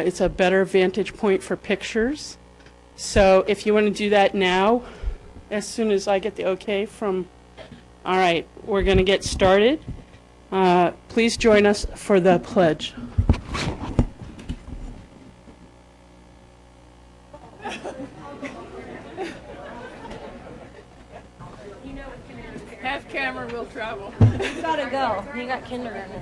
it's a better vantage point for pictures. So if you want to do that now, as soon as I get the okay from, all right, we're going to get started. Please join us for the pledge. Half camera will travel. You gotta go. You got kindergarten.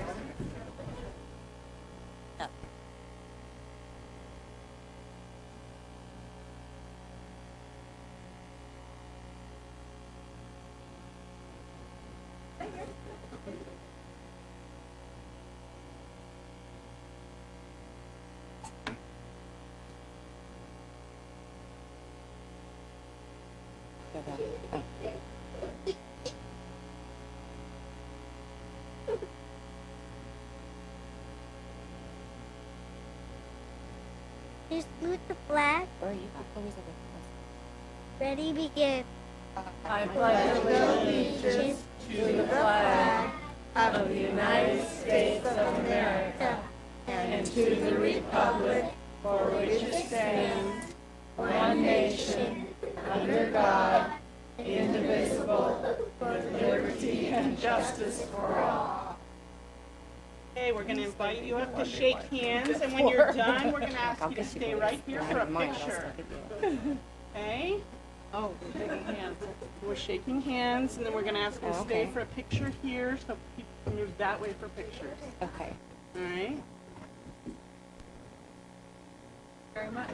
Just salute the flag. Ready, begin. I pledge allegiance to the flag of the United States of America and to the republic for which it stands, one nation, under God, indivisible, with liberty and justice for all. Okay, we're going to invite you up to shake hands, and when you're done, we're going to ask you to stay right here for a picture. Okay? Oh, we're shaking hands. We're shaking hands, and then we're going to ask you to stay for a picture here, so people can move that way for pictures. Okay. All right? Very much.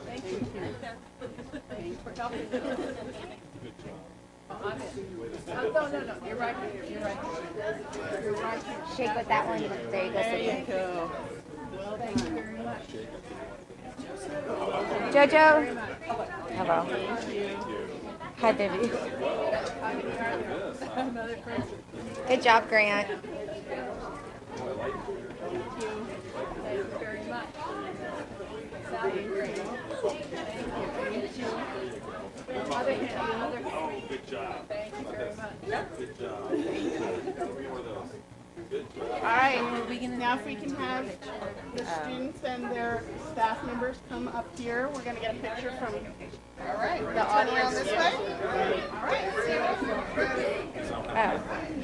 Thank you. Thanks for helping. No. You're right here. You're right here. Shake with that one. There you go. There you go. Well Thank you very much. Jojo. Hello. Thank you. Hi, baby. Another person. Good job, Grant. Thank you. Thank you very much. Sally, great. Thank you. Other hand. Good job. Thank you very much. Good job. All right, now if we can have the students and their staff members come up here, we're going to get a picture from the audience this way. All right.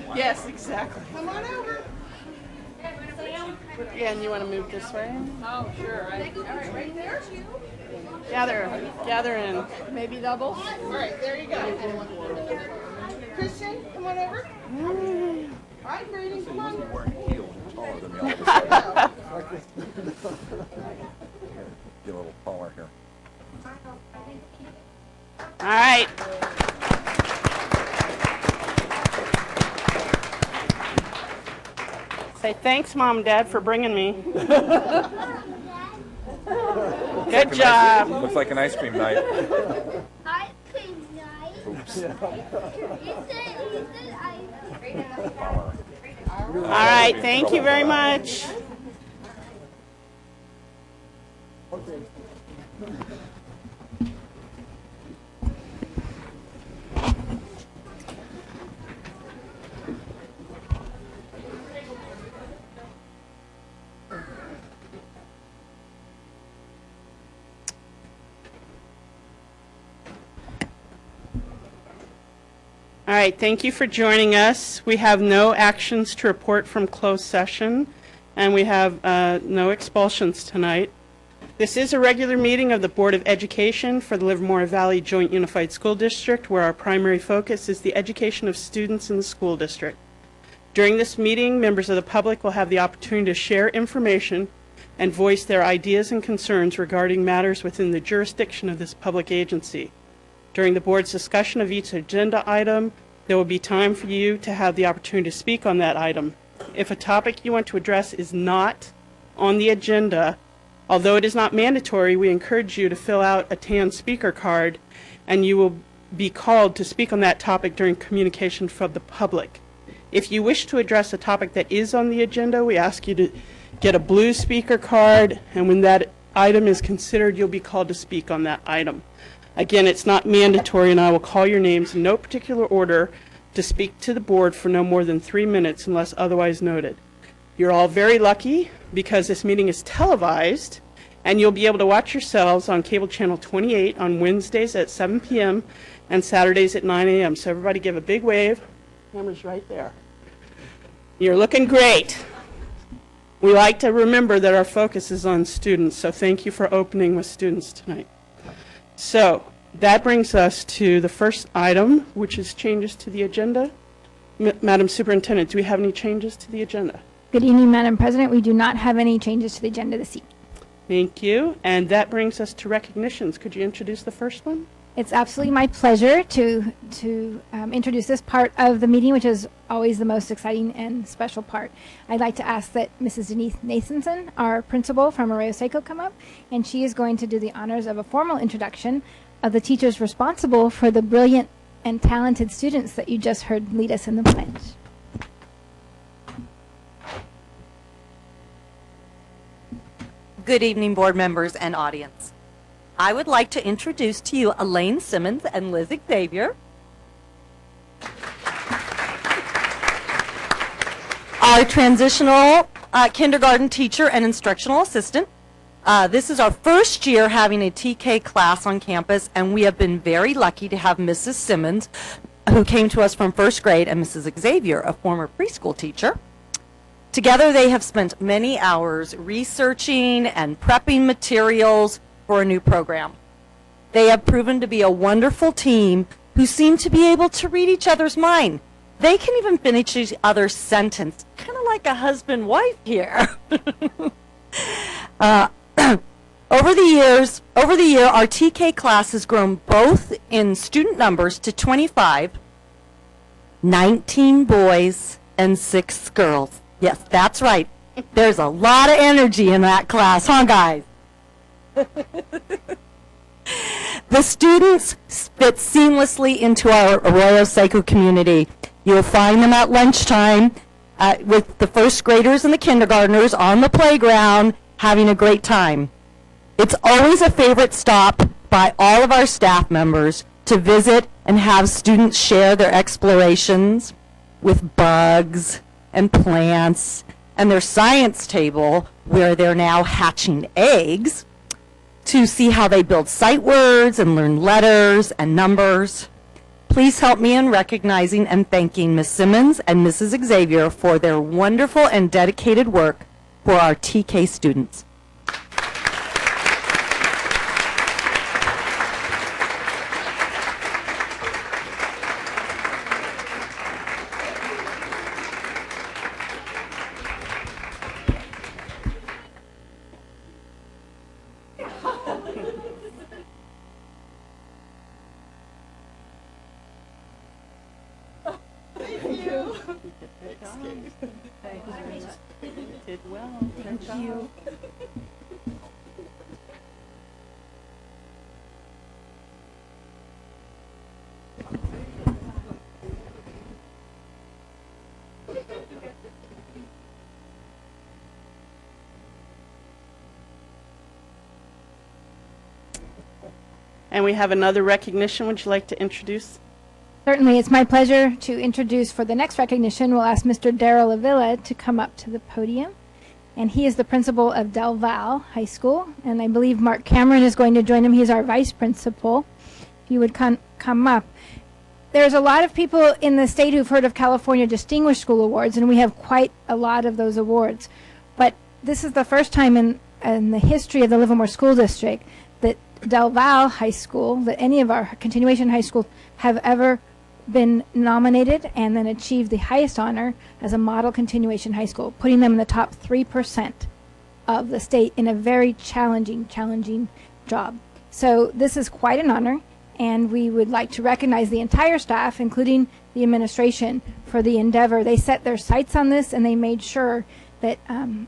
Oh. Yes, exactly. Come on over. Yeah, and you want to move this way? Oh, sure. All right, there. Gather in. Maybe double. All right, there you go. Christian, come on over. All right, Brady, come on. Get a little taller here. All right. Say thanks, Mom and Dad, for bringing me. Good job. Looks like an ice cream night. Ice cream night. Oops. He said ice All right, thank you very much. All right, thank you for joining us. We have no actions to report from closed session, and we have no expulsions tonight. This is a regular meeting of the Board of Education for the Livermore Valley Joint Unified School District, where our primary focus is the education of students in the school district. During this meeting, members of the public will have the opportunity to share information and voice their ideas and concerns regarding matters within the jurisdiction of this public agency. During the board's discussion of each agenda item, there will be time for you to have the opportunity to speak on that item. If a topic you want to address is not on the agenda, although it is not mandatory, we encourage you to fill out a tan speaker card, and you will be called to speak on that topic during communication from the public. If you wish to address a topic that is on the agenda, we ask you to get a blue speaker card, and when that item is considered, you'll be called to speak on that item. Again, it's not mandatory, and I will call your names in no particular order to speak to the board for no more than 3 minutes unless otherwise noted. You're all very lucky because this meeting is televised, and you'll be able to watch yourselves on cable channel 28 on Wednesdays at 7 p.m. and Saturdays at 9 a.m. So everybody give a big wave. Camera's right there. You're looking great. We like to remember that our focus is on students, so thank you for opening with students tonight. So that brings us to the first item, which is changes to the agenda. Madam Superintendent, do we have any changes to the agenda? Good evening, Madam President. We do not have any changes to the agenda this evening. Thank you. And that brings us to recognitions. Could you introduce the first one? It's absolutely my pleasure to introduce this part of the meeting, which is always the most exciting and special part. I'd like to ask that Mrs. Denise Nathanson, our principal from Arroyo Seco, come up, and she is going to do the honors of a formal introduction of the teachers responsible for the brilliant and talented students that you just heard lead us in the pledge. Good evening, board members and audience. I would like to introduce to you Elaine Simmons and Liz Xavier. Our transitional kindergarten teacher and instructional assistant. This is our first year having a TK class on campus, and we have been very lucky to have Mrs. Simmons, who came to us from first grade, and Mrs. Xavier, a former preschool teacher. Together, they have spent many hours researching and prepping materials for a new program. They have proven to be a wonderful team who seem to be able to read each other's mind. They can even finish each other's sentence, kind of like a husband-wife here. Over the year, our TK class has grown both in student numbers to 25, 19 boys, and 6 girls. Yes, that's right. There's a lot of energy in that class, huh, guys? The students fit seamlessly into our Arroyo Seco community. You'll find them at lunchtime with the first graders and the kindergartners on the playground having a great time. It's always a favorite stop by all of our staff members to visit and have students share their explorations with bugs and plants and their science table where they're now hatching eggs to see how they build sight words and learn letters and numbers. Please help me in recognizing and thanking Ms. Simmons and Mrs. Xavier for their wonderful and dedicated work for our TK students. Did well. Thank you. And we have another recognition. Would you like to introduce? Certainly, it's my pleasure to introduce for the next recognition, we'll ask Mr. Darrell Avila to come up to the podium. And he is the principal of Del Val High School. And I believe Mark Cameron is going to join him. He's our vice principal. If you would come up. There's a lot of people in the state who've heard of California Distinguished School Awards, and we have quite a lot of those awards. But this is the first time in the history of the Livermore School District that Del Val High School, that any of our continuation high schools have ever been nominated and then achieved the highest honor as a model continuation high school, putting them in the top 3% of the state in a very challenging job. So this is quite an honor, and we would like to recognize the entire staff, including the administration, for the endeavor. They set their sights on this, and they made sure that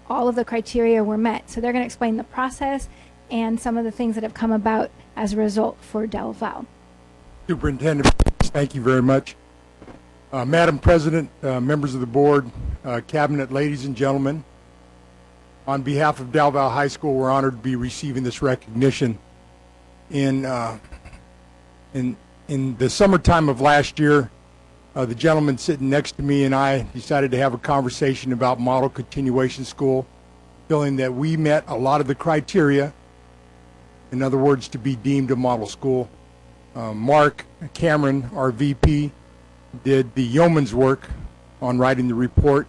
all of the criteria were met. So they're going to explain the process and some of the things that have come about as a result for Del Val. Superintendent, thank you very much. Madam President, members of the board, cabinet, ladies and gentlemen, on behalf of Del Val High School, we're honored to be receiving this recognition. In the summertime of last year, the gentleman sitting next to me and I decided to have a conversation about model continuation school, feeling that we met a lot of the criteria, in other words, to be deemed a model school. Mark Cameron, our VP, did the yeoman's work on writing the report,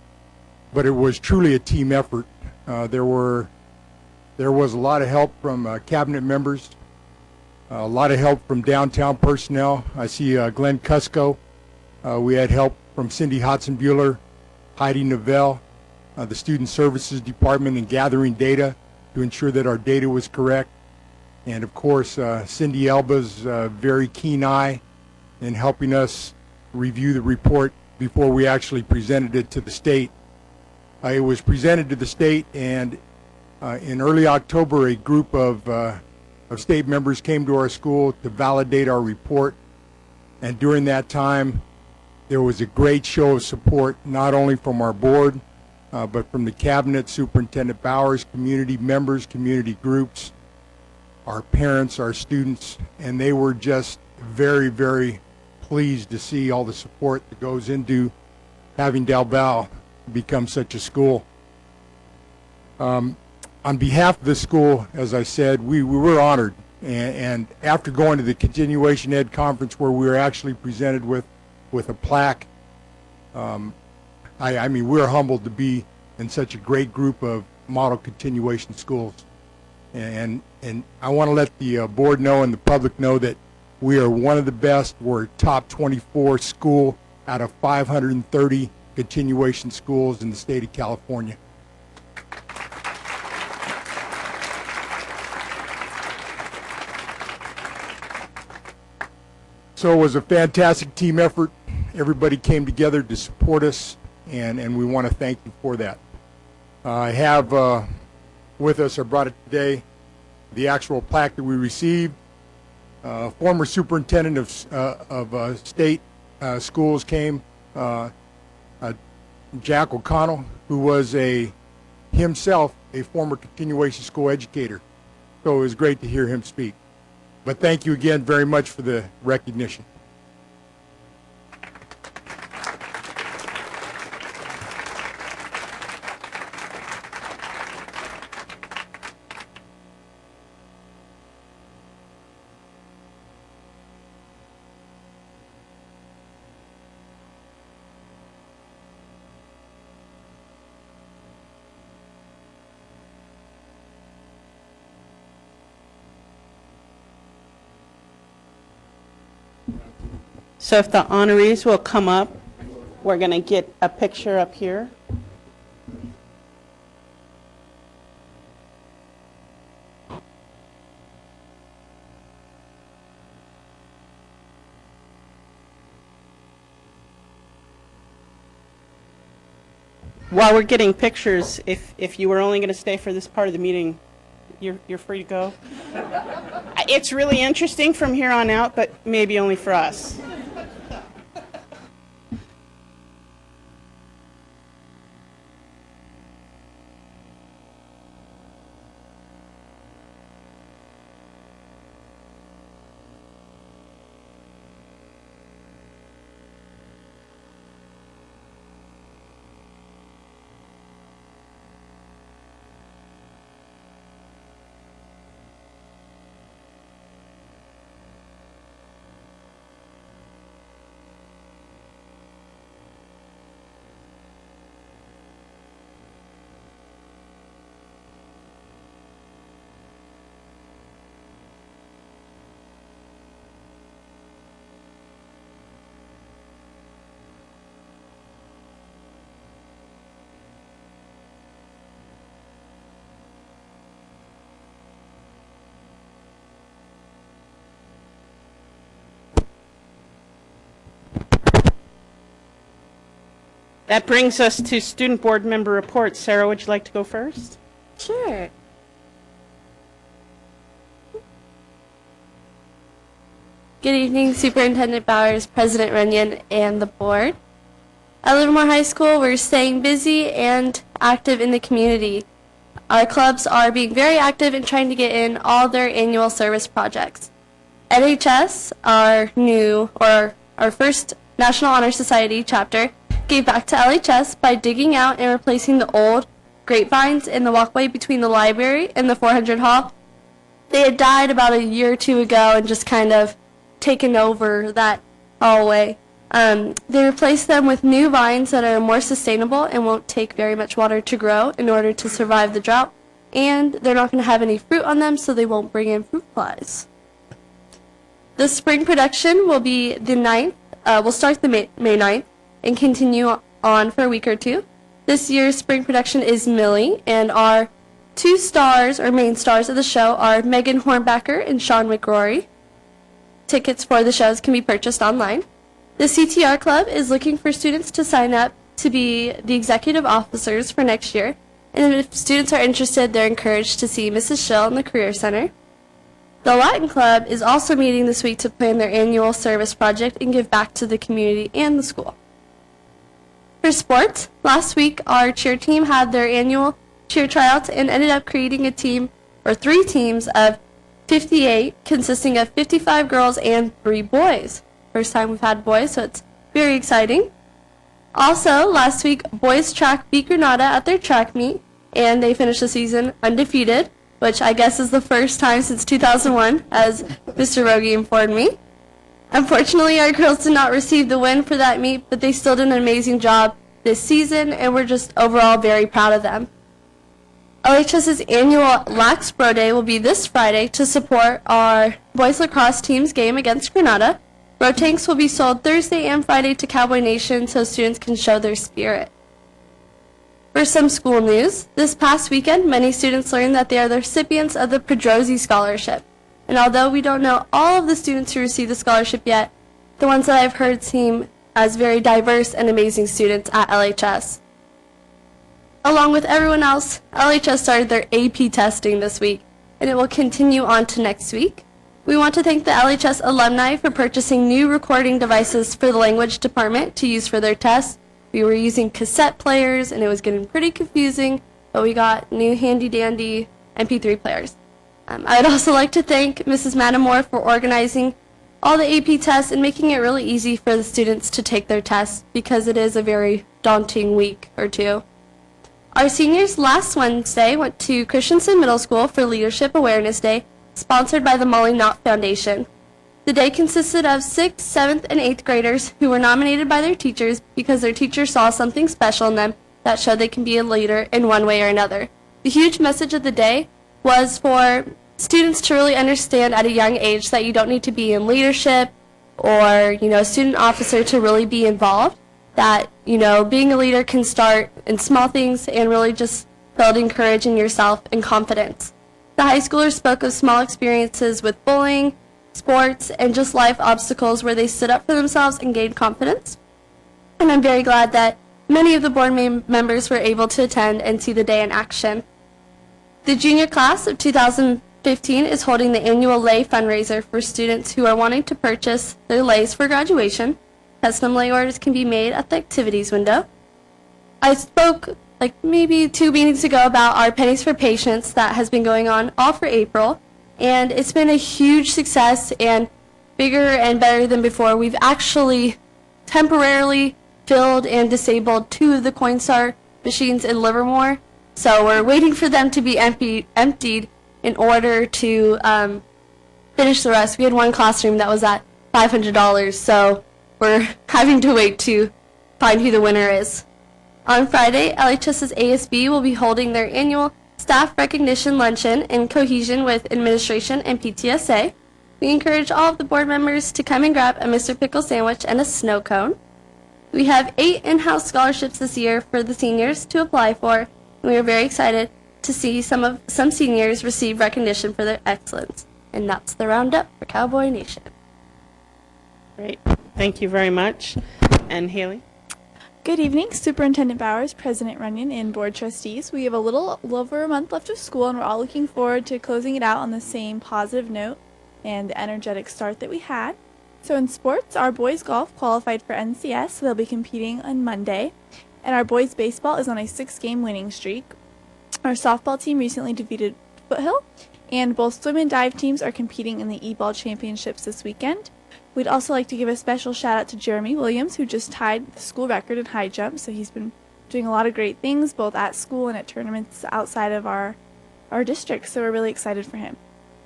but it was truly a team effort. There was a lot of help from cabinet members, a lot of help from downtown personnel. I see Glenn Cusco. We had help from Cindy Hodson-Bueller, Heidi Novell, the Student Services Department in gathering data to ensure that our data was correct. And of course, Cindy Elba's very keen eye in helping us review the report before we actually presented it to the state. It was presented to the state, and in early October, a group of state members came to our school to validate our report. And during that time, there was a great show of support, not only from our board, but from the cabinet, Superintendent Bowers, community members, community groups, our parents, our students, and they were just very, very pleased to see all the support that goes into having Del Val become such a school. On behalf of the school, as I said, we were honored, and after going to the Continuation Ed Conference where we were actually presented with a plaque, I mean, we're humbled to be in such a great group of model continuation schools. And I want to let the board know and the public know that we are one of the best. We're a top 24 school out of 530 continuation schools in the state of California. So it was a fantastic team effort. Everybody came together to support us, and we want to thank you for that. I have with us, I brought it today, the actual plaque that we received. Former superintendent of state schools came, Jack O'Connell, who was himself a former continuation school educator. So it was great to hear him speak. But thank you again very much for the recognition. So if the honorees will come up, we're going to get a picture up here. While we're getting pictures, if you were only going to stay for this part of the meeting, you're free to go. It's really interesting from here on out, but maybe only for us. That brings us to student board member reports. Sarah, would you like to go first? Sure. Good evening, Superintendent Bowers, President Runyon, and the board. At Livermore High School, we're staying busy and active in the community. Our clubs are being very active in trying to get in all their annual service projects. NHS, our first National Honor Society chapter gave back to LHS by digging out and replacing the old grapevines in the walkway between the library and the 400 hall. They had died about a year or two ago and just kind of taken over that hallway. They replaced them with new vines that are more sustainable and won't take very much water to grow in order to survive the drought. And they're not going to have any fruit on them, so they won't bring in fruit flies. The spring production will be the 9th. We'll start the May 9th and continue on for a week or two. This year's spring production is Millie, and our two stars, or main stars of the show, are Megan Hornbacker and Sean McRory. Tickets for the shows can be purchased online. The CTR Club is looking for students to sign up to be the executive officers for next year. And if students are interested, they're encouraged to see Mrs. Schill in the Career Center. The Latin Club is also meeting this week to plan their annual service project and give back to the community and the school. For sports, last week our cheer team had their annual cheer tryouts and ended up creating a team, or 3 teams, of 58, consisting of 55 girls and 3 boys. First time we've had boys, so it's very exciting. Also, last week, boys track beat Granada at their track meet, and they finished the season undefeated, which I guess is the first time since 2001, as Mr. Rogie informed me. Unfortunately, our girls did not receive the win for that meet, but they still did an amazing job this season, and we're just overall very proud of them. LHS's annual Lax Bro Day will be this Friday to support our boys lacrosse team's game against Granada. Bro tanks will be sold Thursday and Friday to Cowboy Nation so students can show their spirit. For some school news, this past weekend, many students learned that they are the recipients of the Pedrosi Scholarship. And although we don't know all of the students who received the scholarship yet, the ones that I've heard seem as very diverse and amazing students at LHS. Along with everyone else, LHS started their AP testing this week, and it will continue on to next week. We want to thank the LHS alumni for purchasing new recording devices for the language department to use for their tests. We were using cassette players, and it was getting pretty confusing, but we got new handy-dandy MP3 players. I would also like to thank Mrs. Matamore for organizing all the AP tests and making it really easy for the students to take their tests, because it is a very daunting week or two. Our seniors last Wednesday went to Christensen Middle School for Leadership Awareness Day, sponsored by the Molly Knott Foundation. The day consisted of 6th, 7th, and 8th graders who were nominated by their teachers because their teachers saw something special in them that showed they can be a leader in one way or another. The huge message of the day was for students to really understand at a young age that you don't need to be in leadership or, student officer to really be involved. That, being a leader can start in small things and really just building courage in yourself and confidence. The high schoolers spoke of small experiences with bullying, sports, and just life obstacles where they stood up for themselves and gained confidence. And I'm very glad that many of the board members were able to attend and see the day in action. The junior class of 2015 is holding the annual lei fundraiser for students who are wanting to purchase their leis for graduation. Custom lei orders can be made at the activities window. I spoke maybe 2 meetings ago about our Pennies for Patients that has been going on all for April, and it's been a huge success and bigger and better than before. We've actually temporarily filled and disabled 2 of the Coinstar machines in Livermore, so we're waiting for them to be emptied in order to finish the rest. We had one classroom that was at $500, so we're having to wait to find who the winner is. On Friday, LHS's ASB will be holding their annual Staff Recognition Luncheon in cohesion with administration and PTSA. We encourage all of the board members to come and grab a Mr. Pickle sandwich and a snow cone. We have 8 in-house scholarships this year for the seniors to apply for, and we are very excited to see some seniors receive recognition for their excellence. And that's the roundup for Cowboy Nation. Great. Thank you very much. And Haley? Good evening, Superintendent Bowers, President Runyon, and Board Trustees. We have a little over a month left of school, and we're all looking forward to closing it out on the same positive note and the energetic start that we had. So in sports, our boys golf qualified for NCS, so they'll be competing on Monday. And our boys baseball is on a 6-game winning streak. Our softball team recently defeated Foothill, and both swim and dive teams are competing in the E-ball championships this weekend. We'd also like to give a special shout out to Jeremy Williams, who just tied the school record in high jump. So he's been doing a lot of great things, both at school and at tournaments outside of our district. So we're really excited for him.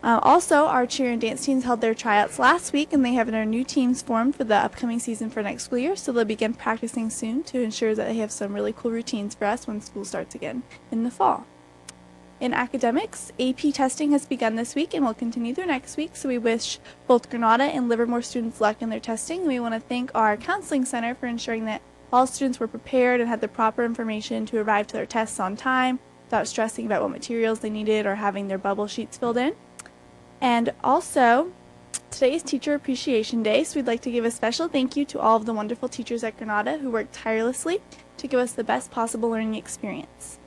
Also, our cheer and dance teams held their tryouts last week, and they have their new teams formed for the upcoming season for next school year. So they'll begin practicing soon to ensure that they have some really cool routines for us when school starts again in the fall. In academics, AP testing has begun this week and will continue through next week, so we wish both Granada and Livermore students luck in their testing. We want to thank our counseling center for ensuring that all students were prepared and had the proper information to arrive to their tests on time without stressing about what materials they needed or having their bubble sheets filled in. And also, today is Teacher Appreciation Day, so we'd like to give a special thank you to all of the wonderful teachers at Granada who worked tirelessly to give us the best possible learning experience.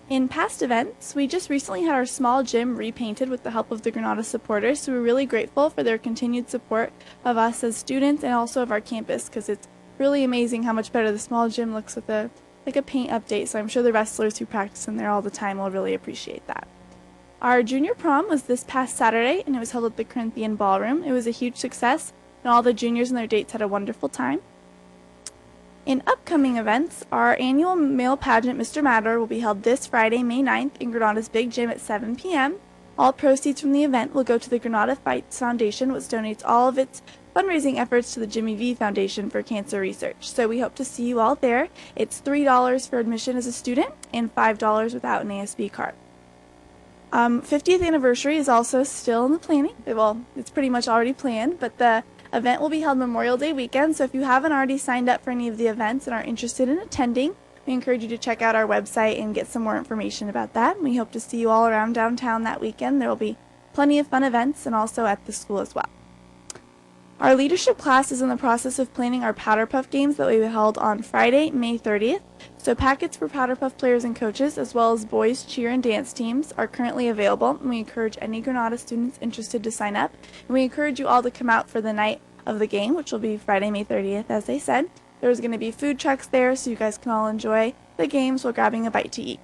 In past events, we just recently had our small gym repainted with the help of the Granada supporters, so we're really grateful for their continued support of us as students and also of our campus, because it's really amazing how much better the small gym looks with a paint update, so I'm sure the wrestlers who practice in there all the time will really appreciate that. Our junior prom was this past Saturday, and it was held at the Corinthian Ballroom. It was a huge success, and all the juniors and their dates had a wonderful time. In upcoming events, our annual male pageant, Mr. Matador, will be held this Friday, May 9th, in Granada's Big Gym at 7 p.m. All proceeds from the event will go to the Granada Fights Foundation, which donates all of its fundraising efforts to the Jimmy V Foundation for Cancer Research. So we hope to see you all there. It's $3 for admission as a student and $5 without an ASB card. 50th anniversary is also still in the planning. Well, it's pretty much already planned, but the event will be held Memorial Day weekend, so if you haven't already signed up for any of the events and are interested in attending, we encourage you to check out our website and get some more information about that. We hope to see you all around downtown that weekend. There will be plenty of fun events and also at the school as well. Our leadership class is in the process of planning our Powder Puff games that we held on Friday, May 30th. So packets for Powder Puff players and coaches, as well as boys cheer and dance teams, are currently available, and we encourage any Granada students interested to sign up. And we encourage you all to come out for the night of the game, which will be Friday, May 30th, as I said. There's going to be food trucks there, so you guys can all enjoy the games while grabbing a bite to eat.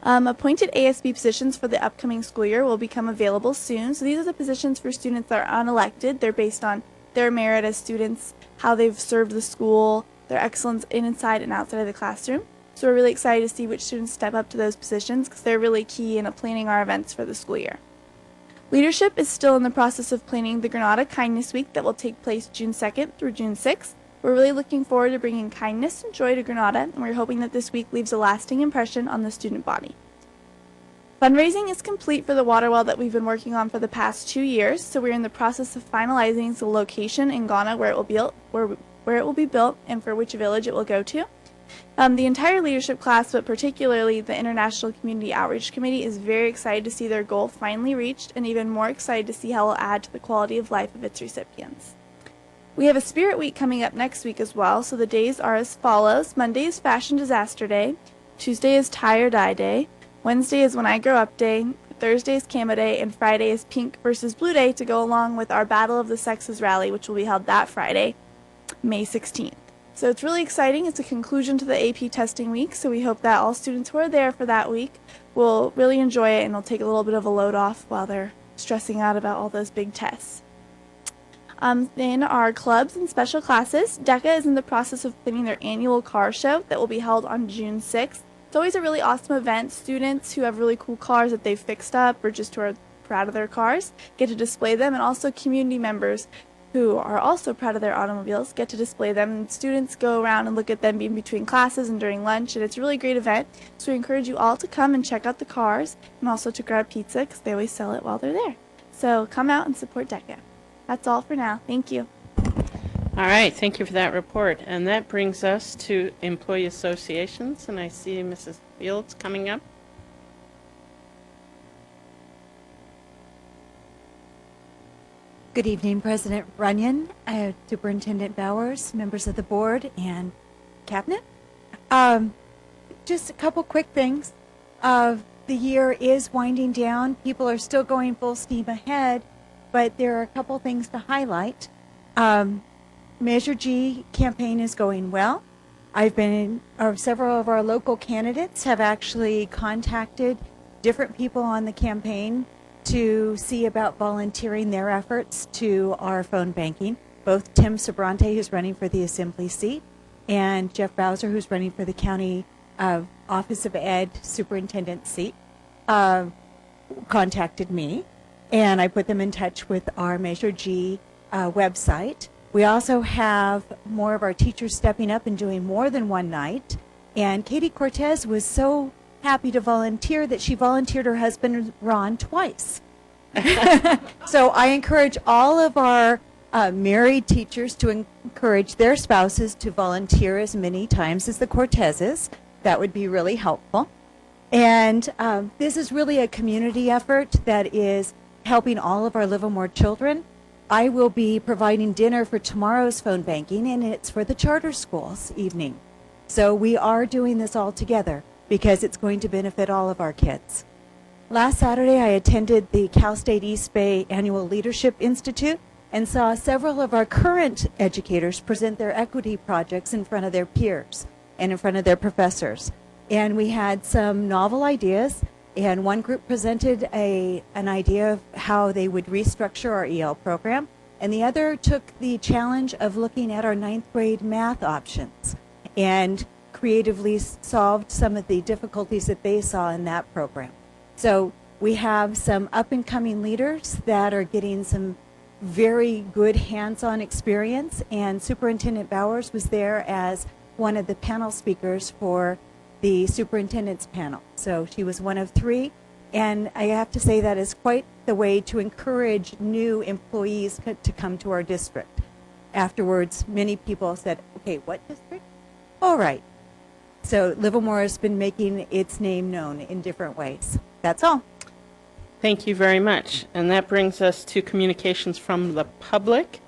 Appointed ASB positions for the upcoming school year will become available soon. So these are the positions for students that are unelected. They're based on their merit as students, how they've served the school, their excellence inside and outside of the classroom. So we're really excited to see which students step up to those positions, because they're really key in planning our events for the school year. Leadership is still in the process of planning the Granada Kindness Week that will take place June 2nd through June 6th. We're really looking forward to bringing kindness and joy to Granada, and we're hoping that this week leaves a lasting impression on the student body. Fundraising is complete for the water well that we've been working on for the past 2 years, so we're in the process of finalizing the location in Ghana where it will be built and for which village it will go to. The entire leadership class, but particularly the International Community Outreach Committee, is very excited to see their goal finally reached, and even more excited to see how it will add to the quality of life of its recipients. We have a Spirit Week coming up next week as well, so the days are as follows. Monday is Fashion Disaster Day, Tuesday is Tie or Die Day, Wednesday is When I Grow Up Day, Thursday is Camo Day, and Friday is Pink versus Blue Day to go along with our Battle of the Sexes rally, which will be held that Friday, May 16th. So it's really exciting. It's a conclusion to the AP testing week, so we hope that all students who are there for that week will really enjoy it and will take a little bit of a load off while they're stressing out about all those big tests. In our clubs and special classes, DECA is in the process of planning their annual car show that will be held on June 6th. It's always a really awesome event. Students who have really cool cars that they've fixed up or just who are proud of their cars get to display them, and also community members who are also proud of their automobiles get to display them. And students go around and look at them in between classes and during lunch, and it's a really great event. So we encourage you all to come and check out the cars and also to grab pizza, because they always sell it while they're there. So come out and support DECA. That's all for now. Thank you. All right, thank you for that report. And that brings us to employee associations, and I see Mrs. Fields coming up. Good evening, President Runyon, Superintendent Bowers, members of the board, and cabinet. Just a couple quick things. The year is winding down. People are still going full steam ahead, but there are a couple things to highlight. Measure G campaign is going well. Several of our local candidates have actually contacted different people on the campaign to see about volunteering their efforts to our phone banking. Both Tim Sobrante, who's running for the Assembly seat, and Jeff Bowser, who's running for the County Office of Ed Superintendent seat, contacted me, and I put them in touch with our Measure G website. We also have more of our teachers stepping up and doing more than one night. And Katie Cortez was so happy to volunteer that she volunteered her husband Ron twice. So I encourage all of our married teachers to encourage their spouses to volunteer as many times as the Cortezes. That would be really helpful. And this is really a community effort that is helping all of our Livermore children. I will be providing dinner for tomorrow's phone banking, and it's for the charter schools evening. So we are doing this all together because it's going to benefit all of our kids. Last Saturday, I attended the Cal State East Bay Annual Leadership Institute and saw several of our current educators present their equity projects in front of their peers and in front of their professors. And we had some novel ideas, and one group presented an idea of how they would restructure our EL program, and the other took the challenge of looking at our 9th grade math options and creatively solved some of the difficulties that they saw in that program. So we have some up-and-coming leaders that are getting some very good hands-on experience, and Superintendent Bowers was there as one of the panel speakers for the superintendent's panel. So she was one of 3, and I have to say that is quite the way to encourage new employees to come to our district. Afterwards, many people said, okay, what district? All right. So Livermore has been making its name known in different ways. That's all. Thank you very much. And that brings us to communications from the public.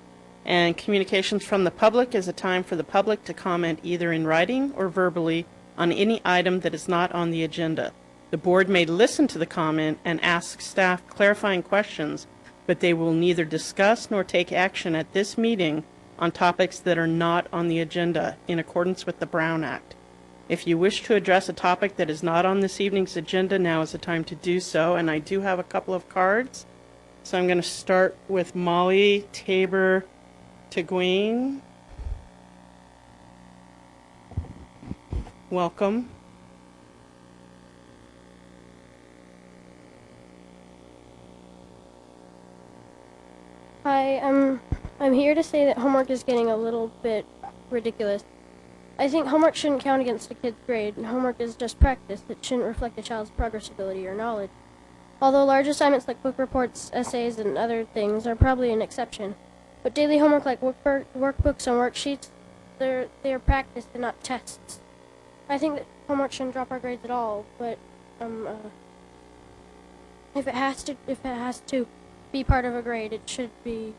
And communications from the public is a time for the public to comment either in writing or verbally on any item that is not on the agenda. The board may listen to the comment and ask staff clarifying questions, but they will neither discuss nor take action at this meeting on topics that are not on the agenda in accordance with the Brown Act. If you wish to address a topic that is not on this evening's agenda, now is the time to do so. And I do have a couple of cards. So I'm going to start with Molly Tabor Tegween. Welcome. Hi, I'm here to say that homework is getting a little bit ridiculous. I think homework shouldn't count against a kid's grade, and homework is just practice. It shouldn't reflect a child's progress ability or knowledge. Although large assignments like book reports, essays, and other things are probably an exception, but daily homework like workbooks and worksheets, they're practice and not tests. I think that homework shouldn't drop our grades at all, but if it has to be part of a grade, it should be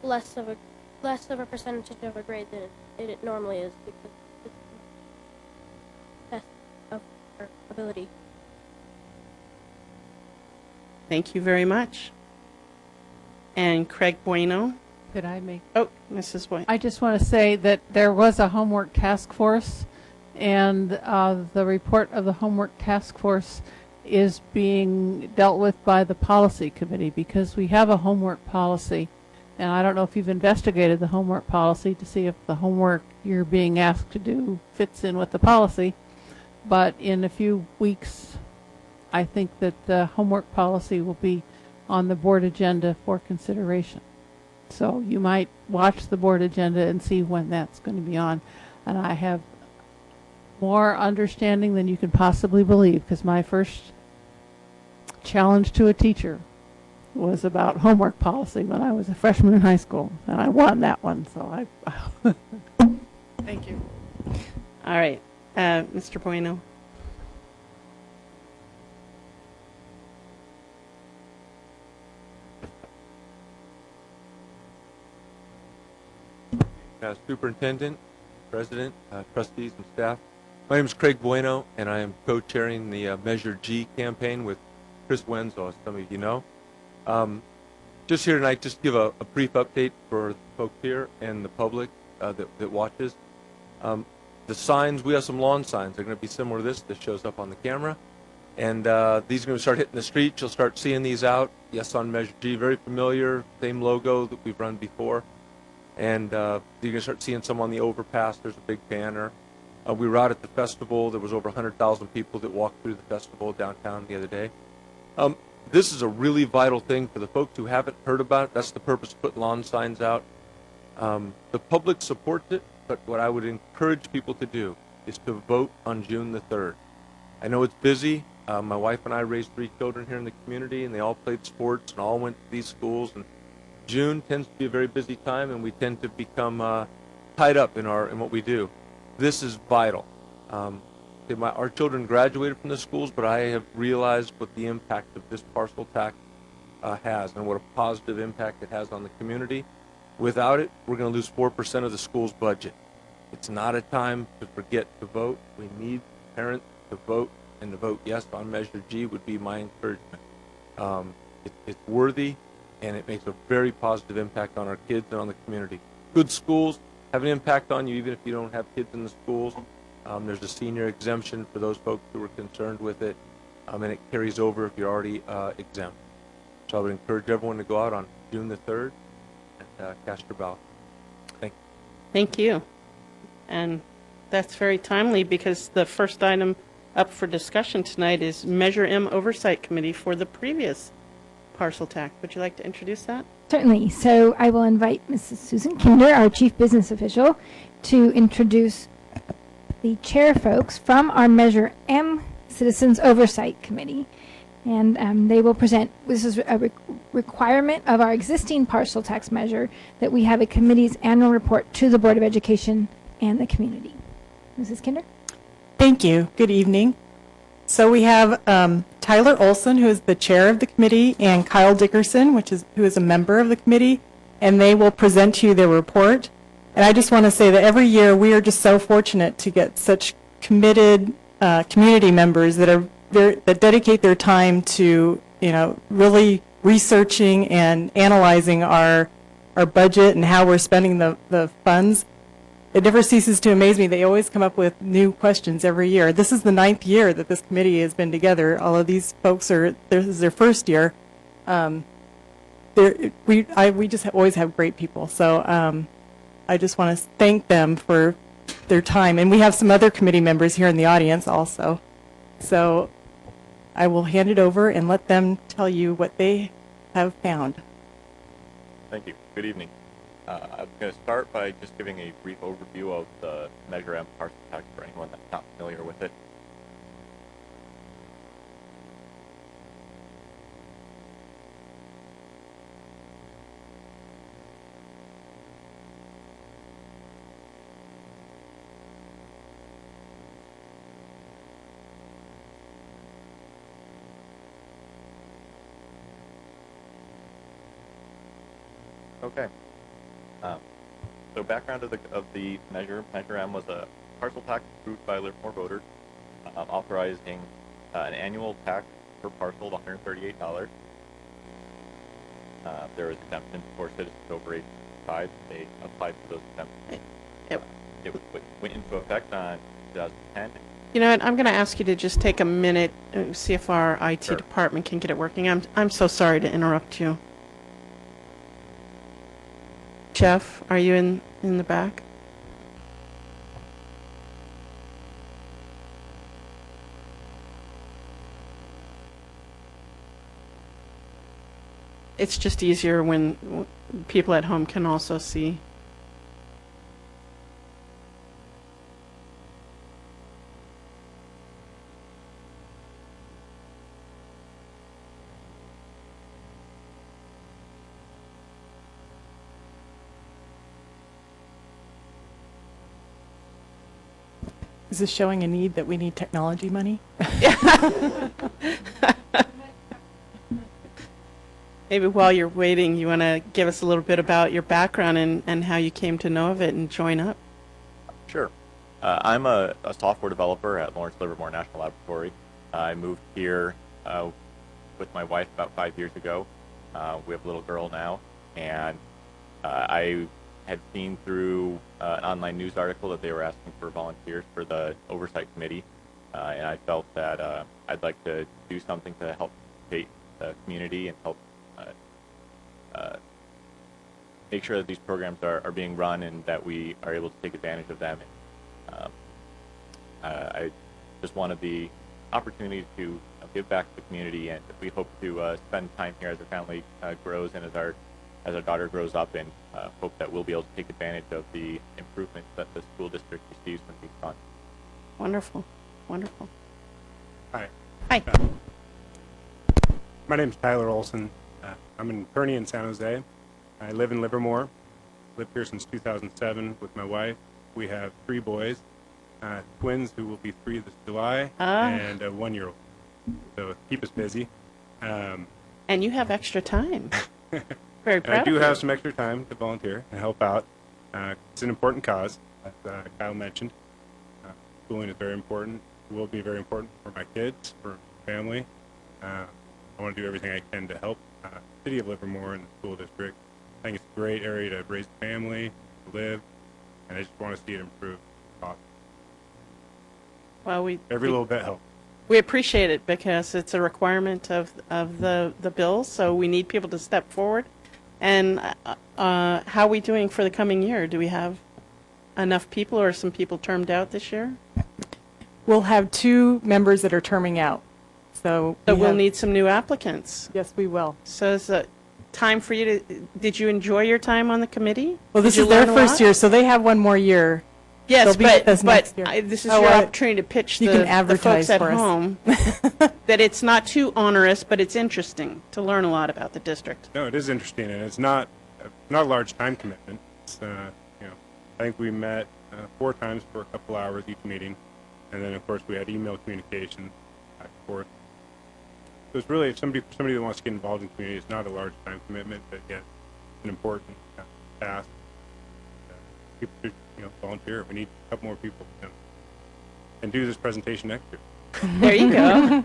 less of a percentage of a grade than it normally is, because it's a test of our ability. Thank you very much. And Craig Bueno. Could I make? Oh, Mrs. Bueno. I just want to say that there was a homework task force, and the report of the homework task force is being dealt with by the policy committee, because we have a homework policy, and I don't know if you've investigated the homework policy to see if the homework you're being asked to do fits in with the policy, but in a few weeks I think that the homework policy will be on the board agenda for consideration. So you might watch the board agenda and see when that's going to be on. And I have more understanding than you can possibly believe, because my first challenge to a teacher was about homework policy when I was a freshman in high school, and I won that one. So I thank you. All right, Mr. Bueno. Superintendent, President, trustees, and staff. My name is Craig Bueno, and I am co-chairing the Measure G campaign with Chris Wenzel, as some of you know. Just here tonight, just give a brief update for the folks here and the public that watches. The signs, we have some lawn signs. They're going to be similar to this. This shows up on the camera. And these are going to start hitting the streets. You'll start seeing these out. Yes on Measure G, very familiar, same logo that we've run before. And you're going to start seeing some on the overpass. There's a big banner. We were out at the festival. There was over 100,000 people that walked through the festival downtown the other day. This is a really vital thing for the folks who haven't heard about it. That's the purpose of putting lawn signs out. The public supports it, but what I would encourage people to do is to vote on June the 3rd. I know it's busy. My wife and I raised 3 children here in the community, and they all played sports and all went to these schools. And June tends to be a very busy time, and we tend to become tied up in what we do. This is vital. Our children graduated from the schools, but I have realized what the impact of this parcel tax has and what a positive impact it has on the community. Without it, we're going to lose 4% of the school's budget. It's not a time to forget to vote. We need parents to vote, and to vote yes on Measure G would be my encouragement. It's worthy, and it makes a very positive impact on our kids and on the community. Good schools have an impact on you even if you don't have kids in the schools. There's a senior exemption for those folks who are concerned with it, and it carries over if you're already exempt. So I would encourage everyone to go out on June the 3rd and cast your ballot. Thank you. Thank you. And that's very timely because the first item up for discussion tonight is Measure M Oversight Committee for the previous parcel tax. Would you like to introduce that? Certainly. So I will invite Mrs. Susan Kinder, our Chief Business Official, to introduce the chair folks from our Measure M Citizens Oversight Committee. And they will present, this is a requirement of our existing parcel tax measure, that we have a committee's annual report to the Board of Education and the community. Mrs. Kinder? Thank you. Good evening. So we have Tyler Olson, who is the chair of the committee, and Kyle Dickerson, who is a member of the committee, and they will present to you their report. And I just want to say that every year we are just so fortunate to get such committed community members that dedicate their time to, really researching and analyzing our budget and how we're spending the funds. It never ceases to amaze me. They always come up with new questions every year. This is the 9th year that this committee has been together. All of these folks this is their first year. We just always have great people. So I just want to thank them for their time. And we have some other committee members here in the audience also. So I will hand it over and let them tell you what they have found. Thank you. Good evening. I'm going to start by just giving a brief overview of the Measure M parcel tax for anyone that's not familiar with it. Okay. So background of the measure M was a parcel tax approved by Livermore voters, authorizing an annual tax per parcel of $138. There was exemptions for citizens over age 5. They applied for those exemptions. It went into effect on 2010. You know what? I'm going to ask you to just take a minute and see if our IT department can get it working. I'm so sorry to interrupt you. Jeff, are you in the back? It's just easier when people at home can also see. Is this showing a need that we need technology money? Maybe while you're waiting, you want to give us a little bit about your background and how you came to know of it and join up. Sure. I'm a software developer at Lawrence Livermore National Laboratory. I moved here with my wife about 5 years ago. We have a little girl now, and I had seen through an online news article that they were asking for volunteers for the oversight committee. and I felt that I'd like to do something to help educate the community and help make sure that these programs are being run and that we are able to take advantage of them. I just wanted the opportunity to give back to the community, and we hope to spend time here as our family grows and as our daughter grows up, and hope that we'll be able to take advantage of the improvements that the school district receives from these funds. Wonderful, wonderful. Hi. Hi. My name's Tyler Olson. I'm an attorney in San Jose. I live in Livermore. Lived here since 2007 with my wife. We have 3 boys, twins who will be 3 this July, and a 1-year-old. So keep us busy. And you have extra time. Very proud. I do of have you. some extra time to volunteer and help out. It's an important cause, as Kyle mentioned. Schooling is very important. It will be very important for my kids, for my family. I want to do everything I can to help the city of Livermore and the school district. I think it's a great area to raise a family, to live, and I just want to see it improve. Well, Every little bit helps. We appreciate it because it's a requirement of the bill, so we need people to step forward. And how are we doing for the coming year? Do we have enough people, or some people termed out this year? We'll have 2 members that are terming out. So we'll need some new applicants. Yes, we will. So is it time for you to, did you enjoy your time on the committee? Well, this Did you is their learn a first lot? year, so they have 1 more year. Yes, They'll be with us but next year. this is Oh, your well, opportunity to pitch you the can advertise folks at for us. home that it's not too onerous, but it's interesting to learn a lot about the district. No, it is interesting, and it's not a large time commitment. It's, I think we met 4 times for a couple hours each meeting, and then of course we had email communication back and forth. So it's really, if somebody that wants to get involved in the community, it's not a large time commitment, but yet an important task. People should, volunteer. We need a couple more people to come and do this presentation next year. There you go.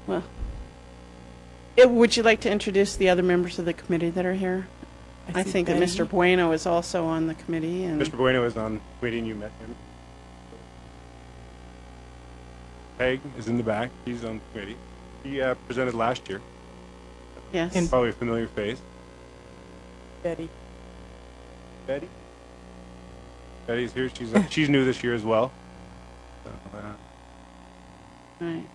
Well, would you like to introduce the other members of the committee that are here? I see think that Betty. Mr. Bueno is also on the committee. And Mr. Bueno is on the committee, and you met him. Peg is in the back. He's on the committee. He presented last year. Yes. Probably a familiar face. Betty. Betty's here. She's new this year as well. So, All right.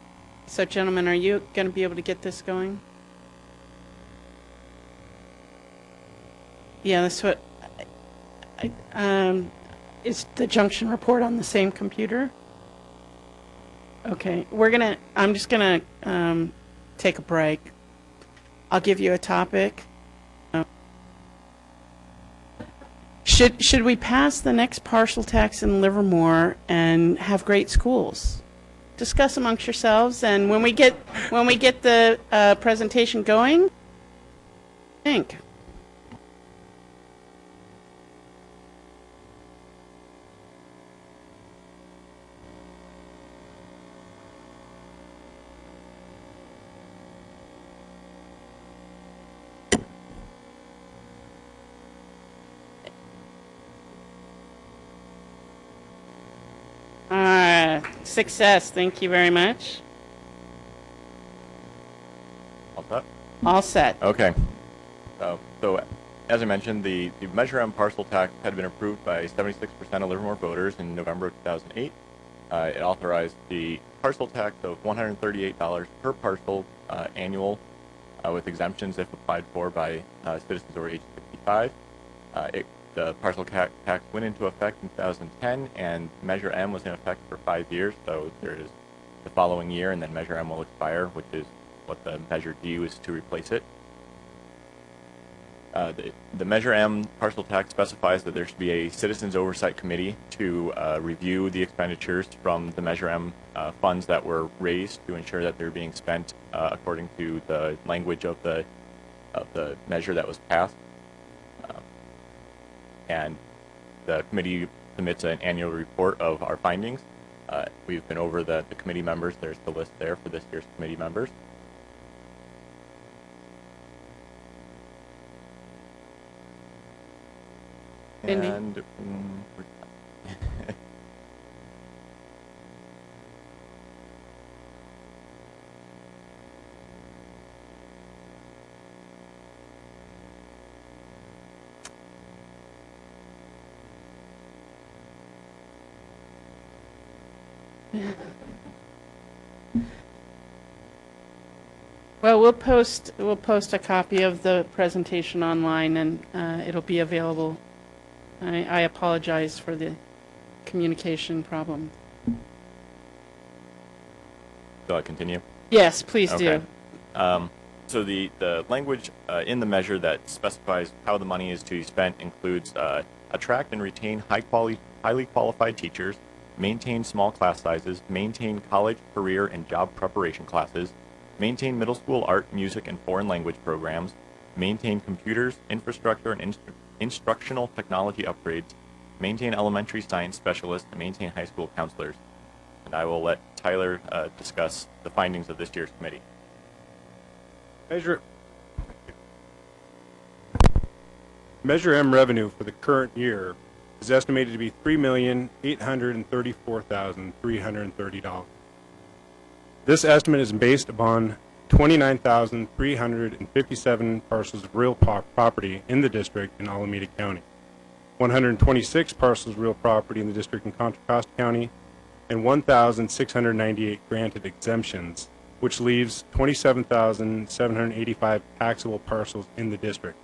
So, gentlemen, are you going to be able to get this going? Yeah, that's what. Is the junction report on the same computer? Okay, I'm just gonna take a break. I'll give you a topic. Should we pass the next parcel tax in Livermore and have great schools? Discuss amongst yourselves, and when we get the presentation going, think. Success. Thank you very much. All set? All set. Okay. So as I mentioned, the Measure M parcel tax had been approved by 76% of Livermore voters in November of 2008. It authorized the parcel tax of $138 per parcel annual, with exemptions if applied for by citizens over age 55. The parcel tax went into effect in 2010, and Measure M was in effect for 5 years. So there is the following year, and then Measure M will expire, which is what the Measure G was to replace it. The Measure M parcel tax specifies that there should be a citizens oversight committee to review the expenditures from the Measure M funds that were raised to ensure that they're being spent according to the language of the measure that was passed. And the committee submits an annual report of our findings. We've been over the committee members. There's the list there for this year's committee members. Cindy. And Well, we'll post a copy of the presentation online, and it'll be available. I apologize for the communication problem. Do I continue? Yes, please Okay. do. So the language in the measure that specifies how the money is to be spent includes attract and retain highly qualified teachers, maintain small class sizes, maintain college, career, and job preparation classes, maintain middle school art, music, and foreign language programs, maintain computers, infrastructure, and instructional technology upgrades, maintain elementary science specialists, and maintain high school counselors. And I will let Tyler discuss the findings of this year's committee. Measure M revenue for the current year is estimated to be $3,834,330. This estimate is based upon 29,357 parcels of real property in the district in Alameda County, 126 parcels of real property in the district in Contra Costa County, and 1,698 granted exemptions, which leaves 27,785 taxable parcels in the district.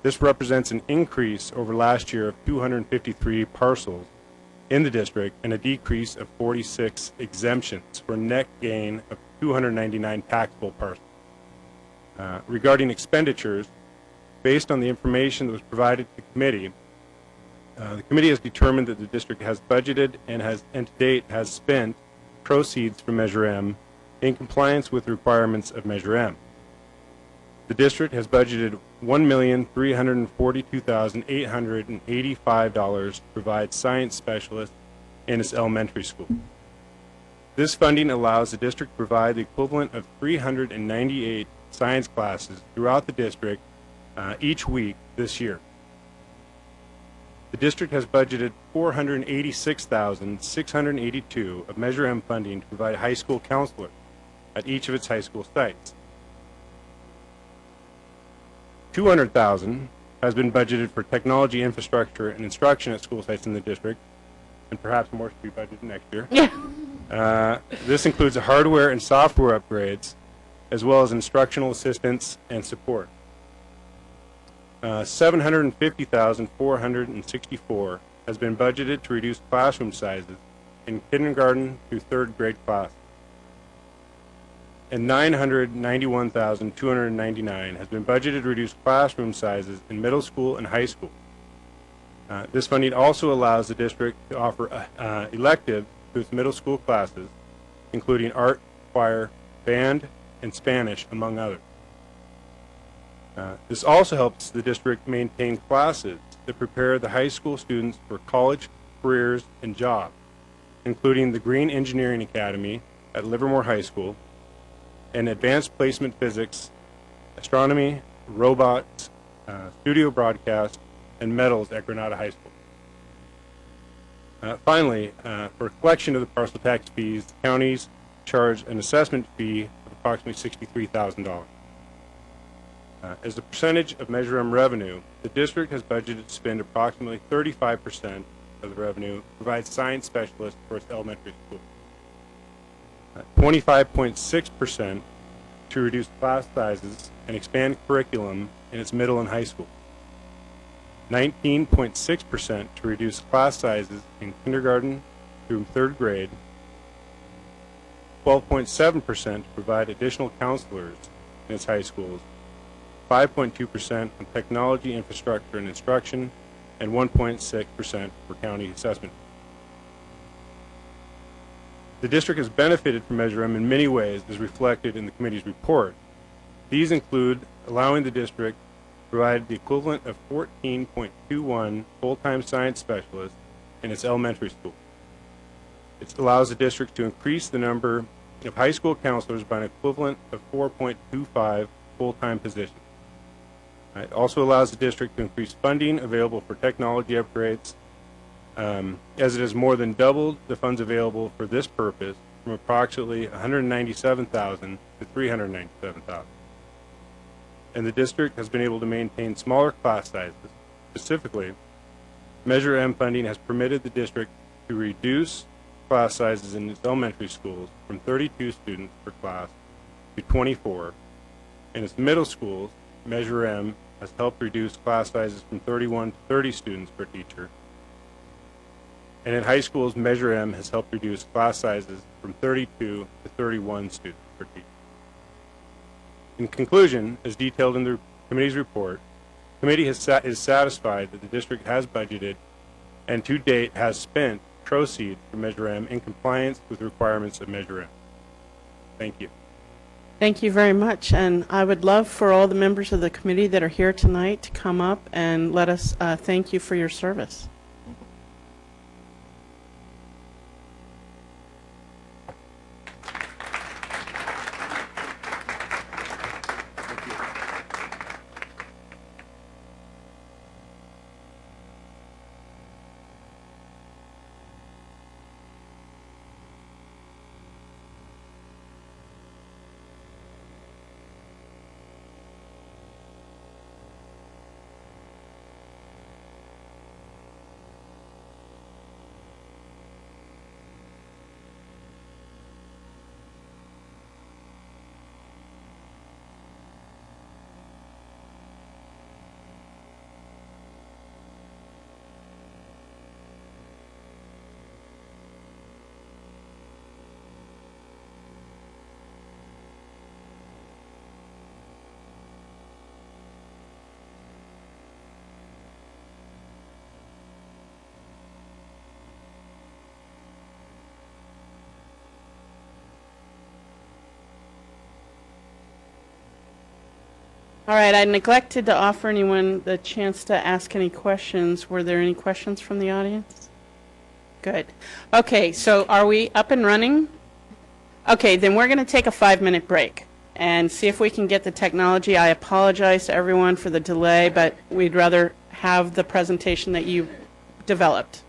This represents an increase over last year of 253 parcels in the district and a decrease of 46 exemptions for a net gain of 299 taxable parcels. Regarding expenditures, based on the information that was provided to the committee has determined that the district has budgeted and to date has spent proceeds from Measure M in compliance with the requirements of Measure M. The district has budgeted $1,342,885 to provide science specialists in its elementary school. This funding allows the district to provide the equivalent of 398 science classes throughout the district each week this year. The district has budgeted $486,682 of Measure M funding to provide high school counselors at each of its high school sites. $200,000 has been budgeted for technology infrastructure and instruction at school sites in the district, and perhaps more should be budgeted next year. This includes hardware and software upgrades, as well as instructional assistance and support. $750,464 has been budgeted to reduce classroom sizes in kindergarten through third grade class. And $991,299 has been budgeted to reduce classroom sizes in middle school and high school. This funding also allows the district to offer electives to its middle school classes, including art, choir, band, and Spanish, among others. This also helps the district maintain classes that prepare the high school students for college, careers, and jobs, including the Green Engineering Academy at Livermore High School, and advanced placement physics, astronomy, robots, studio broadcast, and metals at Granada High School. Finally, for collection of the parcel tax fees, the counties charge an assessment fee of approximately $63,000. As a percentage of Measure M revenue, the district has budgeted to spend approximately 35% of the revenue to provide science specialists for its elementary school, 25.6% to reduce class sizes and expand curriculum in its middle and high school, 19.6% to reduce class sizes in kindergarten through third grade, 12.7% to provide additional counselors in its high schools, 5.2% on technology, infrastructure, and instruction, and 1.6% for county assessment. The district has benefited from Measure M in many ways, as reflected in the committee's report. These include allowing the district to provide the equivalent of 14.21 full-time science specialists in its elementary school. It allows the district to increase the number of high school counselors by an equivalent of 4.25 full-time positions. It also allows the district to increase funding available for technology upgrades, as it has more than doubled the funds available for this purpose from approximately $197,000 to $397,000. And the district has been able to maintain smaller class sizes. Specifically, Measure M funding has permitted the district to reduce class sizes in its elementary schools from 32 students per class to 24. In its middle schools, Measure M has helped reduce class sizes from 31 to 30 students per teacher. And in high schools, Measure M has helped reduce class sizes from 32 to 31 students per teacher. In conclusion, as detailed in the committee's report, the committee is satisfied that the district has budgeted and to date has spent proceeds for Measure M in compliance with the requirements of Measure M. Thank you. Thank you very much, and I would love for all the members of the committee that are here tonight to come up and let us thank you for your service. All right, I neglected to offer anyone the chance to ask any questions. Were there any questions from the audience? Good. Okay, so are we up and running? Okay, then we're going to take a 5-minute break and see if we can get the technology. I apologize to everyone for the delay, but we'd rather have the presentation that you developed.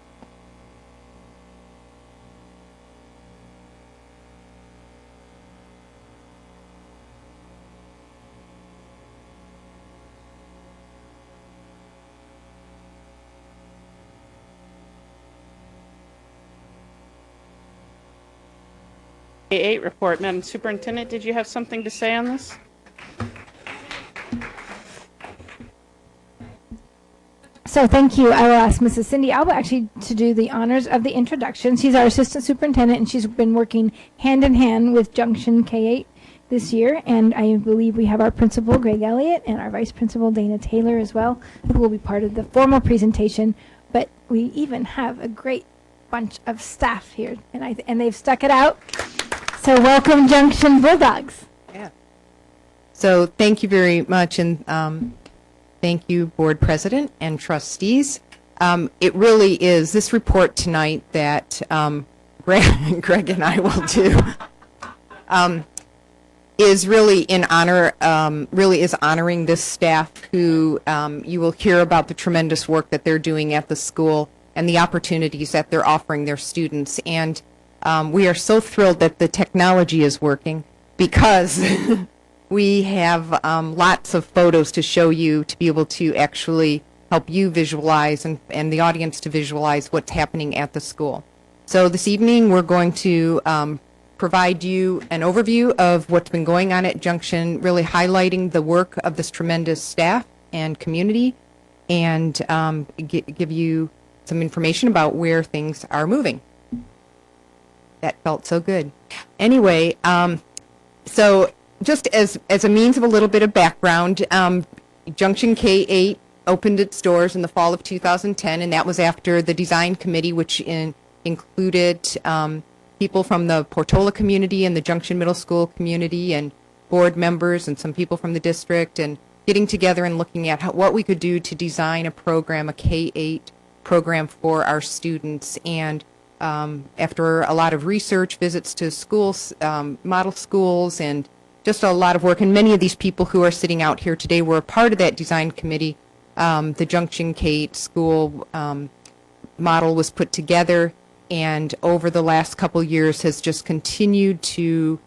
K-8 report. Madam Superintendent, did you have something to say on this? So thank you. I will ask Mrs. Cindy Alba actually to do the honors of the introduction. She's our assistant superintendent, and she's been working hand in hand with Junction K-8 this year. And I believe we have our principal, Greg Elliott, and our vice principal, Dana Taylor, as well, who will be part of the formal presentation. But we even have a great bunch of staff here, and they've stuck it out. So welcome, Junction Bulldogs. Yeah. So thank you very much, and thank you, Board President and trustees. It really is this report tonight that Greg and I will do is really in honor, really is honoring this staff who you will hear about the tremendous work that they're doing at the school and the opportunities that they're offering their students. And we are so thrilled that the technology is working because we have lots of photos to show you to be able to actually help you visualize and the audience to visualize what's happening at the school. So this evening we're going to provide you an overview of what's been going on at Junction, really highlighting the work of this tremendous staff and community, and give you some information about where things are moving. That felt so good. Anyway, so just as a means of a little bit of background, Junction K-8 opened its doors in the fall of 2010, and that was after the design committee, which included people from the Portola community and the Junction Middle School community and board members and some people from the district, and getting together and looking at what we could do to design a program, a K-8 program for our students. And after a lot of research, visits to schools, model schools, and just a lot of work, and many of these people who are sitting out here today were a part of that design committee. The Junction K-8 school model was put together, and over the last couple years has just continued to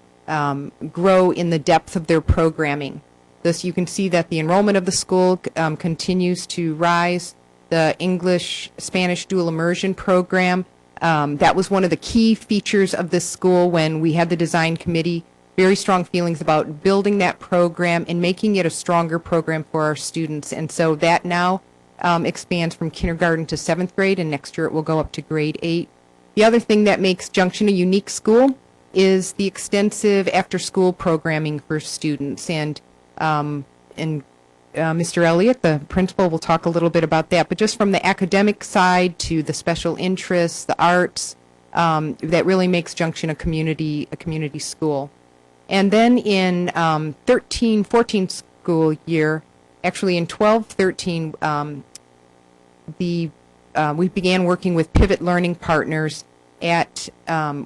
grow in the depth of their programming. Thus, you can see that the enrollment of the school continues to rise. The English-Spanish dual immersion program That was one of the key features of this school when we had the design committee. Very strong feelings about building that program and making it a stronger program for our students. And so that now expands from kindergarten to 7th grade, and next year it will go up to grade 8. The other thing that makes Junction a unique school is the extensive after-school programming for students. And Mr. Elliott, the principal, will talk a little bit about that. But just from the academic side to the special interests, the arts, that really makes Junction a community school. And then in 13-14 school year, actually in 12-13, we began working with Pivot Learning Partners at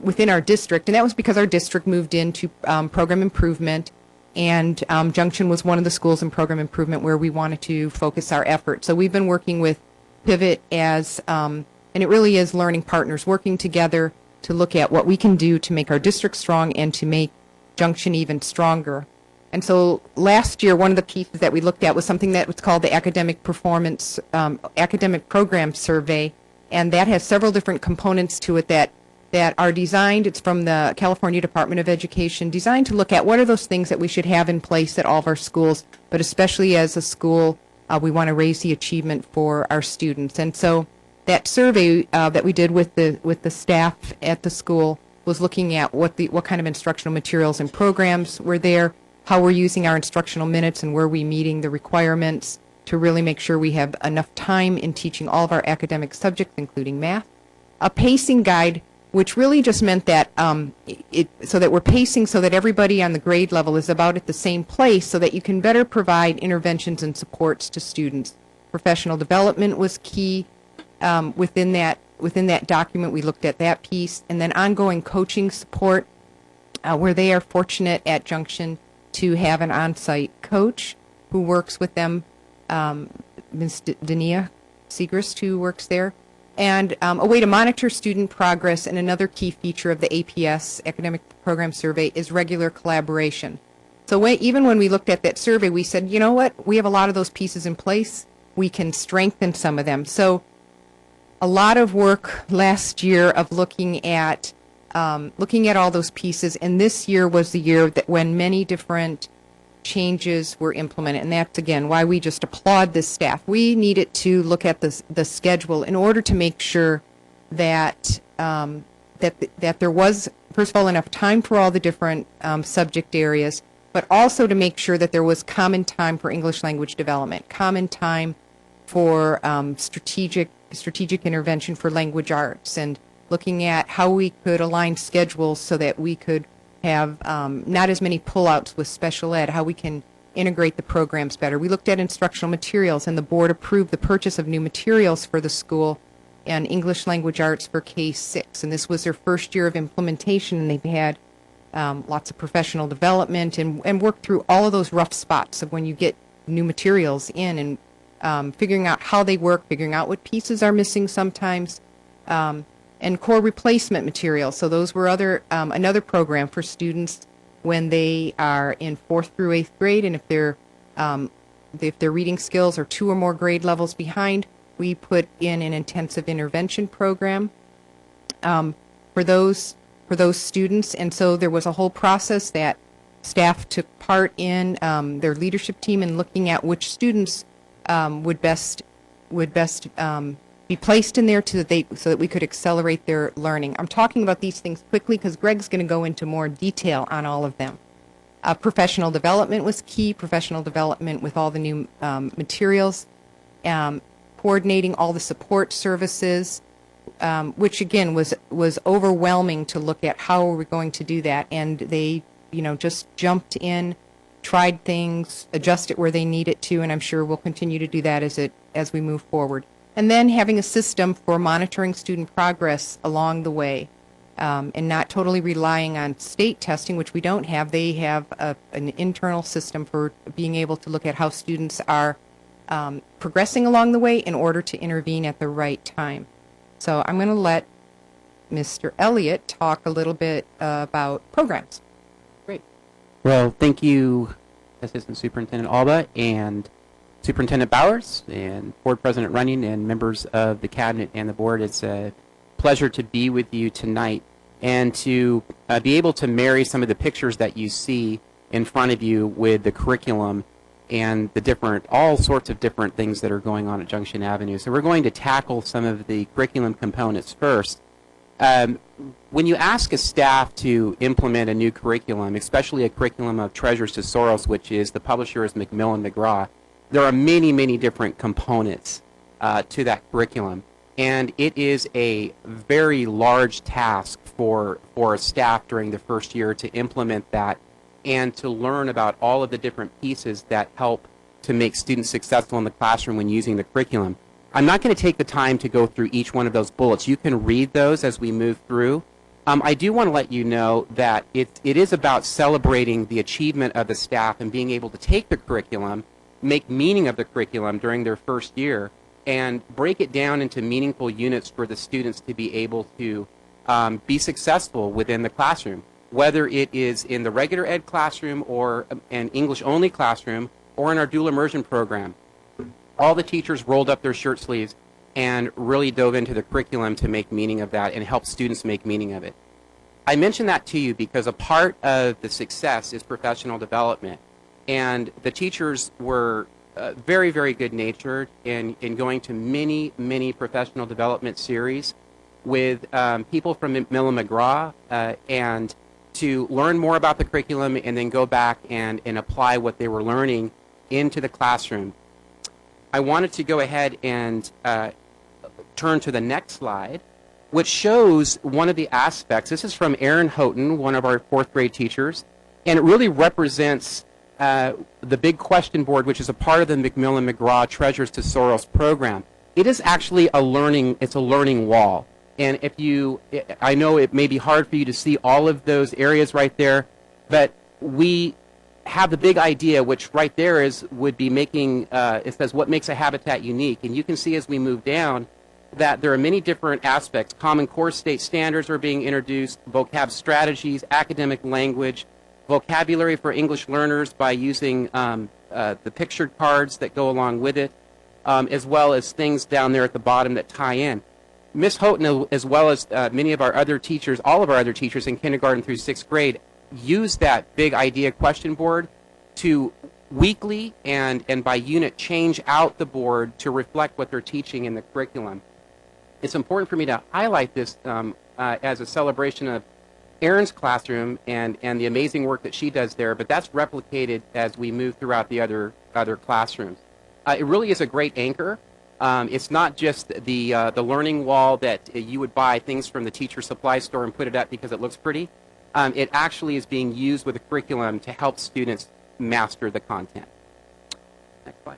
within our district, and that was because our district moved into program improvement, and Junction was one of the schools in program improvement where we wanted to focus our efforts. So we've been working with Pivot as, and it really is learning partners working together to look at what we can do to make our district strong and to make Junction even stronger. And so last year, one of the pieces that we looked at was something that was called the Academic Performance, Academic Program Survey, and that has several different components to it that are designed, it's from the California Department of Education, designed to look at what are those things that we should have in place at all of our schools, but especially as a school, we want to raise the achievement for our students. And so that survey that we did with the staff at the school was looking at what kind of instructional materials and programs were there, how we're using our instructional minutes, and were we meeting the requirements to really make sure we have enough time in teaching all of our academic subjects, including math. A pacing guide, which really just meant that so that we're pacing so that everybody on the grade level is about at the same place so that you can better provide interventions and supports to students. Professional development was key within that document. We looked at that piece, and then ongoing coaching support, where they are fortunate at Junction to have an on-site coach who works with them, Ms. Dania Segrist, who works there, and a way to monitor student progress. And another key feature of the APS, Academic Program Survey, is regular collaboration. So even when we looked at that survey, we said, you know what, we have a lot of those pieces in place. We can strengthen some of them. So a lot of work last year of looking at all those pieces, and this year was the year that when many different changes were implemented, and that's again why we just applaud this staff. We needed to look at the schedule in order to make sure that that there was, first of all, enough time for all the different subject areas, but also to make sure that there was common time for English language development, common time for strategic intervention for language arts, and looking at how we could align schedules so that we could have not as many pullouts with special ed, how we can integrate the programs better. We looked at instructional materials, and the board approved the purchase of new materials for the school and English language arts for K-6. And this was their first year of implementation, and they've had lots of professional development and worked through all of those rough spots of when you get new materials in, and figuring out how they work, figuring out what pieces are missing sometimes, and core replacement materials. So those were another program for students when they are in 4th through 8th grade, and if their reading skills are 2 or more grade levels behind, we put in an intensive intervention program for those students. And so there was a whole process that staff took part in, their leadership team, in looking at which students would best be placed in there so that we could accelerate their learning. I'm talking about these things quickly because Greg's going to go into more detail on all of them. Professional development was key, professional development with all the new materials, coordinating all the support services, which again was overwhelming to look at how we're going to do that. And they, just jumped in, tried things, adjusted where they needed to, and I'm sure we'll continue to do that as we move forward. And then having a system for monitoring student progress along the way, and not totally relying on state testing, which we don't have. They have an internal system for being able to look at how students are progressing along the way in order to intervene at the right time. So I'm going to let Mr. Elliott talk a little bit about programs. Great. Well, thank you, Assistant Superintendent Alba and Superintendent Bowers and Board President Runyon and members of the Cabinet and the Board. It's a pleasure to be with you tonight and to be able to marry some of the pictures that you see in front of you with the curriculum and the different, all sorts of different things that are going on at Junction Avenue. So we're going to tackle some of the curriculum components first. When you ask a staff to implement a new curriculum, especially a curriculum of Treasures to Soros, which is the publisher is Macmillan McGraw, there are many, many different components to that curriculum. And it is a very large task for a staff during the first year to implement that and to learn about all of the different pieces that help to make students successful in the classroom when using the curriculum. I'm not going to take the time to go through each one of those bullets. You can read those as we move through. I do want to let you know that it is about celebrating the achievement of the staff and being able to take the curriculum, make meaning of the curriculum during their first year, and break it down into meaningful units for the students to be able to be successful within the classroom, whether it is in the regular ed classroom or an English-only classroom or in our dual immersion program. All the teachers rolled up their shirt sleeves and really dove into the curriculum to make meaning of that and help students make meaning of it. I mention that to you because a part of the success is professional development, and the teachers were very, very good-natured in going to many, many professional development series with people from Macmillan McGraw and to learn more about the curriculum and then go back and apply what they were learning into the classroom. I wanted to go ahead and turn to the next slide, which shows one of the aspects. This is from Erin Houghton, one of our fourth grade teachers, and it really represents the big question board, which is a part of the Macmillan McGraw Treasures to Soros program. It is actually a learning wall. And if you, I know it may be hard for you to see all of those areas right there, but we have the big idea, which right there would be making, it says what makes a habitat unique. And you can see as we move down that there are many different aspects. Common Core state standards are being introduced, vocab strategies, academic language, vocabulary for English learners by using the pictured cards that go along with it, as well as things down there at the bottom that tie in. Ms. Houghton, as well as many of our other teachers, all of our other teachers in kindergarten through 6th grade, use that big idea question board to weekly and by unit change out the board to reflect what they're teaching in the curriculum. It's important for me to highlight this as a celebration of Erin's classroom and the amazing work that she does there, but that's replicated as we move throughout the other classrooms. It really is a great anchor. It's not just the learning wall that you would buy things from the teacher supply store and put it up because it looks pretty. It actually is being used with the curriculum to help students master the content. Next slide.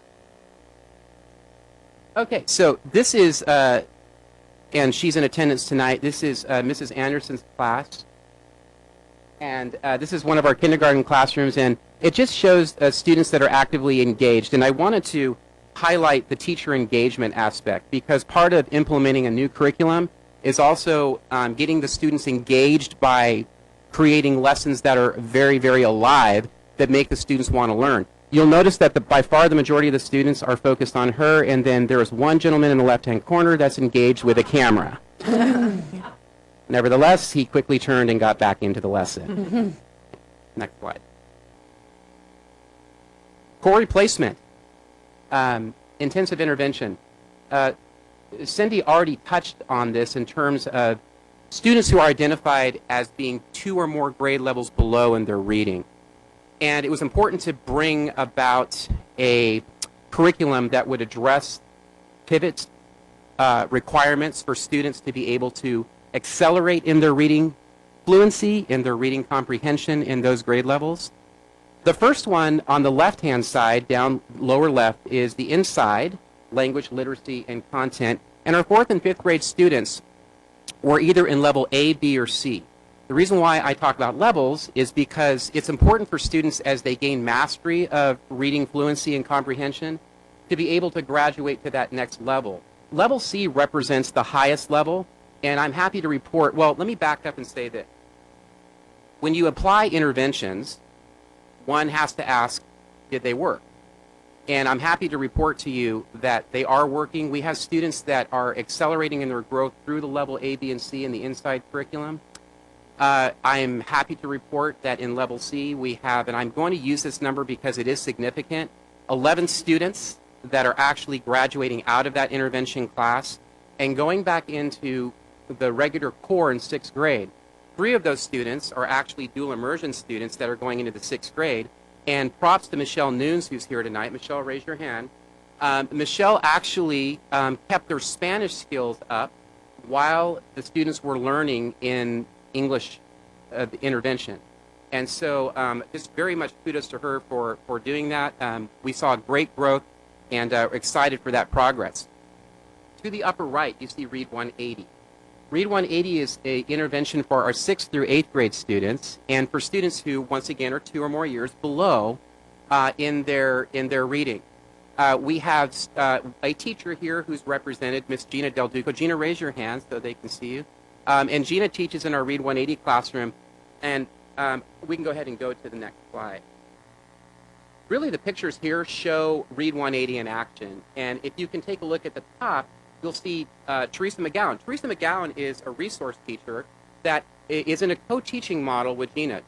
Okay, so this is, and she's in attendance tonight, this is Mrs. Anderson's class. And this is one of our kindergarten classrooms, and it just shows students that are actively engaged. And I wanted to highlight the teacher engagement aspect because part of implementing a new curriculum is also getting the students engaged by creating lessons that are very, very alive that make the students want to learn. You'll notice that by far the majority of the students are focused on her, and then there is one gentleman in the left-hand corner that's engaged with a camera. Nevertheless, he quickly turned and got back into the lesson. Next slide. Core replacement. Intensive intervention. Cindy already touched on this in terms of students who are identified as being 2 or more grade levels below in their reading. And it was important to bring about a curriculum that would address pivot requirements for students to be able to accelerate in their reading fluency, in their reading comprehension in those grade levels. The first one on the left-hand side, down lower left, is the inside, language, literacy, and content. And our 4th and 5th grade students were either in level A, B, or C. The reason why I talk about levels is because it's important for students as they gain mastery of reading fluency and comprehension to be able to graduate to that next level. Level C represents the highest level, and I'm happy to report, well, let me back up and say that when you apply interventions, one has to ask, did they work? And I'm happy to report to you that they are working. We have students that are accelerating in their growth through the level A, B, and C in the inside curriculum. I'm happy to report that in level C we have, and I'm going to use this number because it is significant, 11 students that are actually graduating out of that intervention class and going back into the regular core in 6th grade. 3 of those students are actually dual immersion students that are going into the 6th grade. And props to Michelle Nunes, who's here tonight. Michelle, raise your hand. Michelle actually kept their Spanish skills up while the students were learning in English intervention. And so just very much kudos to her for doing that. We saw great growth and excited for that progress. To the upper right, you see Read 180. Read 180 is an intervention for our 6th through 8th grade students, and for students who, once again, are 2 or more years below in their reading. We have a teacher here who's represented, Miss Gina Del Duco. Gina, raise your hand so they can see you. And Gina teaches in our Read 180 classroom, and we can go ahead and go to the next slide. Really, the pictures here show Read 180 in action, and if you can take a look at the top, you'll see Teresa McGowan. Teresa McGowan is a resource teacher that is in a co-teaching model with Gina.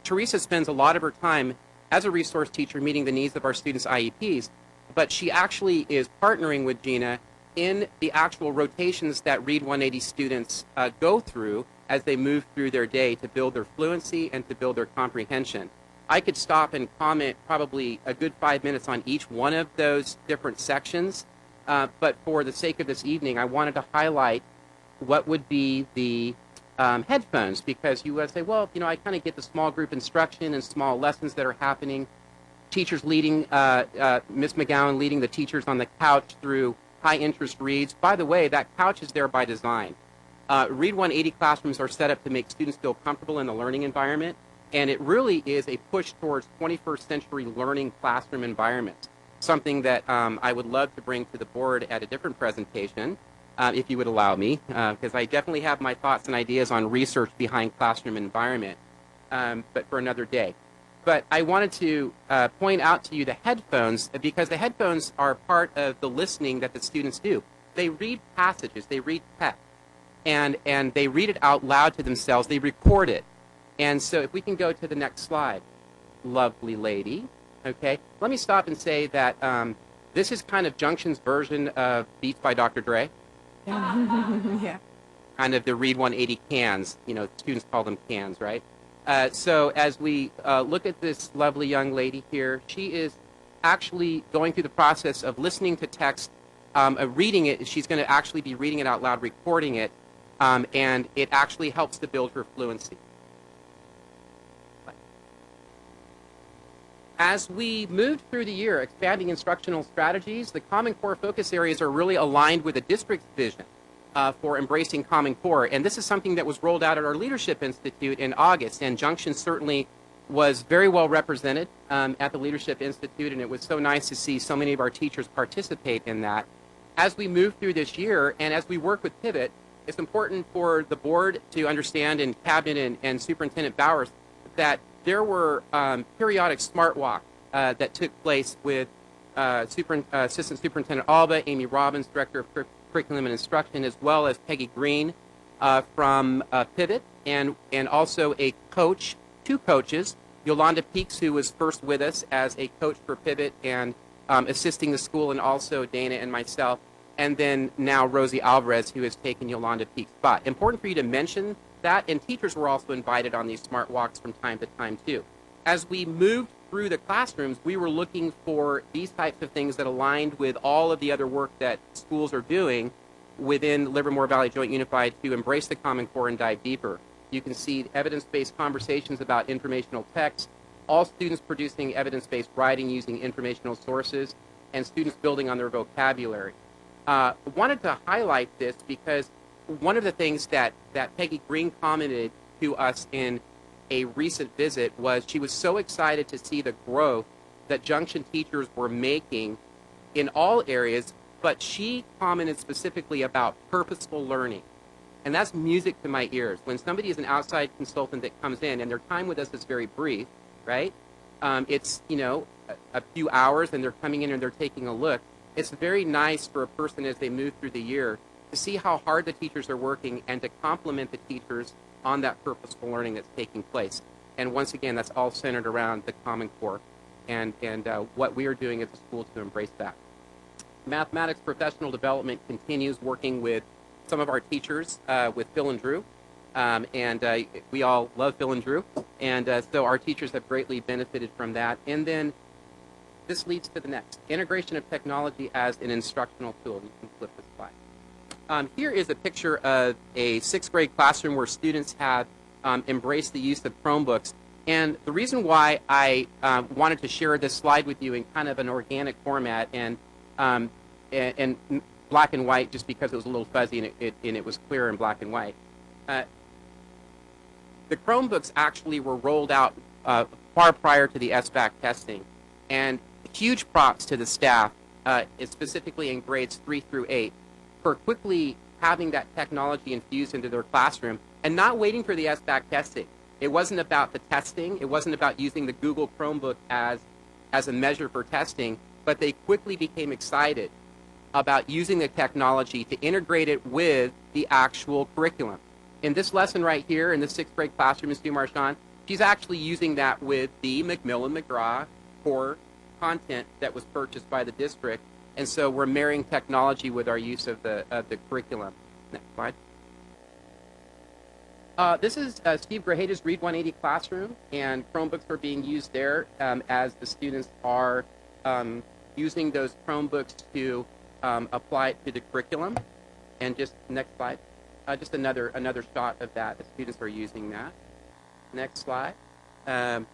Teresa spends a lot of her time as a resource teacher meeting the needs of our students' IEPs, but she actually is partnering with Gina in the actual rotations that Read 180 students go through as they move through their day to build their fluency and to build their comprehension. I could stop and comment probably a good 5 minutes on each one of those different sections. But for the sake of this evening, I wanted to highlight what would be the headphones, because you would say, well, you know, I kind of get the small group instruction and small lessons that are happening. Teachers leading, Miss McGowan leading the teachers on the couch through high-interest reads. By the way, that couch is there by design. Read 180 classrooms are set up to make students feel comfortable in the learning environment, and it really is a push towards 21st century learning classroom environments. Something that I would love to bring to the board at a different presentation, if you would allow me, because I definitely have my thoughts and ideas on research behind classroom environment, but for another day. But I wanted to point out to you the headphones, because the headphones are part of the listening that the students do. They read passages, they read text, and they read it out loud to themselves, they record it. And so if we can go to the next slide, lovely lady. Okay, let me stop and say that this is kind of Junction's version of Beats by Dr. Dre. Yeah. Kind of the Read 180 cans. You know, students call them cans, right? So as we look at this lovely young lady here, she is actually going through the process of listening to text, reading it. She's going to actually be reading it out loud, recording it, and it actually helps to build her fluency. As we moved through the year expanding instructional strategies, the Common Core focus areas are really aligned with the district's vision for embracing Common Core. And this is something that was rolled out at our Leadership Institute in August. And Junction certainly was very well represented at the Leadership Institute. And it was so nice to see so many of our teachers participate in that. As we move through this year and as we work with Pivot, it's important for the board to understand, and Cabinet and Superintendent Bowers, that there were periodic smart walks that took place with Assistant Superintendent Alba, Amy Robbins, Director of Curriculum and Instruction, as well as Peggy Green from Pivot, and also a coach, 2 coaches, Yolanda Peaks, who was first with us as a coach for Pivot and assisting the school, and also Dana and myself, and then now Rosie Alvarez, who has taken Yolanda Peaks' spot. Important for you to mention that, and teachers were also invited on these smart walks from time to time too. As we moved through the classrooms, we were looking for these types of things that aligned with all of the other work that schools are doing within Livermore Valley Joint Unified to embrace the Common Core and dive deeper. You can see evidence-based conversations about informational text, all students producing evidence-based writing using informational sources, and students building on their vocabulary. Wanted to highlight this because one of the things that Peggy Green commented to us in a recent visit was she was so excited to see the growth that Junction teachers were making in all areas, but she commented specifically about purposeful learning. And that's music to my ears. When somebody is an outside consultant that comes in and their time with us is very brief, right? It's, you know, a few hours and they're coming in and they're taking a look. It's very nice for a person as they move through the year to see how hard the teachers are working and to compliment the teachers on that purposeful learning that's taking place. And once again, that's all centered around the Common Core and what we are doing at the school to embrace that. Mathematics professional development continues working with some of our teachers, with Phil and Drew. We all love Phil and Drew. And so our teachers have greatly benefited from that. And then this leads to the next. Integration of technology as an instructional tool. You can flip this slide. Here is a picture of a 6th grade classroom where students have embraced the use of Chromebooks. And the reason why I wanted to share this slide with you in kind of an organic format and black and white, just because it was a little fuzzy and it was clear in black and white. The Chromebooks actually were rolled out far prior to the SBAC testing. And huge props to the staff, specifically in grades 3 through 8, for quickly having that technology infused into their classroom and not waiting for the SBAC testing. It wasn't about the testing. It wasn't about using the Google Chromebook as a measure for testing, but they quickly became excited about using the technology to integrate it with the actual curriculum. In this lesson right here, in the 6th grade classroom, Ms. Dumarchand, she's actually using that with the Macmillan-McGraw core content that was purchased by the district, and so we're marrying technology with our use of the curriculum. Next slide. This is Steve Grajada's Read 180 classroom, and Chromebooks are being used there as the students are using those Chromebooks to apply it to the curriculum. And just next slide, just another shot of that. The students are using that. Next slide.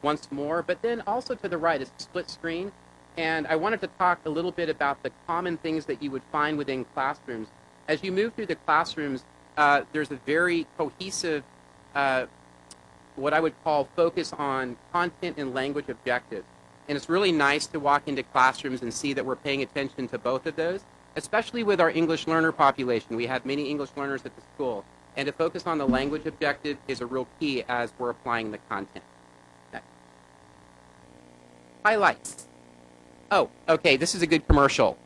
Once more, but then also to the right is split screen. And I wanted to talk a little bit about the common things that you would find within classrooms. As you move through the classrooms, there's a very cohesive, what I would call focus on content and language objectives. And it's really nice to walk into classrooms and see that we're paying attention to both of those, especially with our English learner population. We have many English learners at the school. And to focus on the language objective is a real key as we're applying the content. Next. Highlights. Oh, okay, this is a good commercial.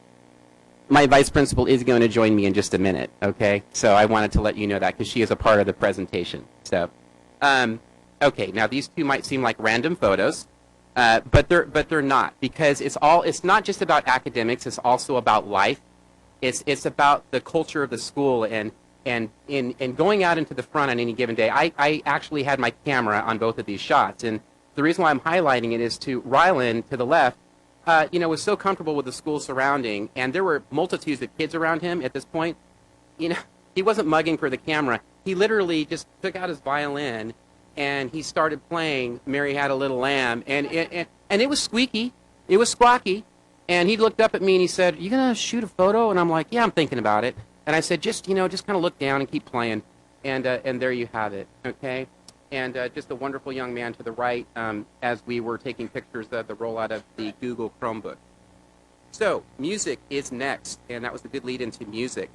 My vice principal is going to join me in just a minute, okay? So I wanted to let you know that because she is a part of the presentation. So, okay, now these two might seem like random photos, but they're not, because it's not just about academics, it's also about life. It's about the culture of the school and going out into the front on any given day. I actually had my camera on both of these shots, and the reason why I'm highlighting it is to Rylan to the left, was so comfortable with the school surrounding, and there were multitudes of kids around him at this point. He wasn't mugging for the camera. He literally just took out his violin, and he started playing Mary Had a Little Lamb, and it was squeaky. It was squawky. And he looked up at me, and he said, "You going to shoot a photo?" And I'm like, "Yeah, I'm thinking about it." And I said, just kind of look down and keep playing. And there you have it, okay? And just a wonderful young man to the right as we were taking pictures of the rollout of the Google Chromebook. So, music is next, and that was a good lead into music.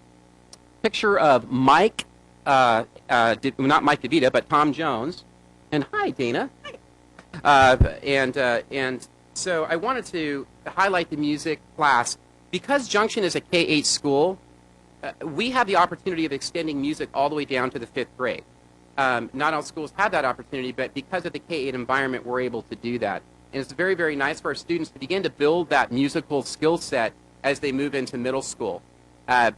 Picture of Mike, not Mike DeVita, but Tom Jones. And hi, Dana. Hi. And so I wanted to highlight the music class. Because Junction is a K-8 school, we have the opportunity of extending music all the way down to the 5th grade. Not all schools have that opportunity, but because of the K-8 environment, we're able to do that. And it's very, very nice for our students to begin to build that musical skill set as they move into middle school.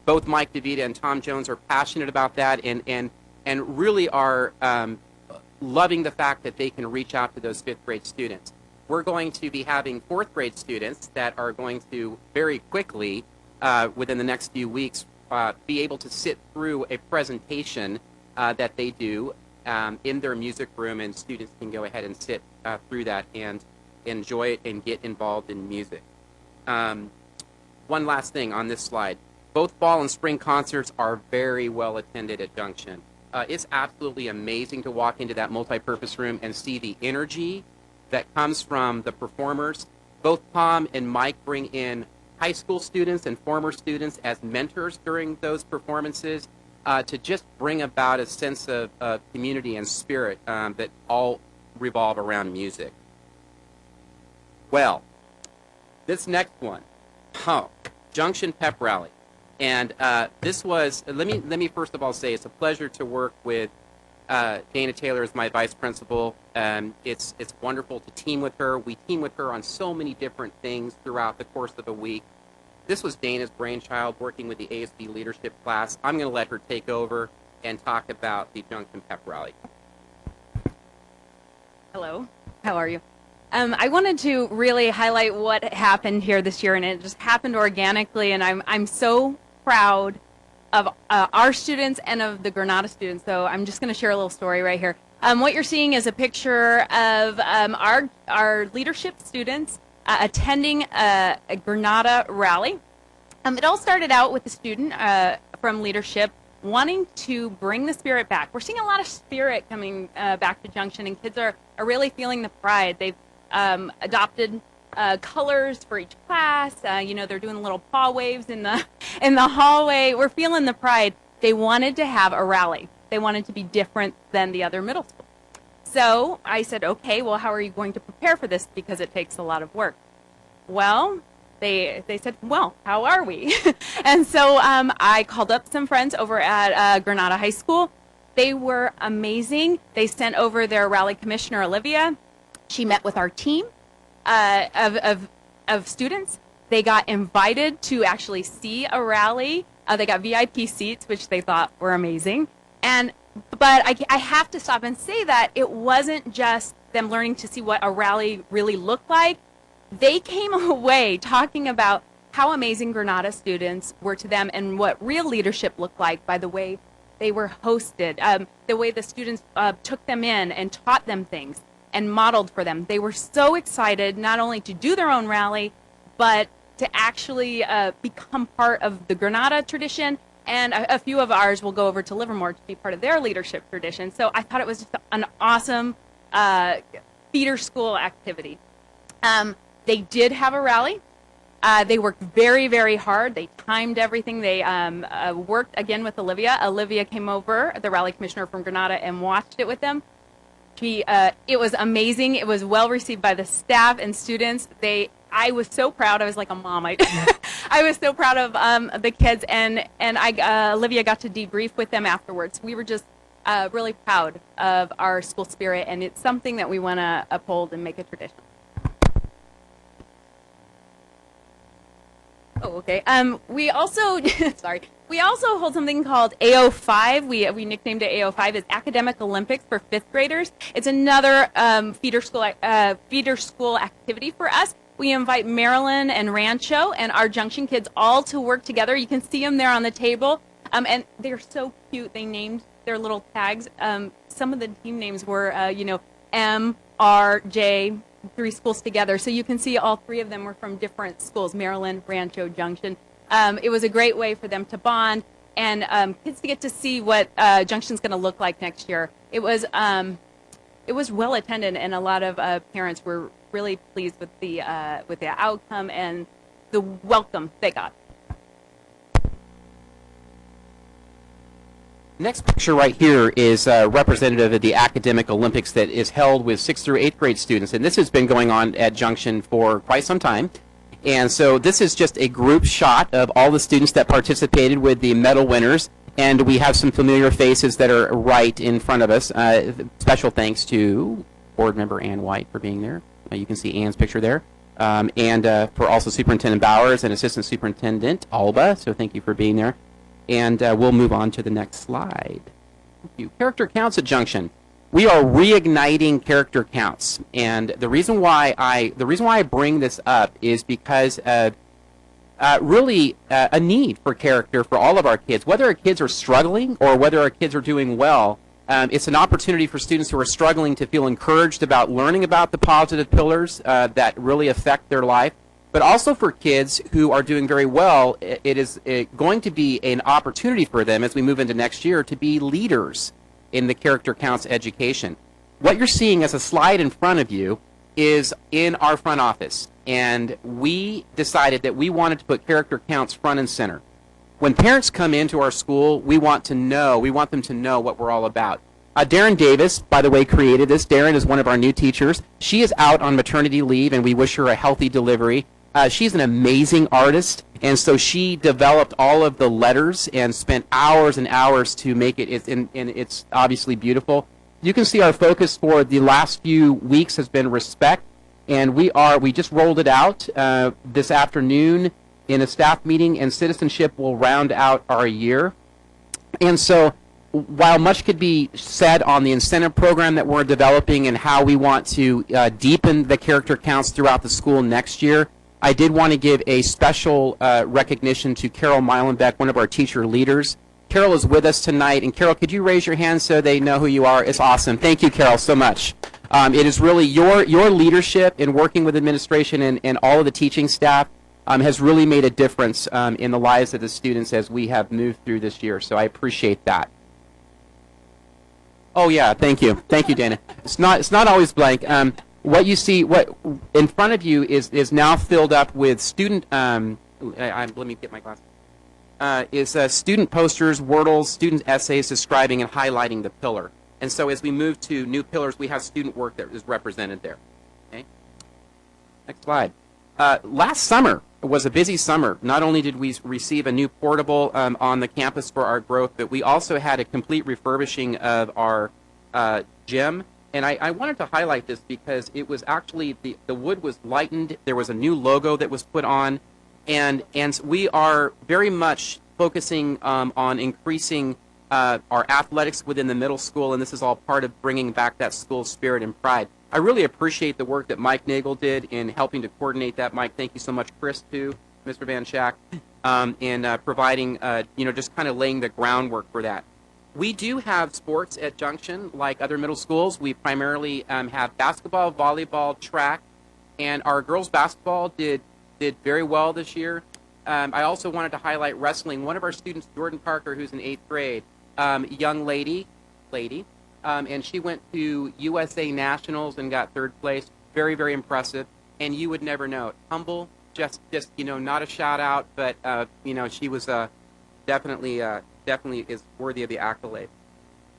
Both Mike DeVita and Tom Jones are passionate about that and really are loving the fact that they can reach out to those 5th grade students. We're going to be having 4th grade students that are going to very quickly, within the next few weeks, be able to sit through a presentation that they do in their music room, and students can go ahead and sit through that and enjoy it and get involved in music. One last thing on this slide. Both fall and spring concerts are very well attended at Junction. It's absolutely amazing to walk into that multi-purpose room and see the energy that comes from the performers. Both Tom and Mike bring in high school students and former students as mentors during those performances to just bring about a sense of community and spirit that all revolve around music. Well, this next one, Junction Pep Rally. And this was, let me first of all say it's a pleasure to work with Dana Taylor as my vice principal. It's wonderful to team with her. We team with her on so many different things throughout the course of a week. This was Dana's brainchild, working with the ASB leadership class. I'm going to let her take over and talk about the Junction Pep Rally. Hello, how are you? I wanted to really highlight what happened here this year, and it just happened organically, and I'm so proud of our students and of the Granada students. So I'm just going to share a little story right here. What you're seeing is a picture of our leadership students attending a Granada rally. It all started out with a student from leadership wanting to bring the spirit back. We're seeing a lot of spirit coming back to Junction, and kids are really feeling the pride. They've adopted colors for each class. They're doing little paw waves in the hallway. We're feeling the pride. They wanted to have a rally. They wanted to be different than the other middle school. So I said, okay, well, how are you going to prepare for this? Because it takes a lot of work. Well, they said, well, how are we? And so I called up some friends over at Granada High School. They were amazing. They sent over their rally commissioner, Olivia. She met with our team of students. They got invited to actually see a rally. They got VIP seats, which they thought were amazing. But I have to stop and say that it wasn't just them learning to see what a rally really looked like. They came away talking about how amazing Granada students were to them and what real leadership looked like by the way they were hosted, the way the students took them in and taught them things and modeled for them. They were so excited not only to do their own rally, but to actually become part of the Granada tradition. And a few of ours will go over to Livermore to be part of their leadership tradition. So I thought it was just an awesome feeder school activity. They did have a rally. They worked very, very hard. They timed everything. They worked again with Olivia. Olivia came over, the rally commissioner from Granada, and watched it with them. It was amazing. It was well received by the staff and students. I was so proud. I was like a mom. I was so proud of the kids, and Olivia got to debrief with them afterwards. We were just really proud of our school spirit, and it's something that we want to uphold and make a tradition. Oh, okay. We also, we also hold something called AO5. We nicknamed it AO5 as Academic Olympics for 5th graders. It's another feeder school activity for us. We invite Maryland and Rancho and our Junction kids all to work together. You can see them there on the table, and they're so cute. They named their little tags. Some of the team names were, M, R, J. 3 schools together. So you can see all 3 of them were from different schools, Maryland, Rancho, Junction. It was a great way for them to bond and kids to get to see what Junction's going to look like next year. It was well attended, and a lot of parents were really pleased with the outcome and the welcome they got. Next picture right here is representative of the Academic Olympics that is held with 6th through 8th grade students, and this has been going on at Junction for quite some time. And so this is just a group shot of all the students that participated with the medal winners, and we have some familiar faces that are right in front of us. Special thanks to Board Member Ann White for being there. You can see Ann's picture there. And for also Superintendent Bowers and Assistant Superintendent Alba, so thank you for being there. And we'll move on to the next slide. Thank you. Character counts at Junction. We are reigniting character counts, and the reason why I bring this up is because really a need for character for all of our kids, whether our kids are struggling or whether our kids are doing well. It's an opportunity for students who are struggling to feel encouraged about learning about the positive pillars that really affect their life. But also for kids who are doing very well, it is going to be an opportunity for them as we move into next year to be leaders in the Character Counts education. What you're seeing as a slide in front of you is in our front office. And we decided that we wanted to put Character Counts front and center. When parents come into our school, we want them to know what we're all about. Darren Davis, by the way, created this. Darren is one of our new teachers. She is out on maternity leave, and we wish her a healthy delivery. She's an amazing artist, and so she developed all of the letters and spent hours and hours to make it, and it's obviously beautiful. You can see our focus for the last few weeks has been respect, and we just rolled it out this afternoon in a staff meeting, and citizenship will round out our year. And so while much could be said on the incentive program that we're developing and how we want to deepen the character counts throughout the school next year, I did want to give a special recognition to Carol Meilenbeck, one of our teacher leaders. Carol is with us tonight, and Carol, could you raise your hand so they know who you are? It's awesome. Thank you, Carol, so much. It is really your leadership in working with administration and all of the teaching staff has really made a difference in the lives of the students as we have moved through this year, so I appreciate that. Oh yeah, thank you, Dana. It's not always blank. What you see, what in front of you is now filled up with student. Let me get my glasses. Student posters, wordles, student essays describing and highlighting the pillar. And so as we move to new pillars, we have student work that is represented there. Okay. Next slide. Last summer was a busy summer. Not only did we receive a new portable on the campus for our growth, but we also had a complete refurbishing of our gym. And I wanted to highlight this because it was actually, the wood was lightened. There was a new logo that was put on. And we are very much focusing on increasing our athletics within the middle school. And this is all part of bringing back that school spirit and pride. I really appreciate the work that Mike Nagel did in helping to coordinate that. Mike, thank you so much. Chris, too, Mr. Van Schack, in providing, just kind of laying the groundwork for that. We do have sports at Junction like other middle schools. We primarily have basketball, volleyball, track, and our girls basketball did very well this year. I also wanted to highlight wrestling. One of our students, Jordan Parker, who's in 8th grade, young lady, and she went to USA Nationals and got 3rd place. Very, very impressive. And you would never know it. Humble, just not a shout out, but she was definitely is worthy of the accolade.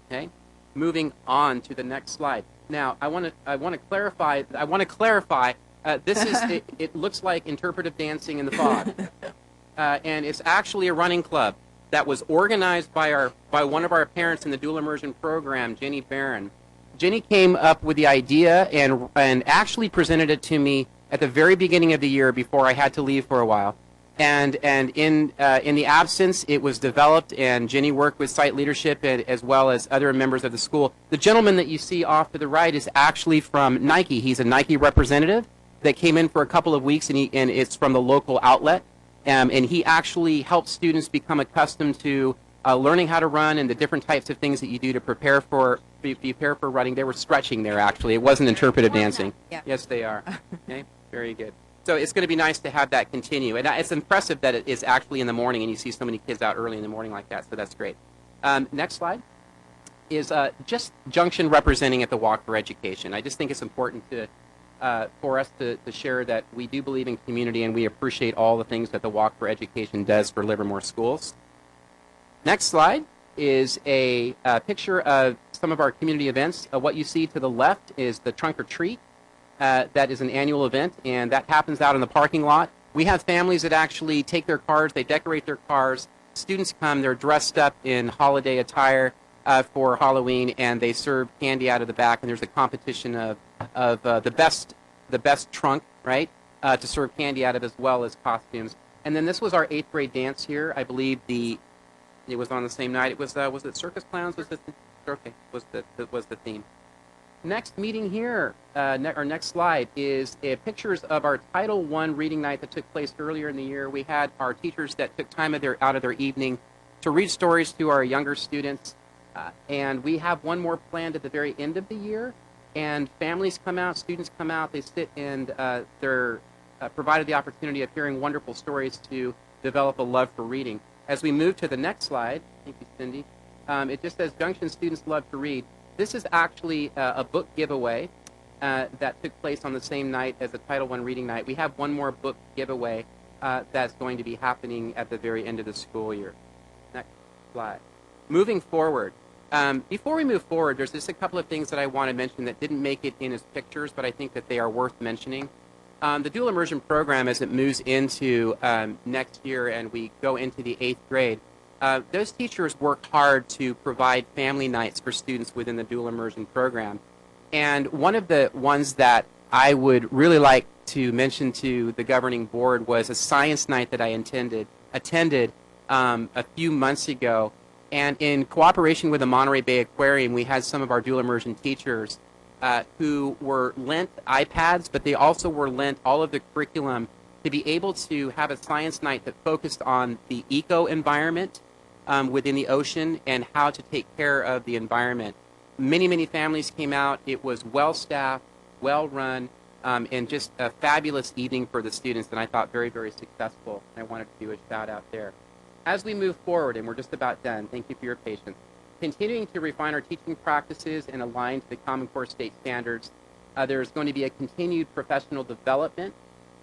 Okay, moving on to the next slide. Now, I want to clarify. This is it looks like interpretive dancing in the fog, and it's actually a running club that was organized by one of our parents in the dual immersion program, Jenny Barron. Jenny came up with the idea and actually presented it to me at the very beginning of the year before I had to leave for a while. And in the absence, it was developed, and Jenny worked with site leadership as well as other members of the school. The gentleman that you see off to the right is actually from Nike. He's a Nike representative that came in for a couple of weeks, and it's from the local outlet. And he actually helps students become accustomed to learning how to run and the different types of things that you do to prepare for running. They were stretching there, actually. It wasn't interpretive dancing. Yeah. Yes, they are. Okay, very good. So it's going to be nice to have that continue. And it's impressive that it is actually in the morning and you see so many kids out early in the morning like that. So that's great. Next slide is just Junction representing at the Walk for Education. I just think it's important for us to share that we do believe in community and we appreciate all the things that the Walk for Education does for Livermore schools. Next slide is a picture of some of our community events. What you see to the left is the Trunk or Treat. That is an annual event, and that happens out in the parking lot. We have families that actually take their cars, they decorate their cars. Students come, they're dressed up in holiday attire for Halloween, and they serve candy out of the back, and there's a competition of the best trunk, right, to serve candy out of as well as costumes. And then this was our 8th grade dance here. I believe it was on the same night. It was it Circus Clowns? Was the theme. Next meeting here, or next slide, is pictures of our Title I reading night that took place earlier in the year. We had our teachers that took time out of their evening to read stories to our younger students, and we have one more planned at the very end of the year. And families come out, students come out, they sit, and they're provided the opportunity of hearing wonderful stories to develop a love for reading. As we move to the next slide, thank you, Cindy, it just says Junction students love to read. This is actually a book giveaway that took place on the same night as the Title I reading night. We have one more book giveaway that's going to be happening at the very end of the school year. Next slide. Moving forward, Before we move forward, there's just a couple of things that I want to mention that didn't make it in as pictures, but I think that they are worth mentioning. The dual immersion program, as it moves into next year and we go into the 8th grade, those teachers work hard to provide family nights for students within the dual immersion program. And one of the ones that I would really like to mention to the governing board was a science night that I attended a few months ago. And in cooperation with the Monterey Bay Aquarium, we had some of our dual immersion teachers who were lent iPads, but they also were lent all of the curriculum to be able to have a science night that focused on the eco-environment within the ocean and how to take care of the environment. Many, many families came out. It was well-staffed, well-run, and just a fabulous evening for the students, and I thought very, very successful. I wanted to do a shout-out there. As we move forward, and we're just about done, thank you for your patience, continuing to refine our teaching practices and align to the Common Core state standards, there's going to be a continued professional development,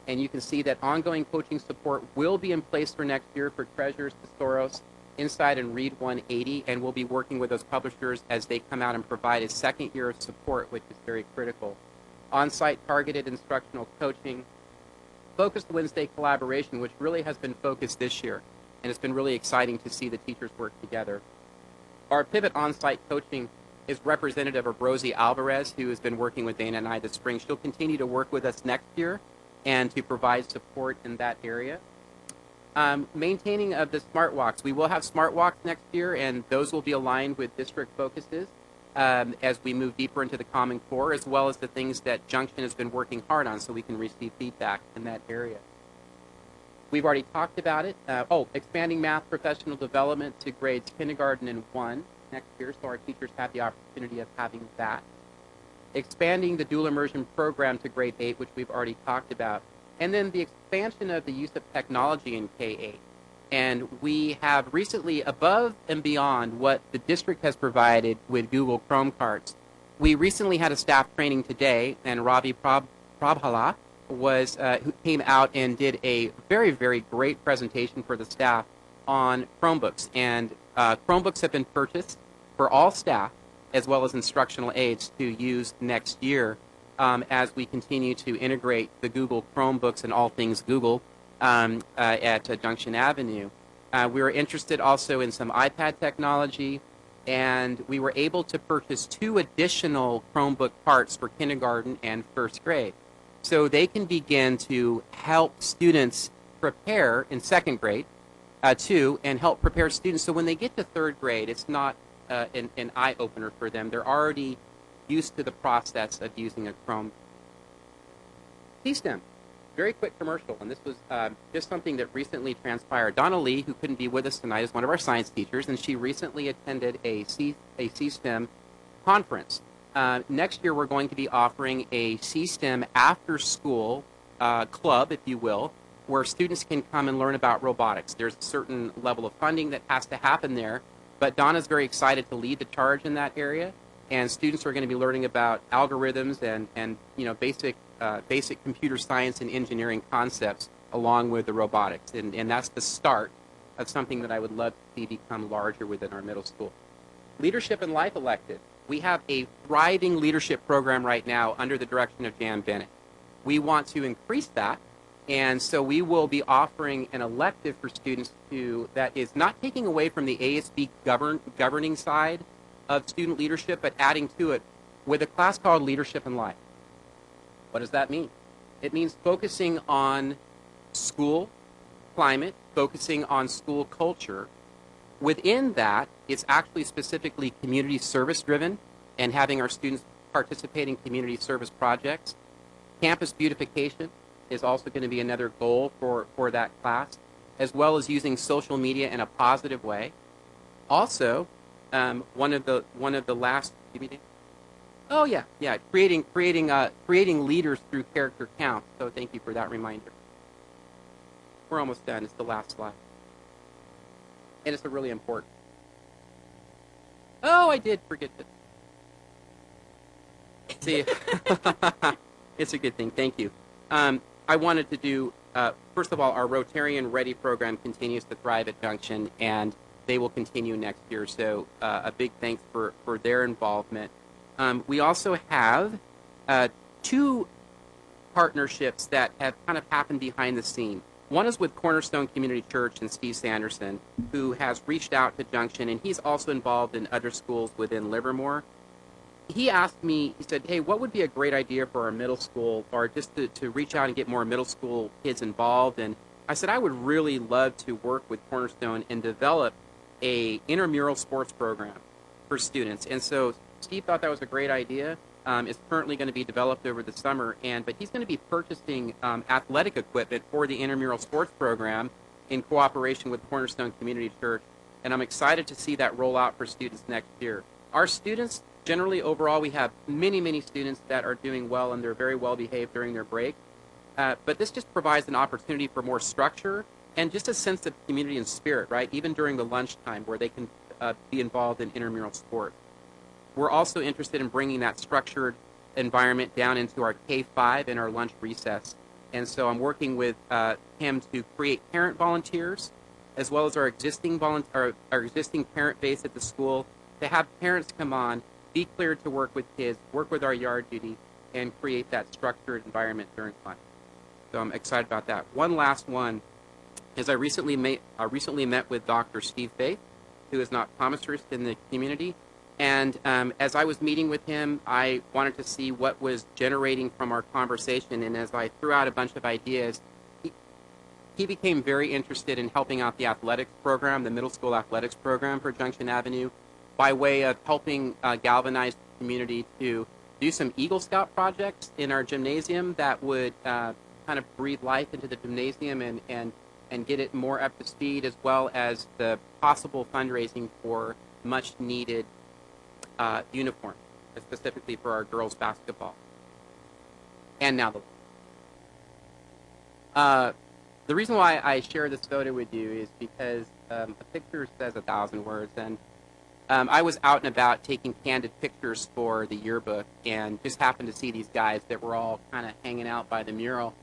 and you can see that ongoing coaching support will be in place for next year for Treasures, Tesoros, Inside, and Read 180, and we'll be working with those publishers as they come out and provide a second year of support, which is very critical. On-site targeted instructional coaching, focused Wednesday collaboration, which really has been focused this year, and it's been really exciting to see the teachers work together. Our Pivot on-site coaching is representative of Rosie Alvarez, who has been working with Dana and I this spring. She'll continue to work with us next year and to provide support in that area. Maintaining of the smart walks. We will have smart walks next year, and those will be aligned with district focuses as we move deeper into the Common Core, as well as the things that Junction has been working hard on so we can receive feedback in that area. We've already talked about it. Expanding math professional development to grades kindergarten and 1 next year, so our teachers have the opportunity of having that. Expanding the dual immersion program to grade 8, which we've already talked about. And then the expansion of the use of technology in K-8. And we have recently, above and beyond what the district has provided with Google Chrome cards, we recently had a staff training today, and Ravi Prabhala who came out and did a very, very great presentation for the staff on Chromebooks. And Chromebooks have been purchased for all staff as well as instructional aides to use next year as we continue to integrate the Google Chromebooks and all things Google at Junction Avenue. We were interested also in some iPad technology, and we were able to purchase 2 additional Chromebook parts for kindergarten and 1st grade. So they can begin to help students prepare in 2nd grade, too, and help prepare students. So when they get to 3rd grade, it's not an eye-opener for them. They're already used to the process of using a Chrome. C-STEM, very quick commercial, and this was just something that recently transpired. Donna Lee, who couldn't be with us tonight, is one of our science teachers, and she recently attended a C-STEM conference. Next year, we're going to be offering a C-STEM after-school club, if you will, where students can come and learn about robotics. There's a certain level of funding that has to happen there, but Donna's very excited to lead the charge in that area, and students are going to be learning about algorithms and basic computer science and engineering concepts along with the robotics, and that's the start of something that I would love to see become larger within our middle school. Leadership and Life elective. We have a thriving leadership program right now under the direction of Jan Bennett. We want to increase that, and so we will be offering an elective for students that is not taking away from the ASB governing side of student leadership, but adding to it with a class called Leadership and Life. What does that mean? It means focusing on school climate, focusing on school culture. Within that, it's actually specifically community service driven and having our students participate in community service projects. Campus beautification is also going to be another goal for that class, as well as using social media in a positive way. Also, one of the last creating leaders through character count. So thank you for that reminder. We're almost done. It's the last slide. And it's really important. Oh, I did forget this. See, it's a good thing. Thank you. I wanted to do, first of all, our Rotarian Ready program continues to thrive at Junction, and they will continue next year. So a big thanks for their involvement. We also have two partnerships that have kind of happened behind the scene. One is with Cornerstone Community Church and Steve Sanderson, who has reached out to Junction, and he's also involved in other schools within Livermore. He asked me, he said, hey, what would be a great idea for our middle school, or just to reach out and get more middle school kids involved? And I said, I would really love to work with Cornerstone and develop a intramural sports program for students. And so Steve thought that was a great idea. It's currently going to be developed over the summer, but he's going to be purchasing athletic equipment for the intramural sports program in cooperation with Cornerstone Community Church, and I'm excited to see that roll out for students next year. Our students, generally overall, we have many students that are doing well, and they're very well behaved during their break, but this just provides an opportunity for more structure and just a sense of community and spirit, right, even during the lunchtime where they can be involved in intramural sport. We're also interested in bringing that structured environment down into our K-5 and our lunch recess. And so I'm working with him to create parent volunteers, as well as our existing parent base at the school, to have parents come on, be cleared to work with kids, work with our yard duty, and create that structured environment during lunch. So I'm excited about that. One last one is I recently met with Dr. Steve Faith, who is an optometrist in the community. And as I was meeting with him, I wanted to see what was generating from our conversation. And as I threw out a bunch of ideas, he became very interested in helping out the athletics program, the middle school athletics program for Junction Avenue, by way of helping galvanize the community to do some Eagle Scout projects in our gymnasium that would kind of breathe life into the gymnasium and get it more up to speed, as well as the possible fundraising for much needed uniform, specifically for our girls basketball. And now the reason why I share this photo with you is because a picture says 1,000 words, and I was out and about taking candid pictures for the yearbook and just happened to see these guys that were all kind of hanging out by the mural.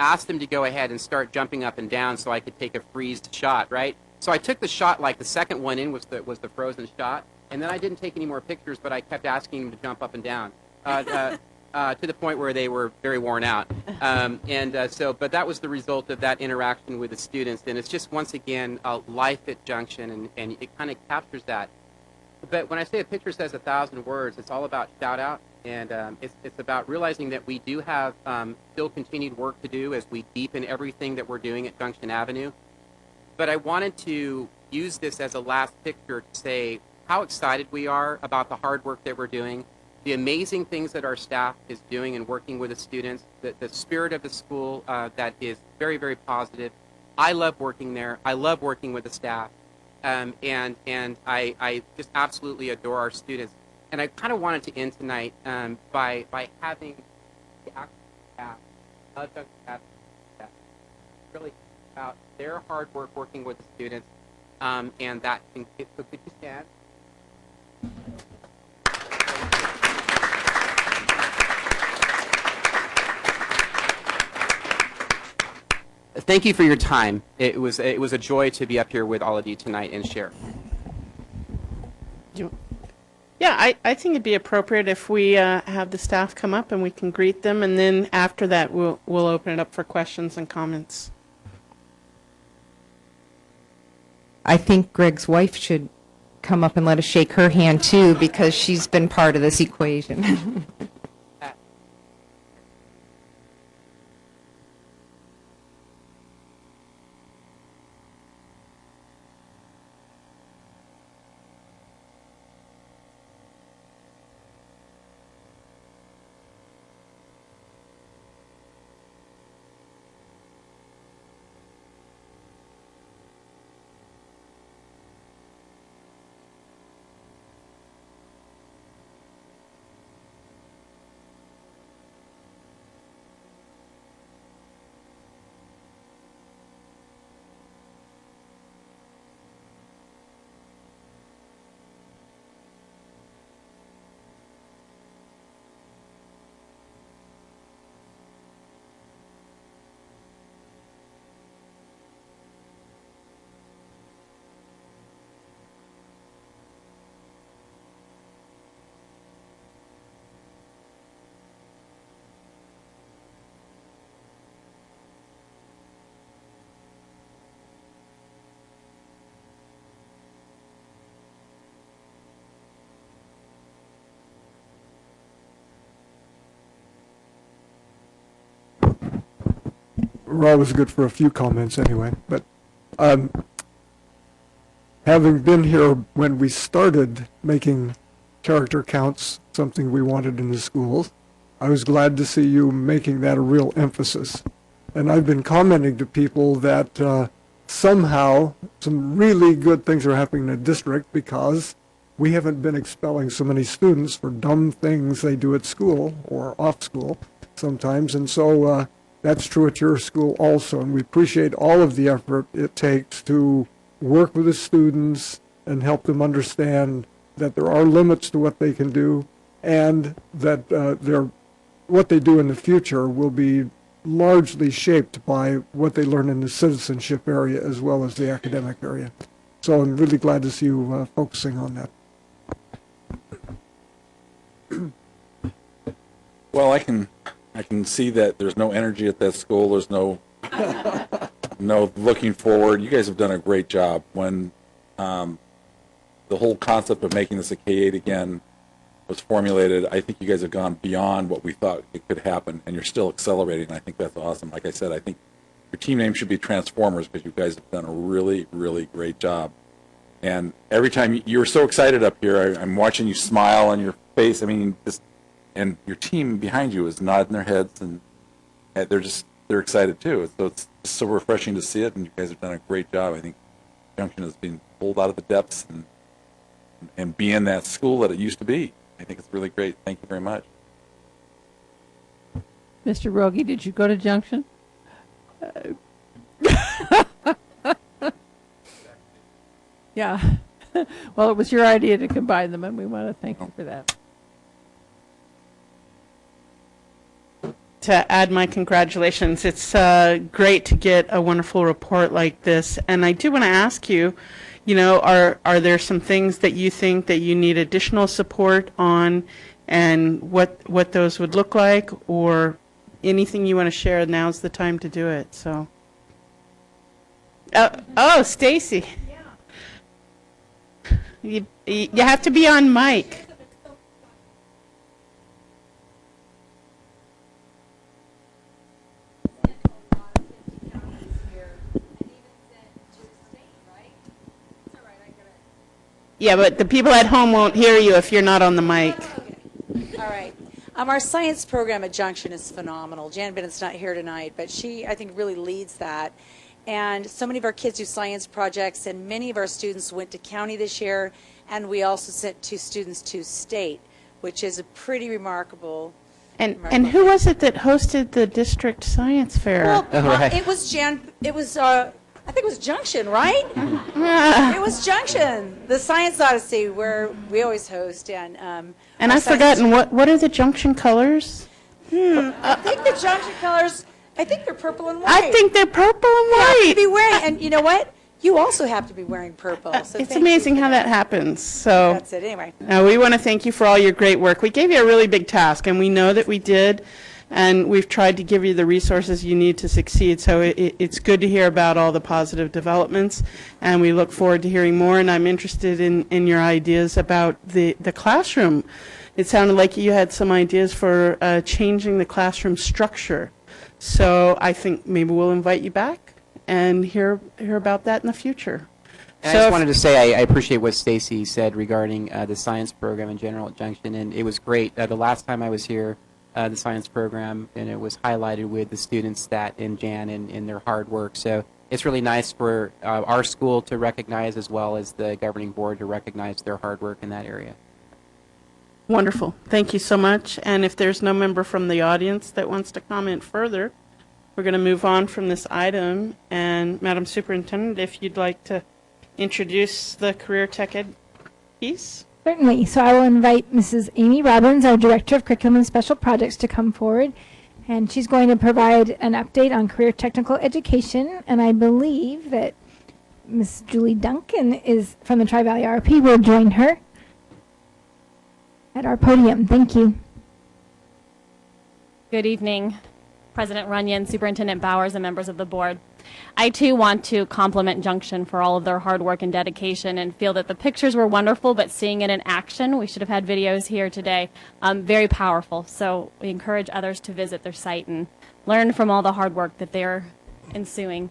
Asked them to go ahead and start jumping up and down so I could take a freezed shot, right? So I took the shot, like the second one in was the frozen shot. And then I didn't take any more pictures, but I kept asking them to jump up and down to the point where they were very worn out. But that was the result of that interaction with the students. And it's just, once again, life at Junction, and it kind of captures that. But when I say a picture says 1,000 words, it's all about shout out. And it's about realizing that we do have still continued work to do as we deepen everything that we're doing at Junction Avenue. But I wanted to use this as a last picture to say how excited we are about the hard work that we're doing, the amazing things that our staff is doing and working with the students, the spirit of the school that is very, very positive. I love working there. I love working with the staff. And I just absolutely adore our students. And I kind of wanted to end tonight by having the actual staff of Junction Avenue really about their hard work working with the students. And that, so could you stand? Thank you for your time. It was a joy to be up here with all of you tonight and share. Yeah, I think it'd be appropriate if we have the staff come up and we can greet them, and then after that we'll open it up for questions and comments. I think Greg's wife should come up and let us shake her hand too, because she's been part of this equation. we're always good for a few comments anyway. But having been here when we started making character counts something we wanted in the schools, I was glad to see you making that a real emphasis. And I've been commenting to people that somehow some really good things are happening in the district because we haven't been expelling so many students for dumb things they do at school or off school sometimes. And so that's true at your school also. And we appreciate all of the effort it takes to work with the students and help them understand that there are limits to what they can do and that what they do in the future will be largely shaped by what they learn in the citizenship area as well as the academic area. So I'm really glad to see you focusing on that. Well, I can see that there's no energy at that school. There's no looking forward. You guys have done a great job. When the whole concept of making this a K-8 again was formulated, I think you guys have gone beyond what we thought it could happen, and you're still accelerating. And I think that's awesome. Like I said, I think your team name should be Transformers because you guys have done a really, really great job. And every time you were so excited up here, I'm watching you smile on your face. I mean, and your team behind you is nodding their heads, and they're excited too. So it's so refreshing to see it, and you guys have done a great job. I think Junction is being pulled out of the depths and being that school that it used to be. I think it's really great. Thank you very much. Mr. Rogie, did you go to Junction? Yeah. Well, it was your idea to combine them, and we want to thank you for that. To add my congratulations, it's great to get a wonderful report like this. And I do want to ask you, are there some things that you think that you need additional support on, and what those would look like, or anything you want to share? Now's the time to do it. So. Oh, Stacy. You have to be on mic. Yeah, but the people at home won't hear you if you're not on the mic. All right. Our science program at Junction is phenomenal. Jan Bennett's not here tonight, but she, I think, really leads that. And so many of our kids do science projects, and many of our students went to county this year, and we also sent 2 students to state, which is a pretty remarkable. And who was it that hosted the district science fair? Well, it was I think it was Junction, right? It was Junction, the Science Odyssey, where we always host. And I've forgotten, what are the Junction colors? I think the Junction colors, I think they're purple and white. I think they're purple and white. You have to be wearing, and you know what? You also have to be wearing purple. So it's amazing how that happens. So that's it. Anyway. We want to thank you for all your great work. We gave you a really big task, and we know that we did. And we've tried to give you the resources you need to succeed. So it's good to hear about all the positive developments, and we look forward to hearing more. And I'm interested in your ideas about the classroom. It sounded like you had some ideas for changing the classroom structure. So I think maybe we'll invite you back and hear about that in the future. And I just wanted to say I appreciate what Stacy said regarding the science program in general at Junction, and it was great. The last time I was here, the science program, and it was highlighted with the students that in Jan and their hard work. So it's really nice for our school to recognize, as well as the governing board to recognize their hard work in that area. Wonderful. Thank you so much. And if there's no member from the audience that wants to comment further, we're going to move on from this item. And Madam Superintendent, if you'd like to introduce the Career Tech Ed piece. Certainly. So I will invite Mrs. Amy Robbins, our Director of Curriculum and Special Projects, to come forward. And she's going to provide an update on career technical education. And I believe that Ms. Julie Duncan is from the Tri-Valley RP will join her at our podium. Thank you. Good evening, President Runyon, Superintendent Bowers, and members of the board. I too want to compliment Junction for all of their hard work and dedication, and feel that the pictures were wonderful, but seeing it in action, we should have had videos here today, very powerful. So we encourage others to visit their site and learn from all the hard work that they're ensuing.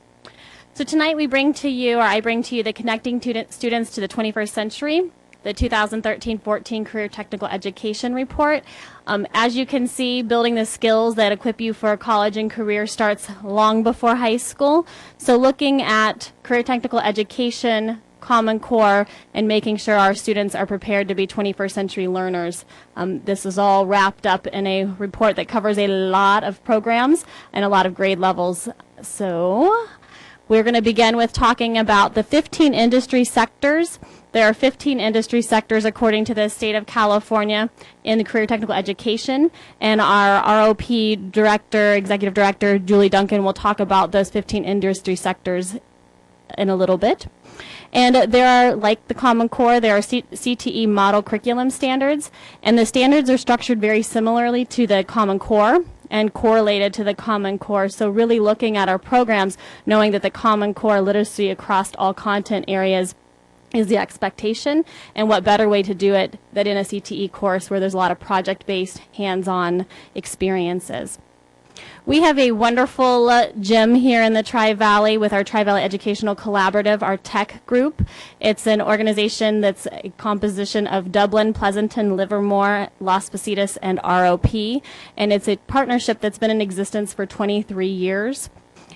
So tonight we bring to you, or I bring to you, the Connecting Students to the 21st Century, the 2013-14 Career Technical Education Report. As you can see, building the skills that equip you for college and career starts long before high school. So looking at career technical education, Common Core, and making sure our students are prepared to be 21st century learners. This is all wrapped up in a report that covers a lot of programs and a lot of grade levels. So we're going to begin with talking about the 15 industry sectors. There are 15 industry sectors according to the state of California in career technical education, and our ROP director, executive director, Julie Duncan, will talk about those 15 industry sectors in a little bit. And there are, like the Common Core, there are CTE model curriculum standards, and the standards are structured very similarly to the Common Core and correlated to the Common Core. So really looking at our programs, knowing that the Common Core literacy across all content areas is the expectation, and what better way to do it than in a CTE course where there's a lot of project-based, hands-on experiences. We have a wonderful gym here in the Tri-Valley with our Tri-Valley Educational Collaborative, our tech group. It's an organization that's a composition of Dublin, Pleasanton, Livermore, Las Positas, and ROP, and it's a partnership that's been in existence for 23 years.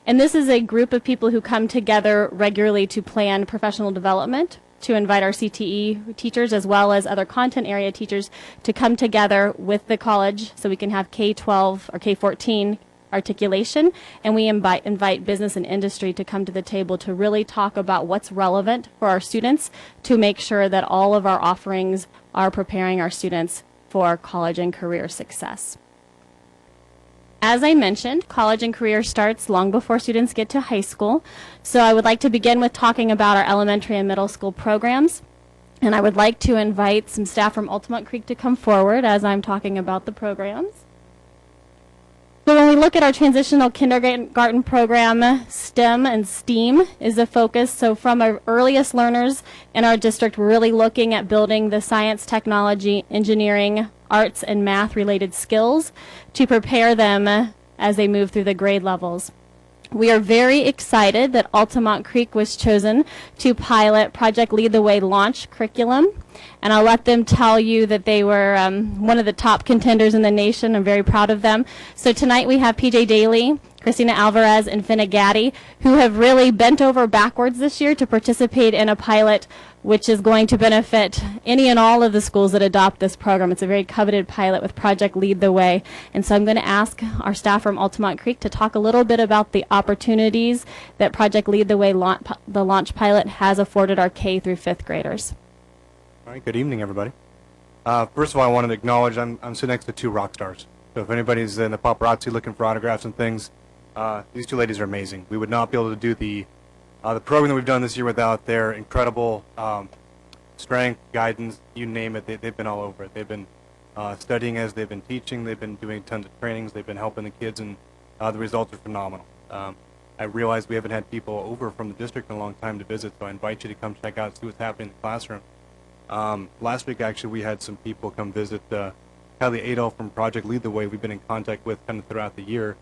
And this is a group of people who come together regularly to plan professional development, to invite our CTE teachers as well as other content area teachers to come together with the college so we can have K-12 or K-14 articulation, and we invite business and industry to come to the table to really talk about what's relevant for our students to make sure that all of our offerings are preparing our students for college and career success. As I mentioned, college and career starts long before students get to high school. So I would like to begin with talking about our elementary and middle school programs. And I would like to invite some staff from Altamont Creek to come forward as I'm talking about the programs. So when we look at our transitional kindergarten program, STEM and STEAM is the focus. So from our earliest learners in our district, we're really looking at building the science, technology, engineering, arts, and math related skills to prepare them as they move through the grade levels. We are very excited that Altamont Creek was chosen to pilot Project Lead the Way launch curriculum. And I'll let them tell you that they were one of the top contenders in the nation. I'm very proud of them. So tonight we have PJ Daly, Christina Alvarez, and Finna Gaddy, who have really bent over backwards this year to participate in a pilot which is going to benefit any and all of the schools that adopt this program. It's a very coveted pilot with Project Lead the Way. And so I'm going to ask our staff from Altamont Creek to talk a little bit about the opportunities that Project Lead the Way the launch pilot has afforded our K through 5th graders. All right, good evening, everybody. First of all, I wanted to acknowledge I'm sitting next to two rock stars. So if anybody's in the paparazzi looking for autographs and things, these two ladies are amazing. We would not be able to do the program that we've done this year without their incredible strength, guidance, you name it. They've been all over it. They've been studying as they've been teaching. They've been doing tons of trainings. They've been helping the kids, and the results are phenomenal. I realize we haven't had people over from the district in a long time to visit, so I invite you to come check out, see what's happening in the classroom. Last week, actually, we had some people come visit Kylie Adolf from Project Lead the Way. We've been in contact with kind of throughout the year.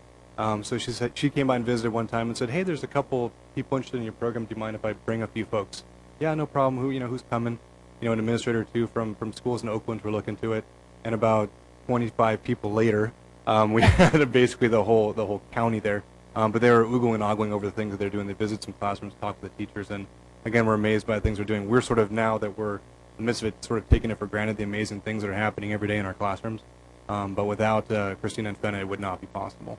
So she came by and visited one time and said, "Hey, there's a couple people interested in your program. Do you mind if I bring a few folks?" Yeah, no problem. Who's coming? An administrator or two from schools in Oakland were looking to it. And about 25 people later, we had basically the whole county there. But they were oogling and ogling over the things that they're doing. They visit some classrooms, talk to the teachers, and again, we're amazed by the things they're doing. We're sort of, now that we're in the midst of it, sort of taking it for granted, the amazing things that are happening every day in our classrooms. But without Christina and Fenna, it would not be possible.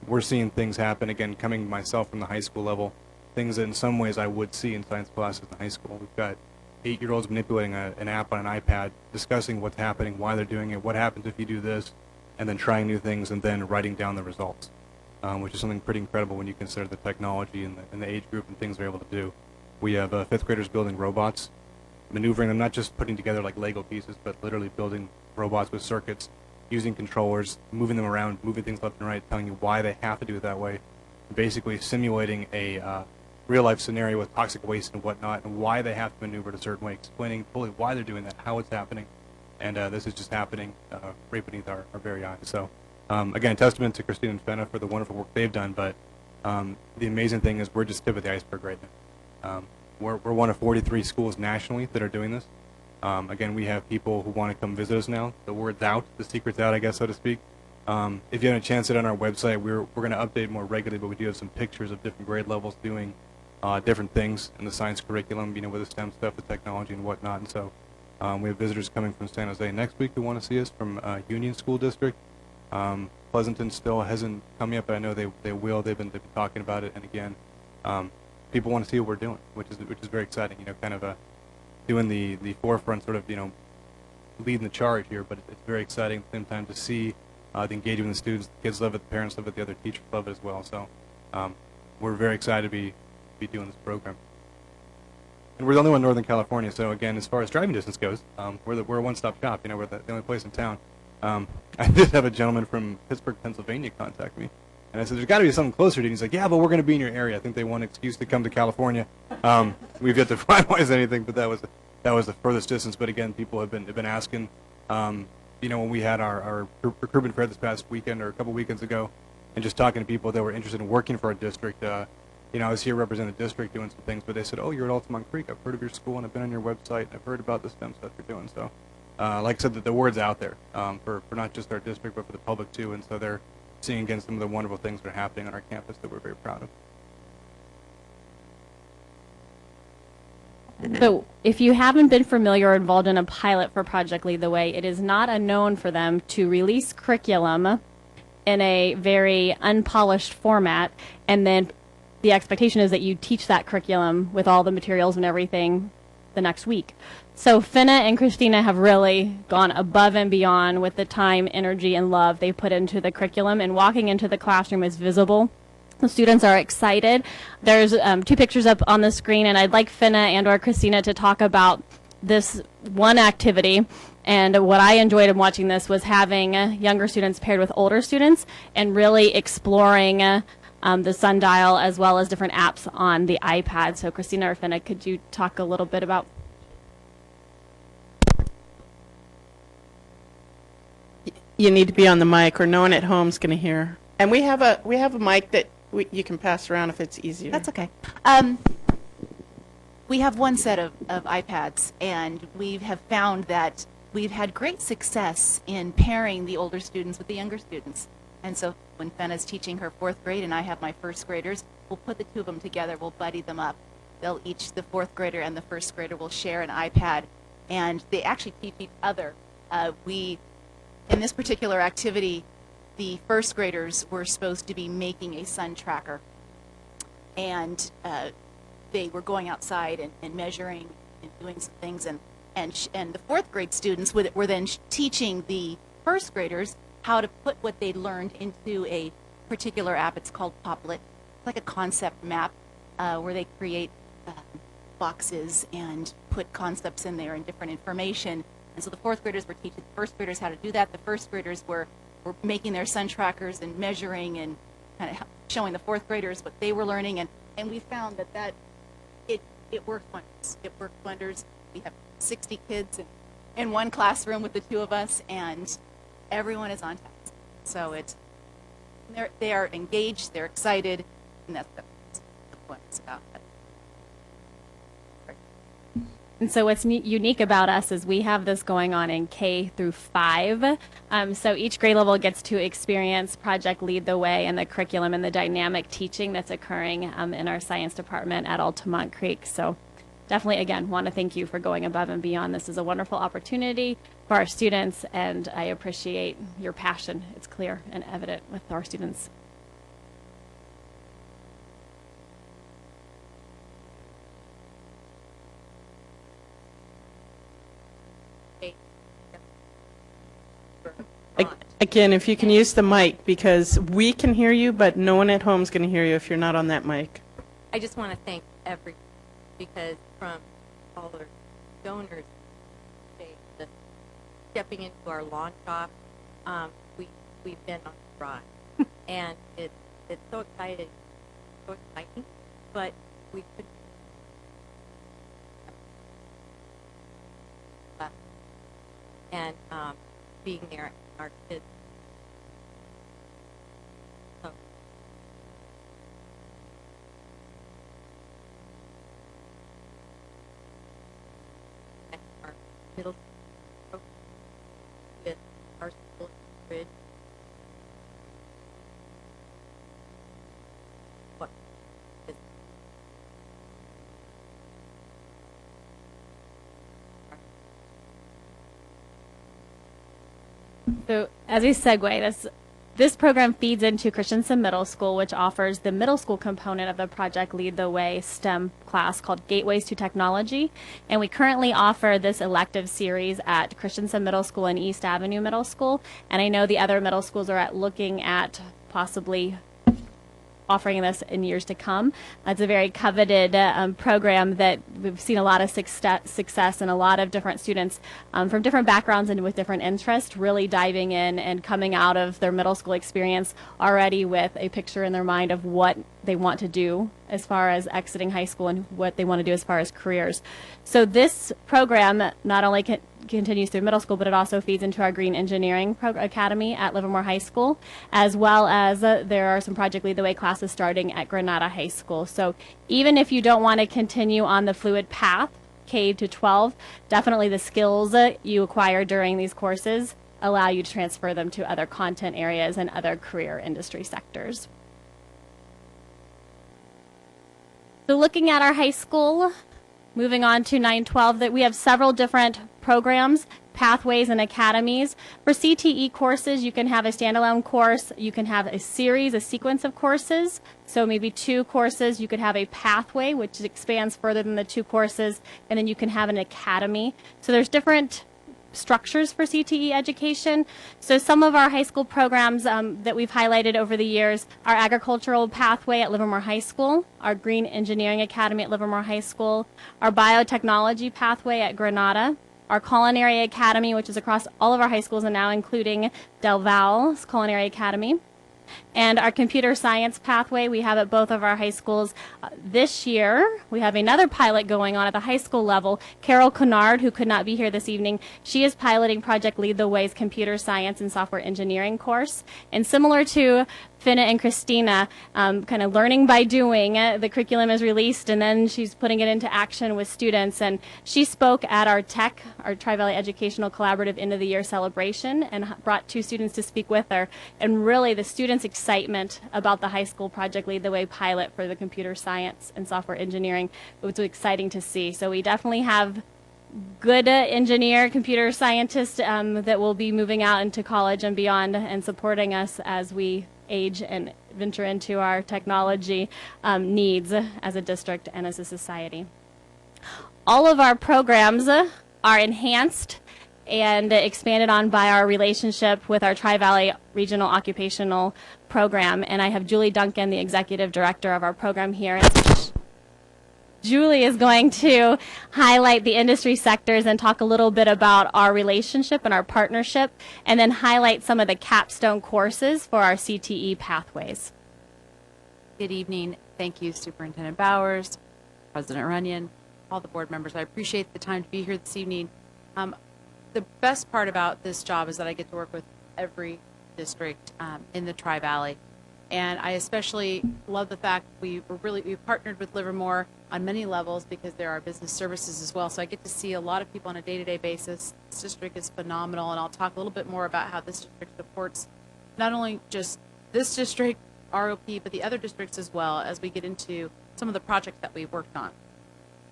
We're seeing things happen, again, coming myself from the high school level, things that in some ways I would see in science classes in high school. We've got 8-year-olds manipulating an app on an iPad, discussing what's happening, why they're doing it, what happens if you do this, and then trying new things and then writing down the results, which is something pretty incredible when you consider the technology and the age group and things they're able to do. We have 5th graders building robots, maneuvering them, not just putting together like Lego pieces, but literally building robots with circuits, using controllers, moving them around, moving things left and right, telling you why they have to do it that way, basically simulating a real-life scenario with toxic waste and whatnot, and why they have to maneuver it a certain way, explaining fully why they're doing that, how it's happening, and this is just happening right beneath our very eyes. So, again, testament to Christine and Fenna for the wonderful work they've done, but The amazing thing is we're just tip of the iceberg right now. We're one of 43 schools nationally that are doing this. Again, we have people who want to come visit us now. The word's out, the secret's out, I guess, so to speak. If you have a chance to, on our website, we're going to update more regularly, but we do have some pictures of different grade levels doing different things in the science curriculum, with the STEM stuff, the technology and whatnot. And so we have visitors coming from San Jose next week who want to see us from Union School District. Pleasanton still hasn't come yet, but I know they will. They've been talking about it. And again, people want to see what we're doing, which is very exciting. Kind of doing the forefront, sort of leading the charge here. But it's very exciting at the same time to see the engagement with the students. The kids love it, the parents love it, the other teachers love it as well. So we're very excited to be doing this program. And we're the only one in Northern California. So again, as far as driving distance goes, we're a one-stop shop. We're the only place in town. I did have a gentleman from Pittsburgh, Pennsylvania contact me. And I said, there's got to be something closer to you. He's like, yeah, but we're going to be in your area. I think they want an excuse to come to California. We've yet to finalize anything, but that was the furthest distance. But again, people have been asking. When we had our recruitment fair this past weekend or a couple weekends ago, and just talking to people that were interested in working for our district. I was here representing the district doing some things, but they said, oh, you're at Altamont Creek. I've heard of your school, and I've been on your website, and I've heard about the STEM stuff you're doing. So, like I said, the word's out there for not just our district, but for the public too. And so they're seeing again some of the wonderful things that are happening on our campus that we're very proud of. So if you haven't been familiar or involved in a pilot for Project Lead the Way, it is not unknown for them to release curriculum in a very unpolished format, and then the expectation is that you teach that curriculum with all the materials and everything the next week. So Finna and Christina have really gone above and beyond with the time, energy, and love they put into the curriculum, and walking into the classroom is visible. The students are excited. There's 2 pictures up on the screen, and I'd like Finna and or Christina to talk about this one activity. And what I enjoyed in watching this was having younger students paired with older students and really exploring the sundial as well as different apps on the iPad. So Christina or Finna, could you talk a little bit about? You need to be on the mic, or no one at home's going to hear. And we have a mic that you can pass around if it's easier. That's okay. We have one set of iPads, and we have found that we've had great success in pairing the older students with the younger students. And so when Fenna's teaching her 4th grade and I have my 1st graders, we'll put the 2 of them together, we'll buddy them up. They'll each, the 4th grader and the 1st grader, will share an iPad, and they actually teach each other. In this particular activity, the 1st graders were supposed to be making a sun tracker, and they were going outside and measuring and doing some things, and the 4th grade students were then teaching the 1st graders how to put what they learned into a particular app. It's called Poplet. It's like a concept map where they create boxes and put concepts in there and different information. And so the 4th graders were teaching the 1st graders how to do that. The 1st graders were making their sun trackers and measuring and kind of showing the 4th graders what they were learning. And we found that it worked wonders. It worked wonders. We have 60 kids in one classroom with the 2 of us, and everyone is on task. So they are engaged, they're excited, and that's what it's about. And so what's unique about us is we have this going on in K through 5. So each grade level gets to experience Project Lead the Way and the curriculum and the dynamic teaching that's occurring in our science department at Altamont Creek. So definitely, again, want to thank you for going above and beyond. This is a wonderful opportunity for our students, and I appreciate your passion. It's clear and evident with our students. Again, if you can use the mic, because we can hear you, but no one at home is going to hear you if you're not on that mic. I just want to thank everyone, because from all our donors, stepping into our lawn shop, we've been on the ride, and it's so exciting, but we could. And being there, and our kids. So middle school with our school grid. What is So as we segue, this program feeds into Christensen Middle School, which offers the middle school component of the Project Lead the Way STEM class called Gateways to Technology. And we currently offer this elective series at Christensen Middle School and East Avenue Middle School. And I know the other middle schools are looking at possibly offering this in years to come. It's a very coveted program that we've seen a lot of success and a lot of different students from different backgrounds and with different interests really diving in and coming out of their middle school experience already with a picture in their mind of what they want to do as far as exiting high school and what they want to do as far as careers. So this program not only continues through middle school, but it also feeds into our Green Engineering Academy at Livermore High School, as well as there are some Project Lead the Way classes starting at Granada High School. So even if you don't want to continue on the fluid path, K to 12, definitely the skills you acquire during these courses allow you to transfer them to other content areas and other career industry sectors. So looking at our high school, moving on to 912, that we have several different programs, pathways, and academies. For CTE courses, you can have a standalone course. You can have a series, a sequence of courses. So maybe 2 courses. You could have a pathway, which expands further than the 2 courses. And then you can have an academy. So there's different structures for CTE education. So some of our high school programs that we've highlighted over the years, our agricultural pathway at Livermore High School, our Green Engineering Academy at Livermore High School, our biotechnology pathway at Granada, our Culinary Academy, which is across all of our high schools and now including Del Val's Culinary Academy, and our computer science pathway we have at both of our high schools. This year, we have another pilot going on at the high school level. Carol Kennard, who could not be here this evening, she is piloting Project Lead the Way's computer science and software engineering course. And similar to Finna and Christina, kind of learning by doing. The curriculum is released and then she's putting it into action with students. And she spoke at our Tri-Valley Educational Collaborative End of the Year celebration and brought 2 students to speak with her. And really the students' excitement about the high school Project Lead the Way pilot for the computer science and software engineering was exciting to see. So we definitely have good engineer, computer scientists that will be moving out into college and beyond and supporting us as we age and venture into our technology needs as a district and as a society. All of our programs are enhanced and expanded on by our relationship with our Tri-Valley Regional Occupational Program. And I have Julie Duncan, the executive director of our program here. And Julie is going to highlight the industry sectors and talk a little bit about our relationship and our partnership, and then highlight some of the capstone courses for our CTE pathways. Good evening. Thank you, Superintendent Bowers, President Runyon, all the board members. I appreciate the time to be here this evening. The best part about this job is that I get to work with every district in the Tri-Valley. And I especially love the fact we've partnered with Livermore on many levels because there are business services as well. So I get to see a lot of people on a day-to-day basis. This district is phenomenal, and I'll talk a little bit more about how this district supports not only just this district, ROP, but the other districts as well as we get into some of the projects that we've worked on.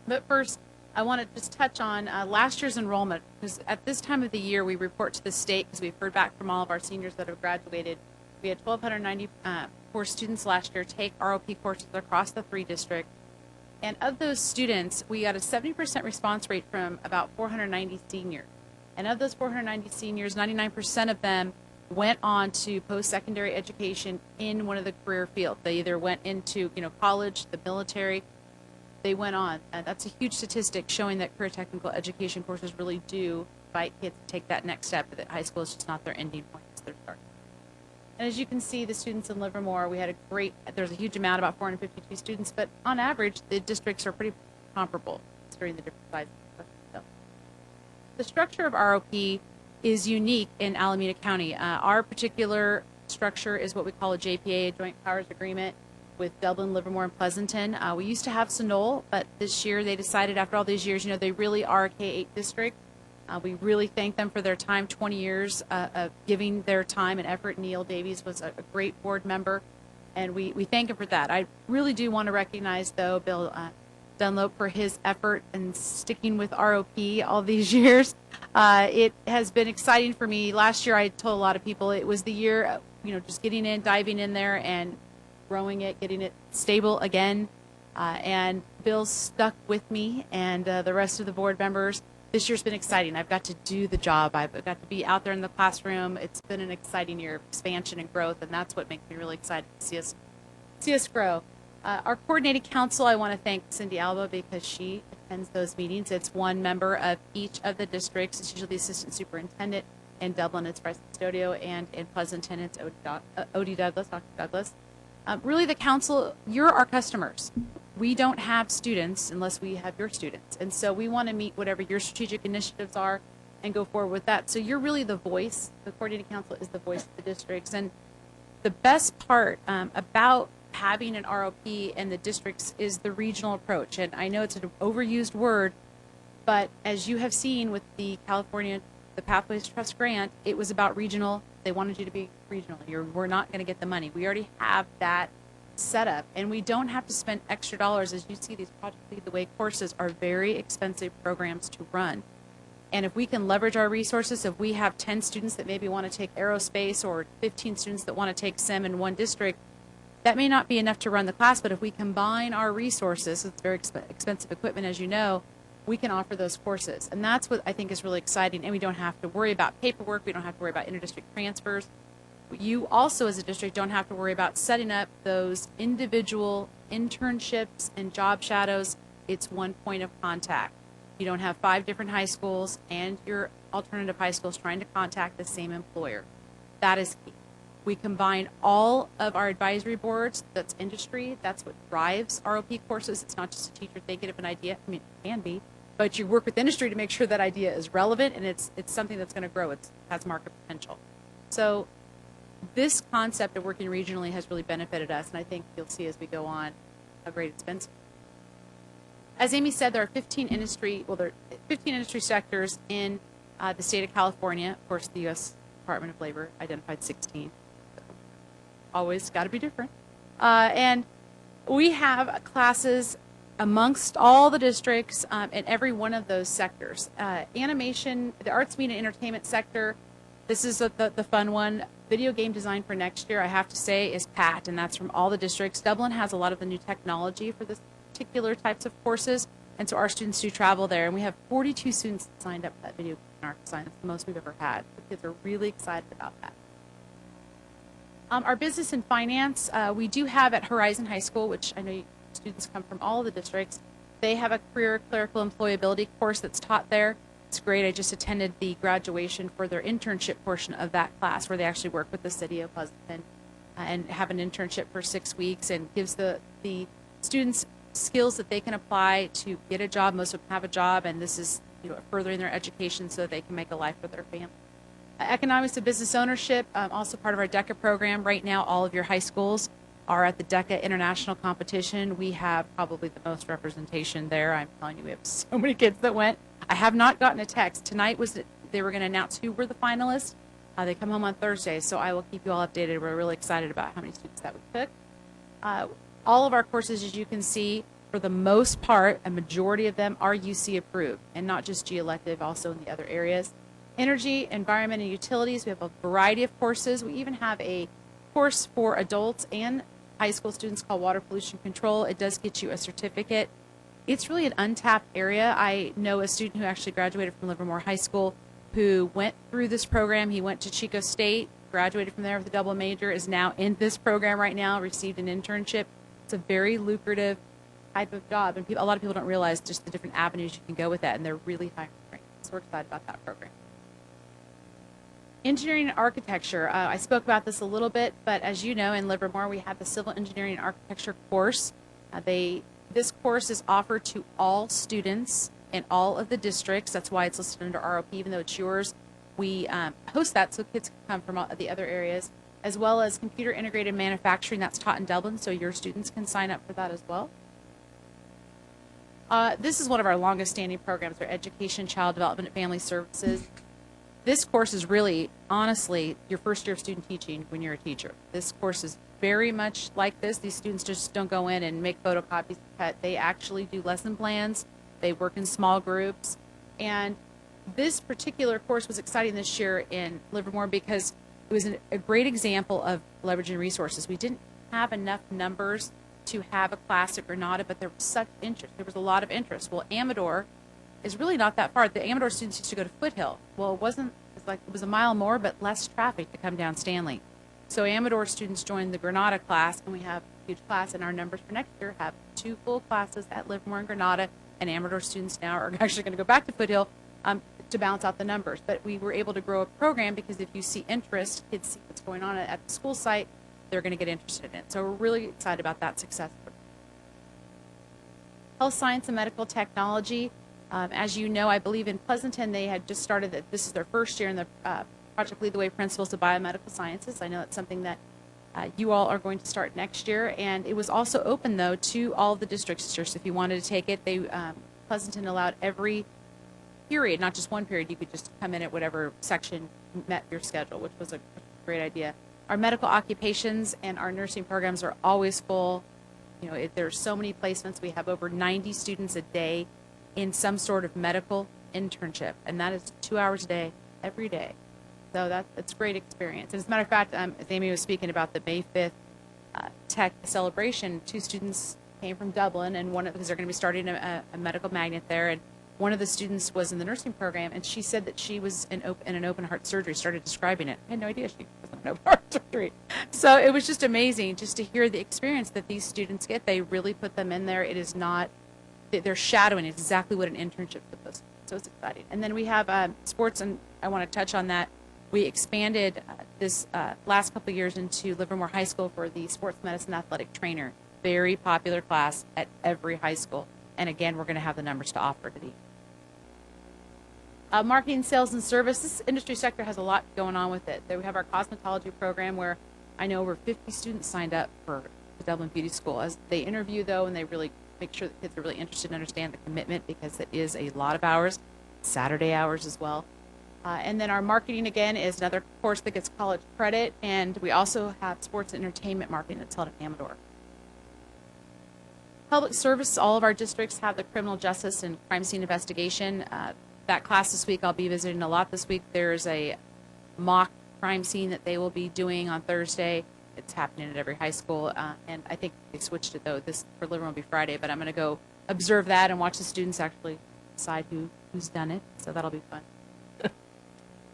But first, I want to just touch on last year's enrollment, because at this time of the year we report to the state because we've heard back from all of our seniors that have graduated. We had 1,294 students last year take ROP courses across the 3 districts. And of those students, we got a 70% response rate from about 490 seniors. And of those 490 seniors, 99% of them went on to post-secondary education in one of the career fields. They either went into college, the military. They went on. And that's a huge statistic showing that career technical education courses really do invite kids to take that next step, that high school is just not their ending point, it's their start. And as you can see, the students in Livermore, there's a huge amount, about 452 students, but on average, the districts are pretty comparable considering the different sizes. The structure of ROP is unique in Alameda County. Our particular structure is what we call a JPA, a Joint Powers Agreement, with Dublin, Livermore, and Pleasanton. We used to have Sunol, but this year they decided after all these years, they really are a K-8 district. We really thank them for their time, 20 years of giving their time and effort. Neil Davies was a great board member, and we thank him for that. I really do want to recognize, though, Bill Dunlop for his effort in sticking with ROP all these years. It has been exciting for me. Last year, I told a lot of people it was the year, just getting in, diving in there and growing it, getting it stable again. And Bill stuck with me and the rest of the board members. This year's been exciting. I've got to do the job. I've got to be out there in the classroom. It's been an exciting year of expansion and growth, and that's what makes me really excited to see us grow. Our coordinating council, I want to thank Cindy Alba because she attends those meetings. It's one member of each of the districts. It's usually the assistant superintendent. In Dublin, it's Bryce Custodio, and in Pleasanton, it's Odie Douglas, Dr. Douglas. Really, the council, you're our customers. We don't have students unless we have your students. And so we want to meet whatever your strategic initiatives are and go forward with that. So you're really the voice. The coordinating council is the voice of the districts. And the best part about having an ROP in the districts is the regional approach. And I know it's an overused word, but as you have seen with the Pathways Trust grant, it was about regional. They wanted you to be regional. We're not going to get the money. We already have that set up, and we don't have to spend extra dollars. As you see, these Project Lead the Way courses are very expensive programs to run. And if we can leverage our resources, if we have 10 students that maybe want to take aerospace or 15 students that want to take SIM in one district, that may not be enough to run the class, but if we combine our resources, it's very expensive equipment, as you know, we can offer those courses. And that's what I think is really exciting. And we don't have to worry about paperwork. We don't have to worry about interdistrict transfers. You also, as a district, don't have to worry about setting up those individual internships and job shadows. It's one point of contact. You don't have 5 different high schools and your alternative high schools trying to contact the same employer. That is key. We combine all of our advisory boards. That's industry. That's what drives ROP courses. It's not just a teacher thinking of an idea. I mean, it can be. But you work with industry to make sure that idea is relevant and it's something that's going to grow. It has market potential. So this concept of working regionally has really benefited us, and I think you'll see as we go on how great it's been. As Amy said, there are 15 industry sectors in the state of California. Of course, the U.S. Department of Labor identified 16. So always got to be different. And we have classes amongst all the districts in every one of those sectors. Animation, the arts, media, and entertainment sector, this is the fun one. Video game design for next year, I have to say, is packed, and that's from all the districts. Dublin has a lot of the new technology for this particular types of courses, and so our students do travel there, and we have 42 students that signed up for that video game art design. That's the most we've ever had. The kids are really excited about that. Our business and finance, we do have at Horizon High School, which I know students come from all of the districts. They have a career clerical employability course that's taught there. It's great. I just attended the graduation for their internship portion of that class where they actually work with the city of Pleasanton and have an internship for 6 weeks and gives the students skills that they can apply to get a job. Most of them have a job, and this is furthering their education so that they can make a life for their family. Economics of business ownership, also part of our DECA program. Right now, all of your high schools are at the DECA International Competition. We have probably the most representation there. I'm telling you, we have so many kids that went. I have not gotten a text. Tonight was they were going to announce who were the finalists. They come home on Thursday, so I will keep you all updated. We're really excited about how many students that we took. All of our courses, as you can see, for the most part, a majority of them are UC approved, and not just G elective, also in the other areas. Energy, environment, and utilities, we have a variety of courses. We even have a course for adults and high school students called water pollution control. It does get you a certificate. It's really an untapped area. I know a student who actually graduated from Livermore High School who went through this program. He went to Chico State, graduated from there with a double major, is now in this program right now, received an internship. It's a very lucrative type of job, and a lot of people don't realize just the different avenues you can go with that, and they're really high ranked. So we're excited about that program. Engineering and architecture. I spoke about this a little bit, but as you know, in Livermore, we have the civil engineering and architecture course. This course is offered to all students in all of the districts. That's why it's listed under ROP, even though it's yours. We host that so kids can come from all the other areas, as well as computer integrated manufacturing. That's taught in Dublin, so your students can sign up for that as well. This is one of our longest standing programs, our Education, Child Development, and Family Services. This course is really, honestly, your first year of student teaching when you're a teacher. This course is very much like this. These students just don't go in and make photocopies and cut. They actually do lesson plans. They work in small groups. And this particular course was exciting this year in Livermore because it was a great example of leveraging resources. We didn't have enough numbers to have a class at Granada, but there was such interest. There was a lot of interest. Well, Amador is really not that far. The Amador students used to go to Foothill. Well, it was a mile more, but less traffic to come down Stanley. So Amador students joined the Granada class, and we have a huge class, and our numbers for next year have 2 full classes at Livermore and Granada, and Amador students now are actually going to go back to Foothill to balance out the numbers. But we were able to grow a program because if you see interest, kids see what's going on at the school site, they're going to get interested in it. So we're really excited about that success. Health science and medical technology. As you know, I believe in Pleasanton, they had just started that. This is their first year in the Project Lead the Way Principles of Biomedical Sciences. I know that's something that you all are going to start next year. And it was also open, though, to all of the districts. So if you wanted to take it, Pleasanton allowed every period, not just one period. You could just come in at whatever section met your schedule, which was a great idea. Our medical occupations and our nursing programs are always full. You know, there's so many placements. We have over 90 students a day in some sort of medical internship, and that is 2 hours a day, every day. So that's a great experience. And as a matter of fact, as Amy was speaking about the May 5th Tech celebration, 2 students came from Dublin, and because they're going to be starting a medical magnet there, and one of the students was in the nursing program, and she said that she was in an open heart surgery, started describing it. I had no idea she was in an open heart surgery. So it was just amazing just to hear the experience that these students get. They really put them in there. It is not, they're shadowing exactly what an internship is supposed to be. So it's exciting. And then we have sports, and I want to touch on that. We expanded this last couple of years into Livermore High School for the sports medicine athletic trainer. Very popular class at every high school. And again, we're going to have the numbers to offer to the marketing, sales, and service. This industry sector has a lot going on with it. We have our cosmetology program where I know over 50 students signed up for the Dublin Beauty School. As they interview, though, and they really make sure that kids are really interested and understand the commitment because it is a lot of hours, Saturday hours as well. And then our marketing, again, is another course that gets college credit, and we also have sports and entertainment marketing that's held at Amador. Public service, all of our districts have the criminal justice and crime scene investigation. That class this week, I'll be visiting a lot this week. There's a mock crime scene that they will be doing on Thursday. It's happening at every high school, and I think they switched it, though. This for Livermore will be Friday, but I'm going to go observe that and watch the students actually decide who's done it, so that'll be fun.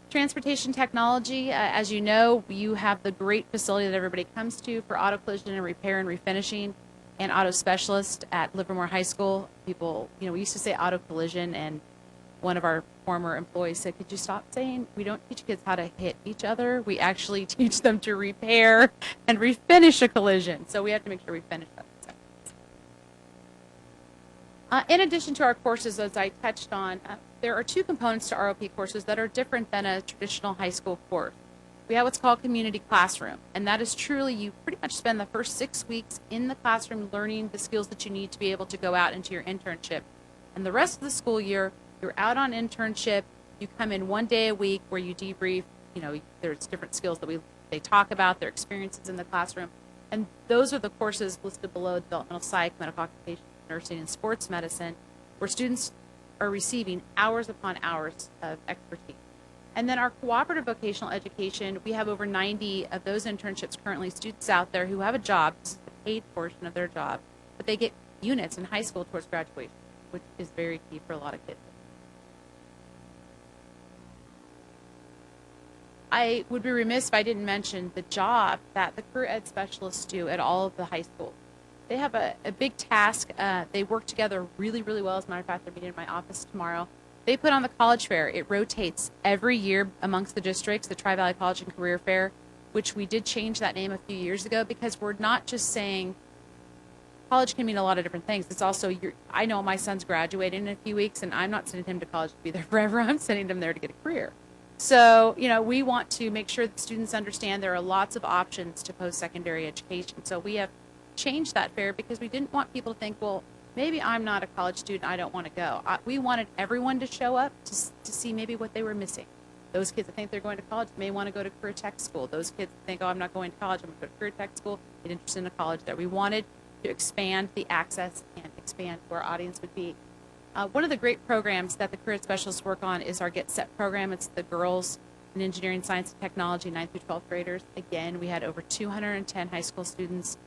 Transportation technology, as you know, you have the great facility that everybody comes to for auto collision and repair and refinishing and auto specialist at Livermore High School. People, we used to say auto collision, and one of our former employees said, could you stop saying we don't teach kids how to hit each other? We actually teach them to repair and refinish a collision. So we have to make sure we finish that. In addition to our courses, as I touched on, there are 2 components to ROP courses that are different than a traditional high school course. We have what's called community classroom, and that is truly you pretty much spend the first 6 weeks in the classroom learning the skills that you need to be able to go out into your internship. And the rest of the school year, you're out on internship, you come in 1 day a week where you debrief, there's different skills that they talk about, their experiences in the classroom. And those are the courses listed below: developmental psych, medical occupation, nursing, and sports medicine, where students are receiving hours upon hours of expertise. And then our cooperative vocational education, we have over 90 of those internships currently, students out there who have a job, this is the paid portion of their job, but they get units in high school towards graduation, which is very key for a lot of kids. I would be remiss if I didn't mention the job that the career ed specialists do at all of the high schools. They have a big task. They work together really, really well. As a matter of fact, they're meeting in my office tomorrow. They put on the college fair. It rotates every year amongst the districts, the Tri-Valley College and Career Fair, which we did change that name a few years ago because we're not just saying college can mean a lot of different things. It's also, I know my son's graduating in a few weeks, and I'm not sending him to college to be there forever. I'm sending him there to get a career. So, we want to make sure that students understand there are lots of options to post-secondary education. So we have changed that fair because we didn't want people to think, well, maybe I'm not a college student, I don't want to go. We wanted everyone to show up to see maybe what they were missing. Those kids that think they're going to college may want to go to career tech school. Those kids think, oh, I'm not going to college, I'm going to go to career tech school, get interested in a college there. We wanted to expand the access and expand where our audience would be. One of the great programs that the career specialists work on is our Get Set program. It's the girls in engineering, science, and technology, 9th through 12th graders. Again, we had over 210 high school students.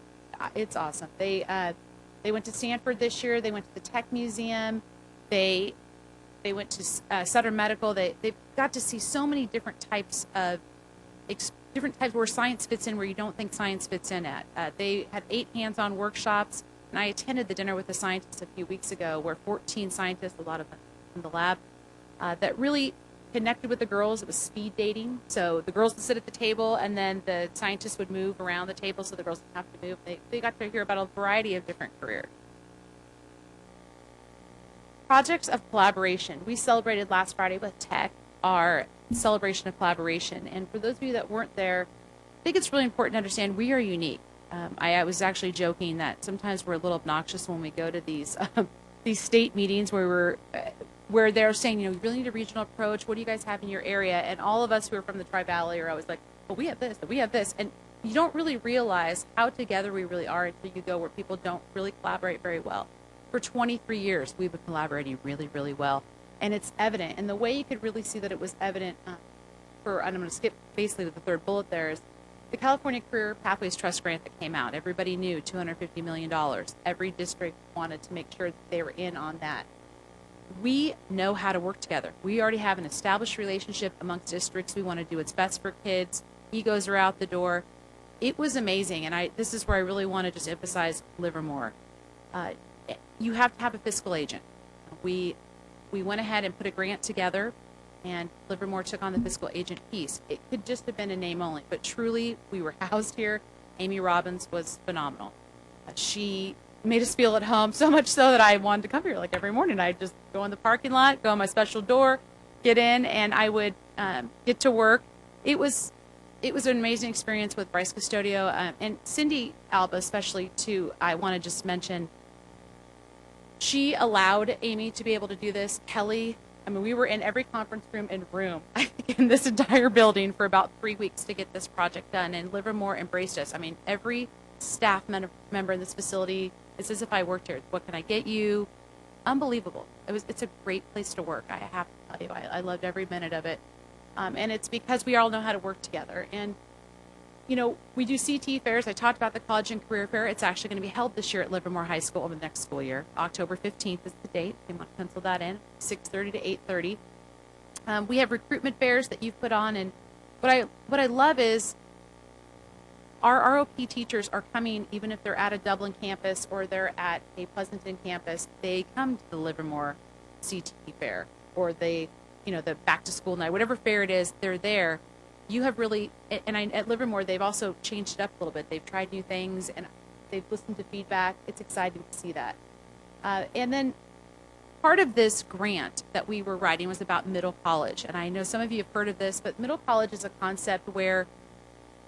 It's awesome. They went to Stanford this year. They went to the Tech Museum. They went to Sutter Medical. They got to see so many different types where science fits in where you don't think science fits in at. They had 8 hands-on workshops, and I attended the dinner with the scientists a few weeks ago where 14 scientists, a lot of them in the lab, that really connected with the girls. It was speed dating. So the girls would sit at the table, and then the scientists would move around the table so the girls didn't have to move. They got to hear about a variety of different careers. Projects of collaboration. We celebrated last Friday with Tech our celebration of collaboration. And for those of you that weren't there, I think it's really important to understand we are unique. I was actually joking that sometimes we're a little obnoxious when we go to these state meetings where they're saying, you really need a regional approach. What do you guys have in your area? And all of us who are from the Tri-Valley are always like, well, we have this, and we have this. And you don't really realize how together we really are until you go where people don't really collaborate very well. For 23 years, we've been collaborating really, really well. And it's evident. And the way you could really see that it was evident and I'm going to skip basically to the third bullet there, is the California Career Pathways Trust Grant that came out. Everybody knew $250 million. Every district wanted to make sure that they were in on that. We know how to work together. We already have an established relationship amongst districts. We want to do what's best for kids. Egos are out the door. It was amazing, and this is where I really want to just emphasize Livermore. You have to have a fiscal agent. We went ahead and put a grant together, and Livermore took on the fiscal agent piece. It could just have been a name only, but truly, we were housed here. Amy Robbins was phenomenal. She made us feel at home, so much so that I wanted to come here like every morning. I'd just go in the parking lot, go in my special door, get in, and I would get to work. It was an amazing experience with Bryce Custodio and Cindy Alba, especially too. I want to just mention, she allowed Amy to be able to do this. Kelly, we were in every conference room and room in this entire building for about 3 weeks to get this project done, and Livermore embraced us. Every staff member in this facility, it's as if I worked here. What can I get you? Unbelievable. It's a great place to work. I have to tell you, I loved every minute of it. And it's because we all know how to work together. And, we do CT fairs. I talked about the College and Career Fair. It's actually going to be held this year at Livermore High School over the next school year. October 15th is the date. You want to pencil that in, 6:30 to 8:30. We have recruitment fairs that you've put on. And what I love is our ROP teachers are coming, even if they're at a Dublin campus or they're at a Pleasanton campus, they come to the Livermore CT fair, or the back to school night, whatever fair it is, they're there. You have really, at Livermore, they've also changed it up a little bit. They've tried new things, and they've listened to feedback. It's exciting to see that. And then part of this grant that we were writing was about middle college. And I know some of you have heard of this, but middle college is a concept where,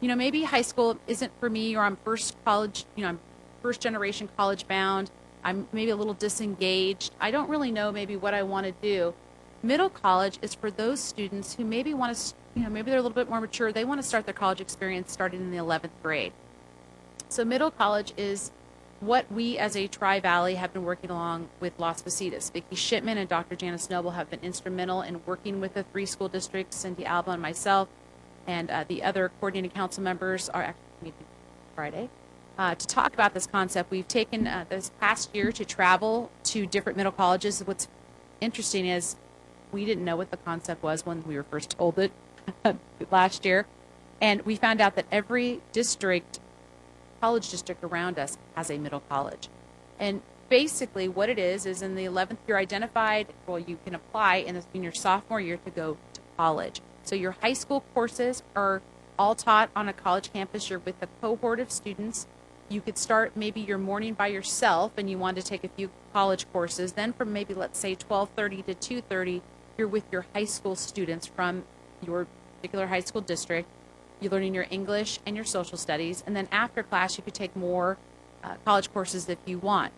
maybe high school isn't for me, or I'm first college, I'm first generation college bound. I'm maybe a little disengaged. I don't really know maybe what I want to do. Middle college is for those students who maybe want to, maybe they're a little bit more mature. They want to start their college experience starting in the 11th grade. So middle college is what we as a Tri-Valley have been working along with Las Positas. Vicki Shipman and Dr. Janice Noble have been instrumental in working with the 3 school districts, Cindy Alba and myself, and the other coordinating council members are actually meeting Friday to talk about this concept. We've taken this past year to travel to different middle colleges. What's interesting is we didn't know what the concept was when we were first told it last year, and we found out that every college district around us has a middle college. And basically what it is in the 11th you're identified, you can apply in your sophomore year to go to college. So your high school courses are all taught on a college campus. You're with a cohort of students. You could start maybe your morning by yourself and you want to take a few college courses. Then from maybe, let's say, 12:30 to 2:30, you're with your high school students from your particular high school district. You're learning your English and your social studies. And then after class, you could take more college courses if you want.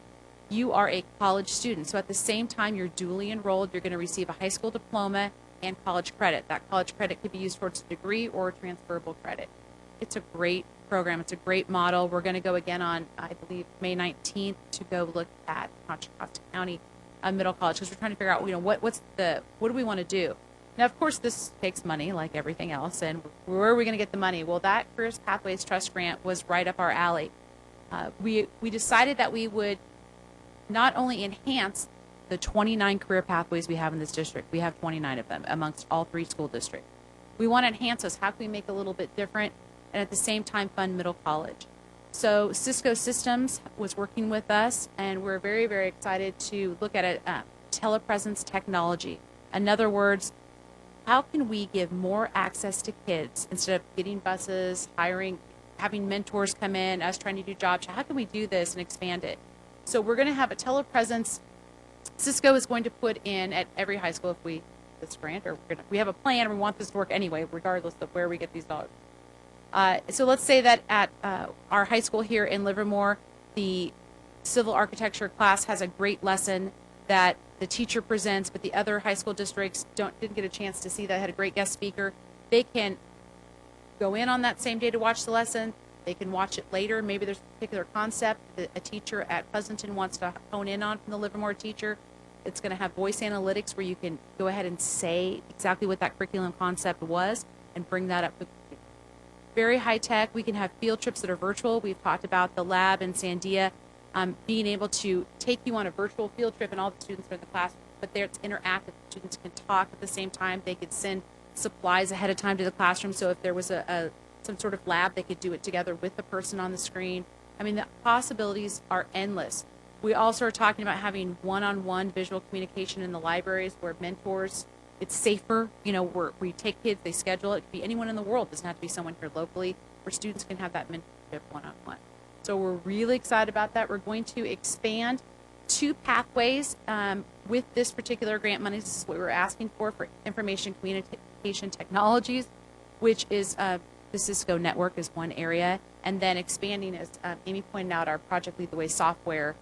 you are a college student. So at the same time you're duly enrolled, you're going to receive a high school diploma and college credit. That college credit could be used towards a degree or transferable credit. It's a great program. It's a great model. We're going to go again on, I believe, May 19th to go look at Contra Costa County Middle College, because we're trying to figure out, what do we want to do? Now, of course, this takes money like everything else, and where are we going to get the money? Well, that Careers Pathways Trust grant was right up our alley. We decided that we would not only enhance the 29 career pathways we have in this district. We have 29 of them amongst all 3 school districts. We want to enhance those. How can we make it a little bit different and at the same time fund middle college? So Cisco Systems was working with us, and we're very, very excited to look at telepresence technology. In other words, how can we give more access to kids instead of getting buses, having mentors come in, us trying to do job chat? How can we do this and expand it? So we're going to have a telepresence. Cisco is going to put in at every high school if we this grant, or we have a plan and we want this to work anyway, regardless of where we get these dollars. So let's say that at our high school here in Livermore, the civil architecture class has a great lesson that the teacher presents, but the other high school districts didn't get a chance to see that, had a great guest speaker. They can go in on that same day to watch the lesson. They can watch it later. Maybe there's a particular concept that a teacher at Pleasanton wants to hone in on from the Livermore teacher. It's going to have voice analytics where you can go ahead and say exactly what that curriculum concept was and bring that up. Very high tech. We can have field trips that are virtual. We've talked about the lab in Sandia being able to take you on a virtual field trip, and all the students are in the classroom, but there it's interactive. Students can talk at the same time. They could send supplies ahead of time to the classroom, so if there was some sort of lab, they could do it together with the person on the screen. I mean, the possibilities are endless. We also are talking about having one-on-one visual communication in the libraries where mentors, it's safer, where we take kids, they schedule it. It could be anyone in the world. It doesn't have to be someone here locally, where students can have that mentorship one-on-one. So we're really excited about that. We're going to expand 2 pathways with this particular grant money. This is what we were asking for information communication technologies, which is the Cisco network is one area, and then expanding, as Amy pointed out, our Project Lead the Way software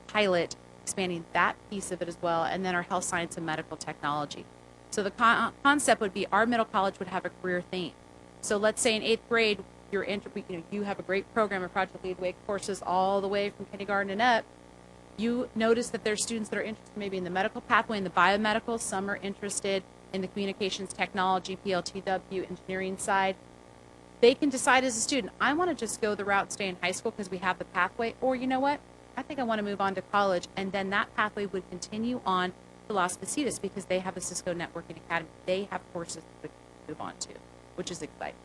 pilot, expanding that piece of it as well, and then our health science and medical technology. So the concept would be our middle college would have a career theme. So let's say in 8th grade, you have a great program of Project Lead the Way courses all the way from kindergarten and up. You notice that there's students that are interested maybe in the medical pathway and the biomedical. Some are interested in the communications technology, PLTW, engineering side. They can decide as a student, I want to just go the route and stay in high school because we have the pathway, or you know what, I think I want to move on to college, and then that pathway would continue on to Las Positas because they have a Cisco Networking Academy. They have courses to move on to, which is exciting.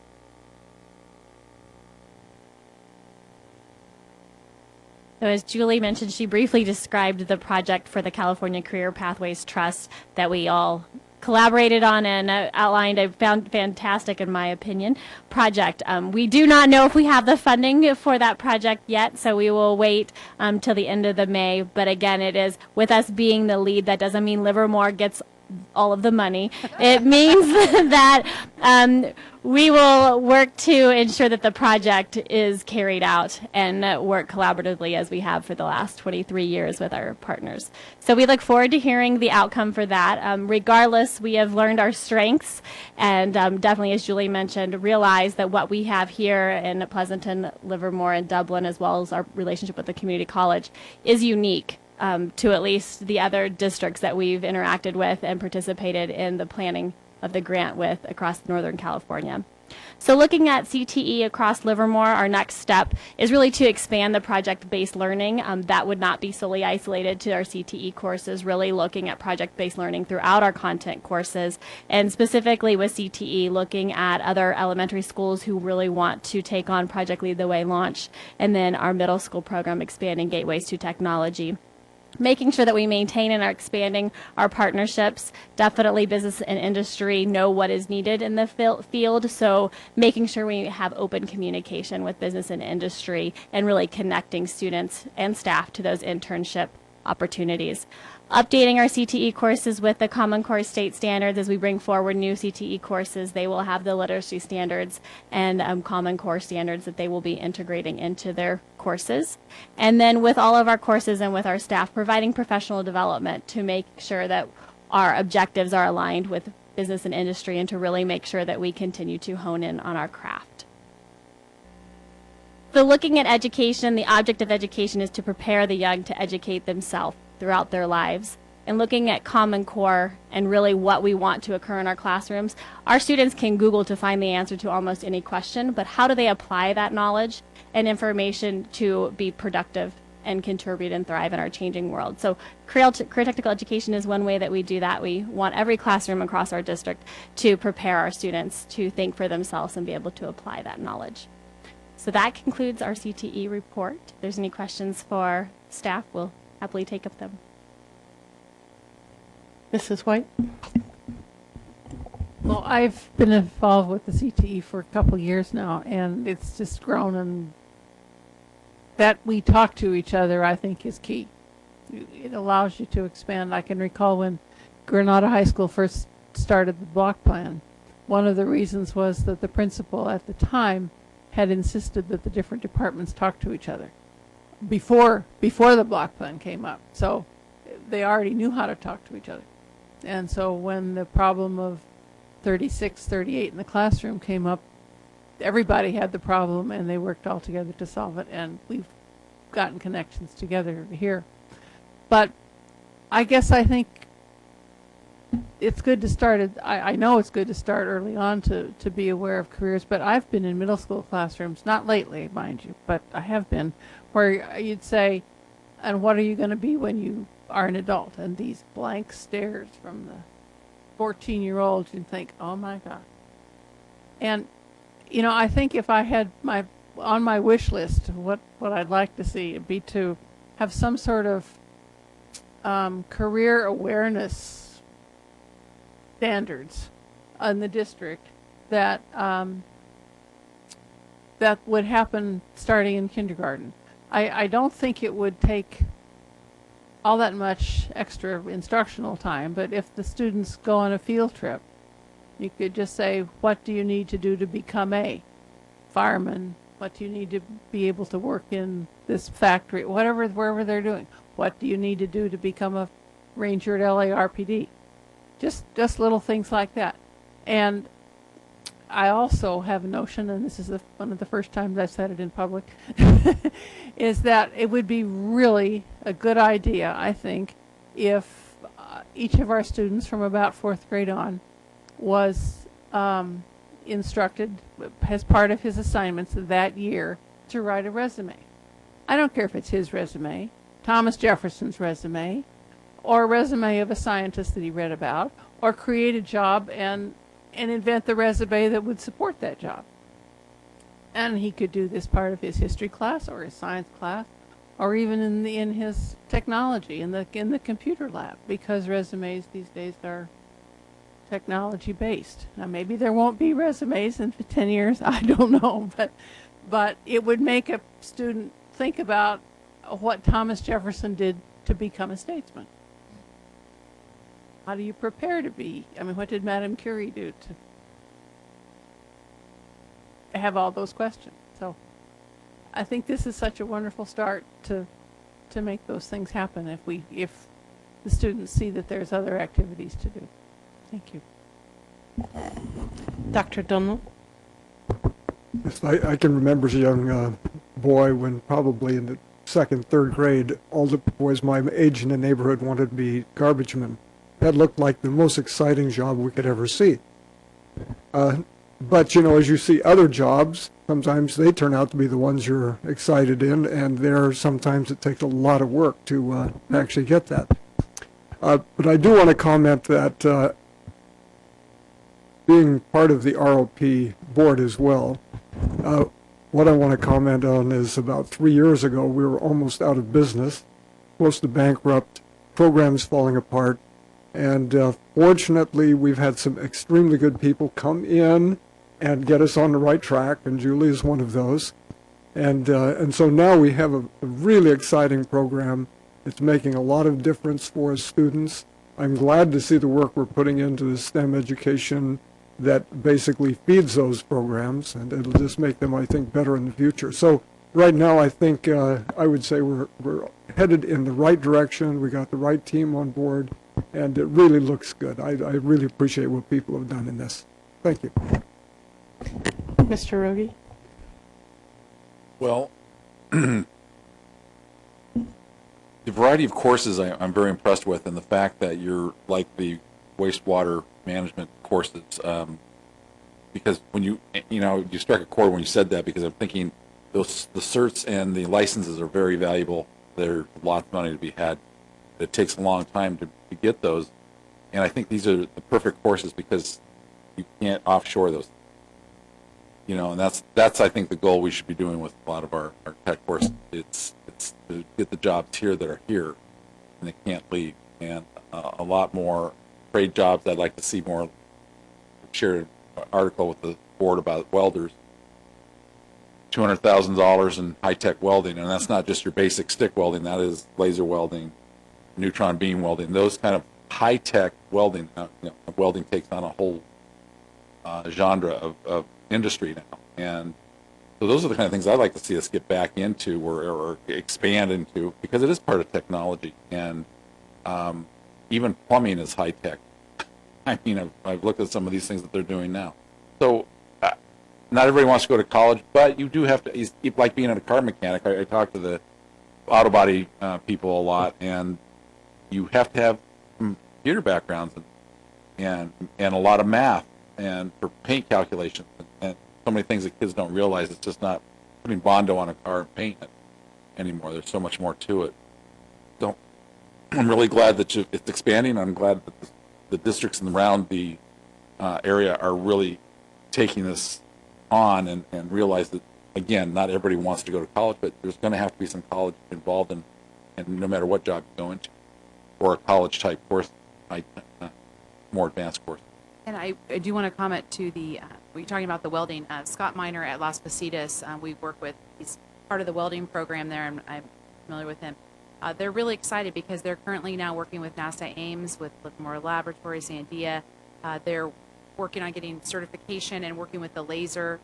So as Julie mentioned, she briefly described the project for the California Career Pathways Trust that we all collaborated on and outlined. I found fantastic, in my opinion, project. We do not know if we have the funding for that project yet, so we will wait till the end of the May. But again, it is with us being the lead. That doesn't mean Livermore gets all of the money. It means that we will work to ensure that the project is carried out and work collaboratively as we have for the last 23 years with our partners. So we look forward to hearing the outcome for that. Regardless, we have learned our strengths and definitely, as Julie mentioned, realize that what we have here in Pleasanton, Livermore, and Dublin, as well as our relationship with the community college, is unique. To at least the other districts that we've interacted with and participated in the planning of the grant with across Northern California. So looking at CTE across Livermore, our next step is really to expand the project-based learning. That would not be solely isolated to our CTE courses, really looking at project-based learning throughout our content courses, and specifically with CTE, looking at other elementary schools who really want to take on Project Lead the Way launch, and then our middle school program, Expanding Gateways to Technology. Making sure that we maintain and are expanding our partnerships. Definitely business and industry know what is needed in the field, so making sure we have open communication with business and industry and really connecting students and staff to those internship opportunities. updating our CTE courses with the Common Core state standards. As we bring forward new CTE courses, they will have the literacy standards and Common Core standards that they will be integrating into their courses. And then with all of our courses and with our staff, providing professional development to make sure that our objectives are aligned with business and industry and to really make sure that we continue to hone in on our craft. So looking at education, the object of education is to prepare the young to educate themselves throughout their lives. And looking at Common Core and really what we want to occur in our classrooms, our students can Google to find the answer to almost any question, but how do they apply that knowledge and information to be productive and contribute and thrive in our changing world? So career technical education is one way that we do that. We want every classroom across our district to prepare our students to think for themselves and be able to apply that knowledge. So that concludes our CTE report. If there's any questions for staff, we'll happily take up them. Mrs. White? Well, I've been involved with the CTE for a couple years now, and it's just grown, and that we talk to each other, I think, is key. It allows you to expand. I can recall when Granada High School first started the block plan, one of the reasons was that the principal at the time had insisted that the different departments talk to each other before the block plan came up. So they already knew how to talk to each other. And so when the problem of 36, 38 in the classroom came up, everybody had the problem and they worked all together to solve it, and we've gotten connections together here. But I guess I think it's good to start, I know it's good to start early on to be aware of careers, but I've been in middle school classrooms, not lately, mind you, but I have been, where you'd say, and what are you going to be when you are an adult? And these blank stares from the 14-year-olds, you'd think, oh my God. And, you know, I think if I had on my wish list, what I'd like to see would be to have some sort of career awareness standards in the district that that would happen starting in kindergarten. I don't think it would take all that much extra instructional time, but if the students go on a field trip, you could just say, what do you need to do to become a fireman? What do you need to be able to work in this factory? Wherever they're doing. What do you need to do to become a ranger at LARPD? Just little things like that. And I also have a notion, and this is one of the first times I've said it in public, is that it would be really a good idea, I think, if each of our students from about 4th grade on was instructed as part of his assignments that year to write a resume. I don't care if it's his resume, Thomas Jefferson's resume, or a resume of a scientist that he read about, or create a job and invent the resume that would support that job. And he could do this part of his history class or his science class, or even in his technology in the computer lab, because resumes these days are technology based. Now maybe there won't be resumes in 10 years, I don't know, but it would make a student think about what Thomas Jefferson did to become a statesman. How do you prepare to be? I mean, what did Madame Curie do to have all those questions? So I think this is such a wonderful start to make those things happen if the students see that there's other activities to do. Thank you. Dr. Dunlop? Yes, I can remember as a young boy when probably in the 2nd, 3rd grade, all the boys my age in the neighborhood wanted to be garbage men. That looked like the most exciting job we could ever see. But, you know, as you see other jobs, sometimes they turn out to be the ones you're excited in, and sometimes it takes a lot of work to actually get that. But I do want to comment that being part of the ROP board as well, what I want to comment on is about 3 years ago, we were almost out of business, close to bankrupt, programs falling apart, and fortunately we've had some extremely good people come in and get us on the right track, and Julie is one of those. And so now we have a really exciting program It's making a lot of difference for us students. I'm glad to see the work we're putting into the STEM education that basically feeds those programs, and it'll just make them, I think, better in the future. So right now, I think I would say we're headed in the right direction. We got the right team on board, and it really looks good. I really appreciate what people have done in this. Thank you. Mr. Rogi? Well, the variety of courses I'm very impressed with, and the fact that you're like the wastewater management courses, because when you struck a chord when you said that, because I'm thinking the certs and the licenses are very valuable. There's lots of money to be had. It takes a long time to get those, and I think these are the perfect courses because you can't offshore those. And that's I think the goal we should be doing with a lot of our tech courses. It's to get the jobs here that are here, and they can't leave. And a lot more trade jobs. I'd like to see more. Shared an article with the board about welders. $200,000 in high-tech welding, and that's not just your basic stick welding. That is laser welding, neutron beam welding, those kind of high-tech welding. Welding takes on a whole genre of industry now, and so those are the kind of things I'd like to see us get back into or expand into, because it is part of technology, and even plumbing is high-tech. I mean, I've looked at some of these things that they're doing now. So not everybody wants to go to college, but you do have to, like being a car mechanic. I talk to the auto body people a lot, and you have to have computer backgrounds and a lot of math and for paint calculations and so many things that kids don't realize. It's just not putting Bondo on a car and painting it anymore. There's so much more to it. So I'm really glad that it's expanding. I'm glad that the districts around the area are really taking this on and realize that, again, not everybody wants to go to college, but there's going to have to be some college involved in no matter what job you go into, or a college-type course, more advanced course. And I do want to comment to the, what you're talking about the welding. Scott Miner at Las Positas, we work with, he's part of the welding program there, and I'm familiar with him. They're really excited because they're currently now working with NASA Ames, with Livermore Laboratory, Sandia. They're working on getting certification and working with the laser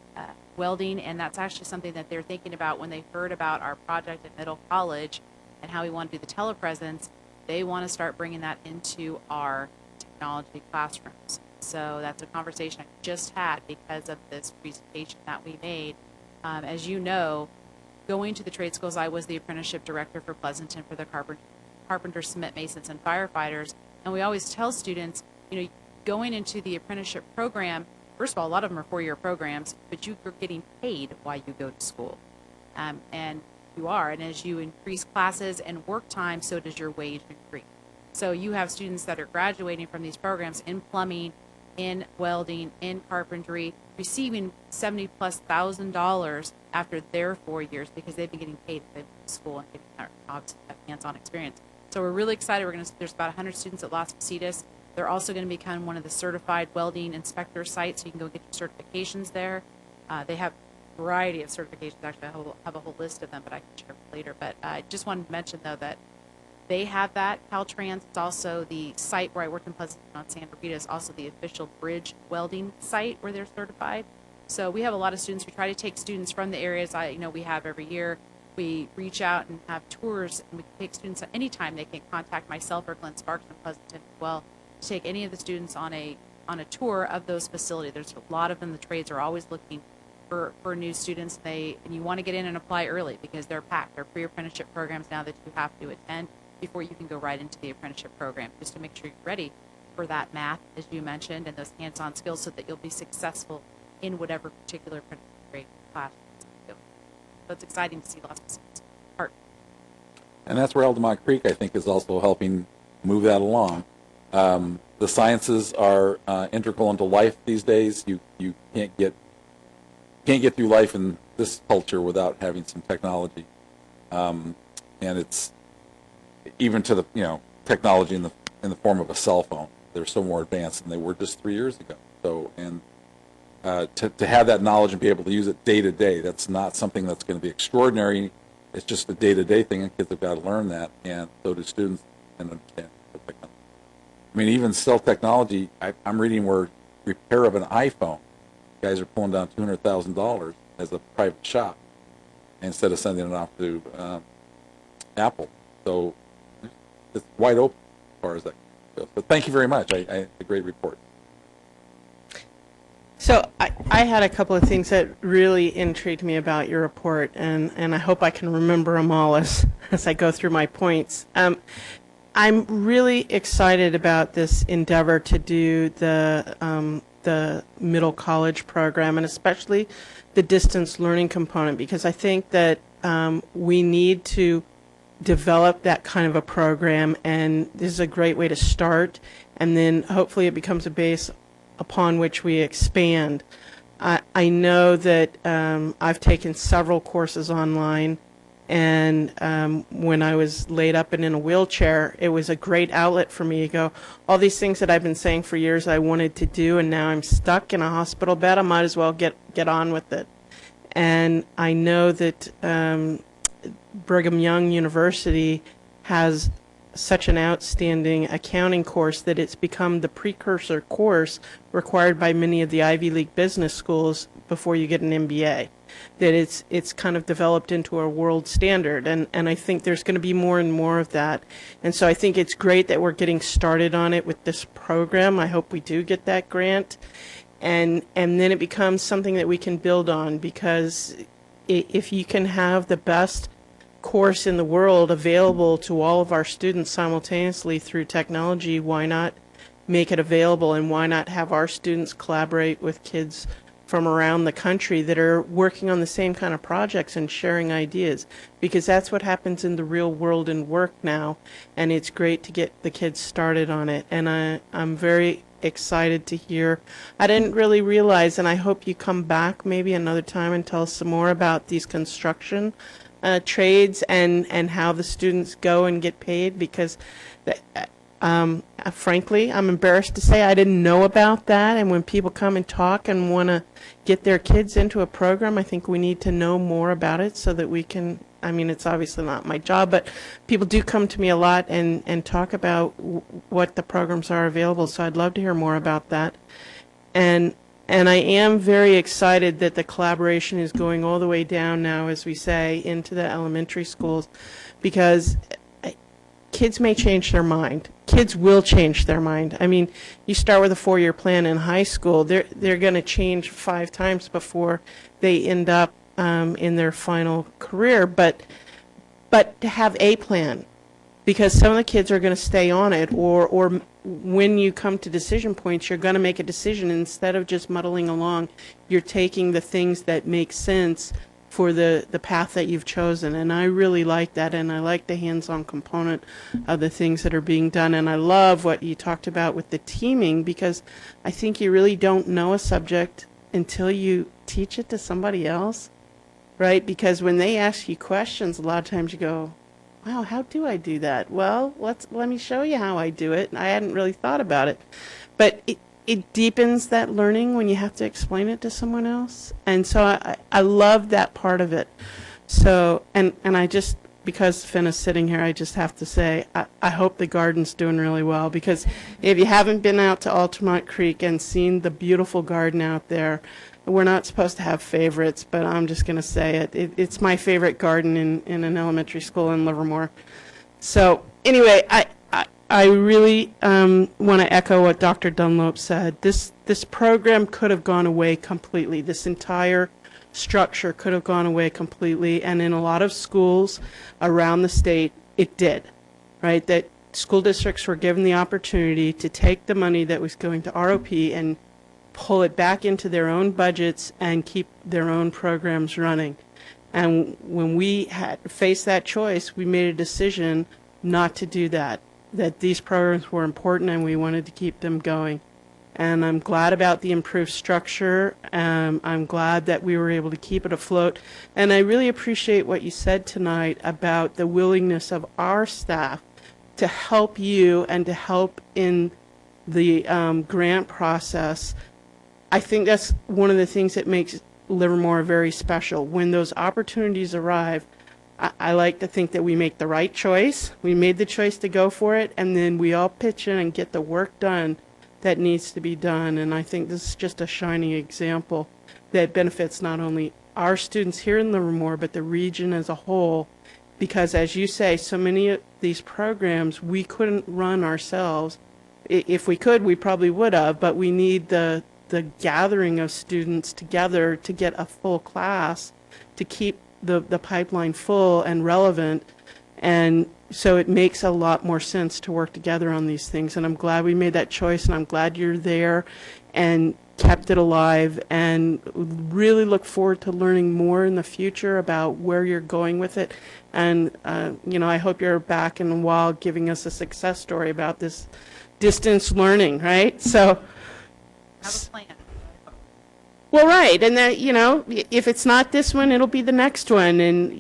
welding, and that's actually something that they're thinking about when they heard about our project at Middle College and how we want to do the telepresence. They want to start bringing that into our technology classrooms. So that's a conversation I just had because of this presentation that we made. As you know, going to the trade schools, I was the apprenticeship director for Pleasanton for the carpenters, cement masons, and firefighters, and we always tell students, going into the apprenticeship program, first of all, a lot of them are 4-year programs, but you're getting paid while you go to school. And you are, and as you increase classes and work time, so does your wage increase. So you have students that are graduating from these programs in plumbing, in welding, in carpentry, receiving $70,000+ after their 4 years because they've been getting paid if they've been to school and getting that hands-on experience. So we're really excited. There's about 100 students at Las Positas. They're also going to become one of the certified welding inspector sites, so you can go get your certifications there. They have a variety of certifications. Actually, I have a whole list of them, but I can share later. But I just wanted to mention, though, that they have that. Caltrans, it's also the site where I worked in Pleasanton on Santa Rita, is also the official bridge welding site where they're certified. So we have a lot of students. We try to take students from the areas we have every year. We reach out and have tours, and we can take students at any time. They can contact myself or Glenn Sparks in Pleasanton as well to take any of the students on a tour of those facilities. There's a lot of them. The trades are always looking for new students. And you want to get in and apply early because they're packed. They're pre-apprenticeship programs now that you have to attend before you can go right into the apprenticeship program, just to make sure you're ready for that math, as you mentioned, and those hands-on skills so that you'll be successful in whatever particular apprenticeship grade class you go. So it's exciting to see lots of students part. And that's where Eldemont Creek, I think, is also helping move that along. The sciences are integral into life these days. You can't get through life in this culture without having some technology, and it's even to the technology in the form of a cell phone. They're so more advanced than they were just 3 years ago. So to have that knowledge and be able to use it day to day, that's not something that's going to be extraordinary it's just a day-to-day thing, and kids have got to learn that, and so do students and understand cell technology. I mean, even cell technology, I'm reading where repair of an iPhone, guys are pulling down $200,000 as a private shop instead of sending it off to Apple. So it's wide open as far as that goes. But thank you very much. A great report. So I had a couple of things that really intrigued me about your report, and I hope I can remember them all as I go through my points. I'm really excited about this endeavor to do the middle college program, and especially the distance learning component, because I think that we need to develop that kind of a program, and this is a great way to start, and then hopefully it becomes a base upon which we expand. I know that I've taken several courses online, and when I was laid up and in a wheelchair, it was a great outlet for me to go, all these things that I've been saying for years I wanted to do, and now I'm stuck in a hospital bed, I might as well get on with it. And I know that Brigham Young University has such an outstanding accounting course that it's become the precursor course required by many of the Ivy League business schools before you get an MBA. That it's kind of developed into a world standard, and I think there's going to be more and more of that. And so I think it's great that we're getting started on it with this program. I hope we do get that grant, and then it becomes something that we can build on, because if you can have the best course in the world available to all of our students simultaneously through technology, why not make it available, and why not have our students collaborate with kids from around the country that are working on the same kind of projects and sharing ideas, because that's what happens in the real world in work now, and it's great to get the kids started on it. And I'm very excited to hear. I didn't really realize, and I hope you come back maybe another time and tell us some more about these construction trades and how the students go and get paid, because frankly, I'm embarrassed to say I didn't know about that. And when people come and talk and want to get their kids into a program, I think we need to know more about it so that we can, I mean, it's obviously not my job, but people do come to me a lot and talk about what the programs are available. So I'd love to hear more about that. And I am very excited that the collaboration is going all the way down now, as we say, into the elementary schools, because kids may change their mind. Kids will change their mind. I mean, you start with a 4-year plan in high school, they're going to change 5 times before they end up in their final career. But to have a plan, because some of the kids are going to stay on it, or when you come to decision points, you're going to make a decision. Instead of just muddling along, you're taking the things that make sense for the path that you've chosen. And I really like that, and I like the hands-on component of the things that are being done. And I love what you talked about with the teaming, because I think you really don't know a subject until you teach it to somebody else, right? Because when they ask you questions, a lot of times you go, wow, how do I do that? Well, let me show you how I do it. I hadn't really thought about it. But it deepens that learning when you have to explain it to someone else. And so I love that part of it. So, and I just, because Finn is sitting here, I just have to say, I hope the garden's doing really well, because if you haven't been out to Altamont Creek and seen the beautiful garden out there, we're not supposed to have favorites, but I'm just going to say it. It's my favorite garden in an elementary school in Livermore. So anyway, I really want to echo what Dr. Dunlop said. This program could have gone away completely. This entire structure could have gone away completely, and in a lot of schools around the state, it did, right? That school districts were given the opportunity to take the money that was going to ROP and pull it back into their own budgets and keep their own programs running. And when we had faced that choice, we made a decision not to do that, that these programs were important and we wanted to keep them going. And I'm glad about the improved structure. I'm glad that we were able to keep it afloat. And I really appreciate what you said tonight about the willingness of our staff to help you and to help in the grant process. I think that's one of the things that makes Livermore very special. When those opportunities arrive, I like to think that we make the right choice. We made the choice to go for it, and then we all pitch in and get the work done that needs to be done. And I think this is just a shining example that benefits not only our students here in Livermore, but the region as a whole. Because as you say, so many of these programs we couldn't run ourselves. If we could, we probably would have, but we need the gathering of students together to get a full class to keep the pipeline full and relevant. And so it makes a lot more sense to work together on these things. And I'm glad we made that choice, and I'm glad you're there and kept it alive, and really look forward to learning more in the future about where you're going with it. And, I hope you're back in a while giving us a success story about this distance learning, right? So, Have a plan. well, right. And then, if it's not this one, it'll be the next one. And,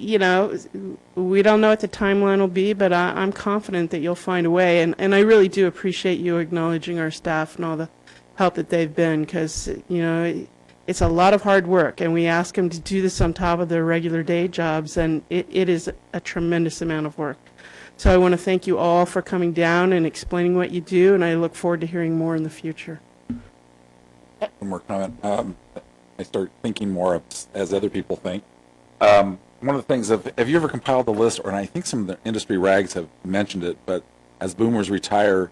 we don't know what the timeline will be, but I'm confident that you'll find a way. And I really do appreciate you acknowledging our staff and all the help that they've been, because, it's a lot of hard work, and we ask them to do this on top of their regular day jobs, and it is a tremendous amount of work. So I want to thank you all for coming down and explaining what you do, and I look forward to hearing more in the future. One more comment. I start thinking more as other people think. One of the things, have you ever compiled a list, and I think some of the industry rags have mentioned it, but as boomers retire,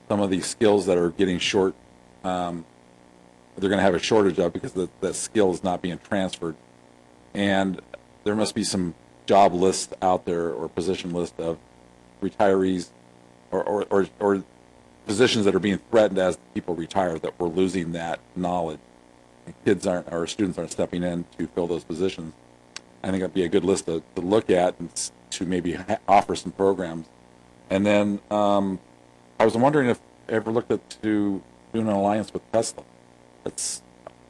some of these skills that are getting short, they're going to have a shortage of because that skill is not being transferred. And there must be some job list out there or position list of retirees or positions that are being threatened as people retire, that we're losing that knowledge. And our students aren't stepping in to fill those positions. I think that'd be a good list to look at and to maybe offer some programs. And then I was wondering if you ever looked at doing an alliance with Tesla. It's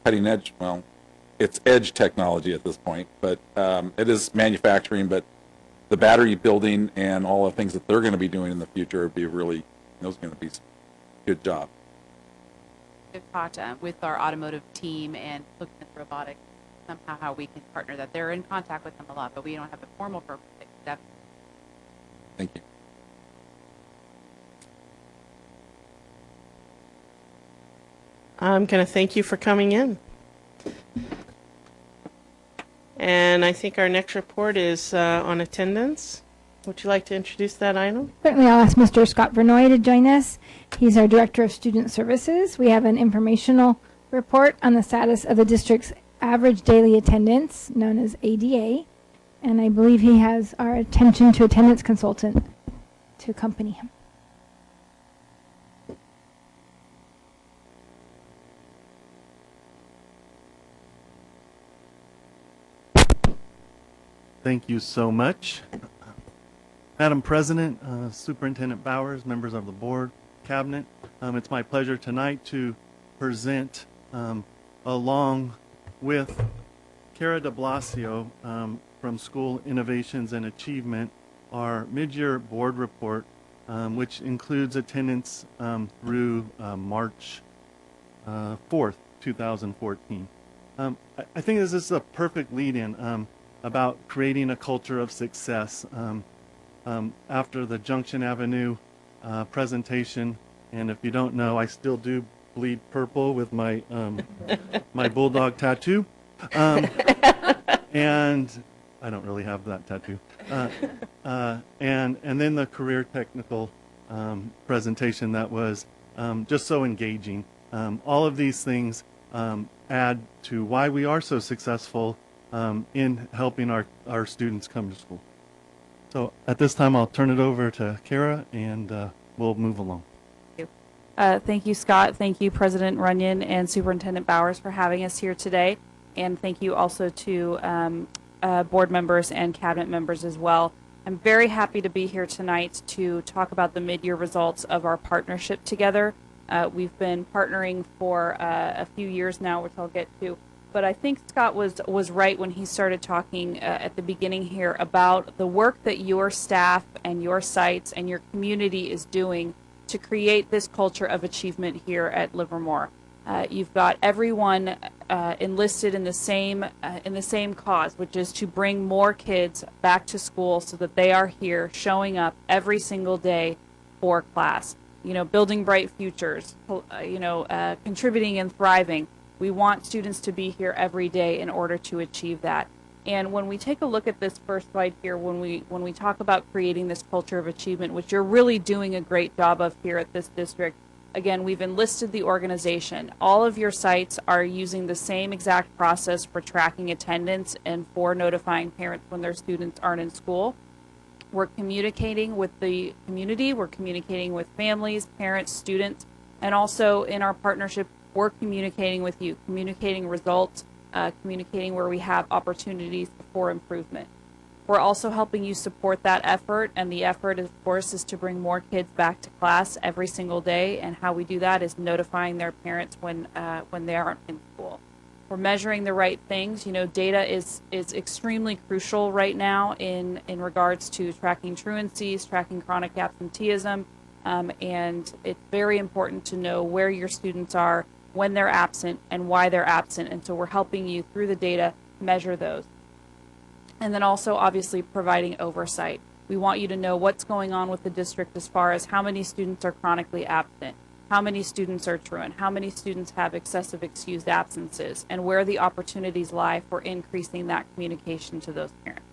cutting edge. Well, it's edge technology at this point, but it is manufacturing. But the battery building and all the things that they're going to be doing in the future would be really, those are going to be some good job. We've talked with our automotive team and looking at robotics, somehow how we can partner that. They're in contact with them a lot, but we don't have a formal program. Thank you. I'm going to thank you for coming in. And I think our next report is on attendance. Would you like to introduce that item? Certainly, I'll ask Mr. Scott Vernoy to join us. He's our Director of Student Services. We have an informational report on the status of the district's average daily attendance, known as ADA, and I believe he has our attention to attendance consultant to accompany him. Thank you so much. Madam President, Superintendent Bowers, members of the board, cabinet, it's my pleasure tonight to present, along with Cara de Blasio from School Innovations and Achievement, our mid-year board report, which includes attendance through March 4th, 2014. I think this is a perfect lead-in about creating a culture of success. After the Junction Avenue presentation, and if you don't know, I still do bleed purple with my my bulldog tattoo, and I don't really have that tattoo. And then the career technical presentation that was just so engaging. All of these things add to why we are so successful in helping our students come to school. So at this time, I'll turn it over to Cara, and we'll move along. Thank you, Scott. Thank you, President Runyon and Superintendent Bowers, for having us here today. And thank you also to board members and cabinet members as well. I'm very happy to be here tonight to talk about the mid-year results of our partnership together. We've been partnering for a few years now, which I'll get to. But I think Scott was right when he started talking at the beginning here about the work that your staff and your sites and your community is doing to create this culture of achievement here at Livermore. You've got everyone enlisted in the same cause, which is to bring more kids back to school so that they are here showing up every single day for class. You know, building bright futures, contributing and thriving. We want students to be here every day in order to achieve that. And when we take a look at this first slide here, when we talk about creating this culture of achievement, which you're really doing a great job of here at this district, again, we've enlisted the organization. All of your sites are using the same exact process for tracking attendance and for notifying parents when their students aren't in school. We're communicating with the community, we're communicating with families, parents, students, and also in our partnership, we're communicating with you, communicating results, communicating where we have opportunities for improvement. We're also helping you support that effort, and the effort, of course, is to bring more kids back to class every single day, and how we do that is notifying their parents when they aren't in school. We're measuring the right things. You know, data is extremely crucial right now in regards to tracking truancies, tracking chronic absenteeism, and it's very important to know where your students are, when they're absent, and why they're absent. And so we're helping you through the data measure those. And then also obviously providing oversight. We want you to know what's going on with the district as far as how many students are chronically absent, how many students are truant, how many students have excessive excused absences, and where the opportunities lie for increasing that communication to those parents.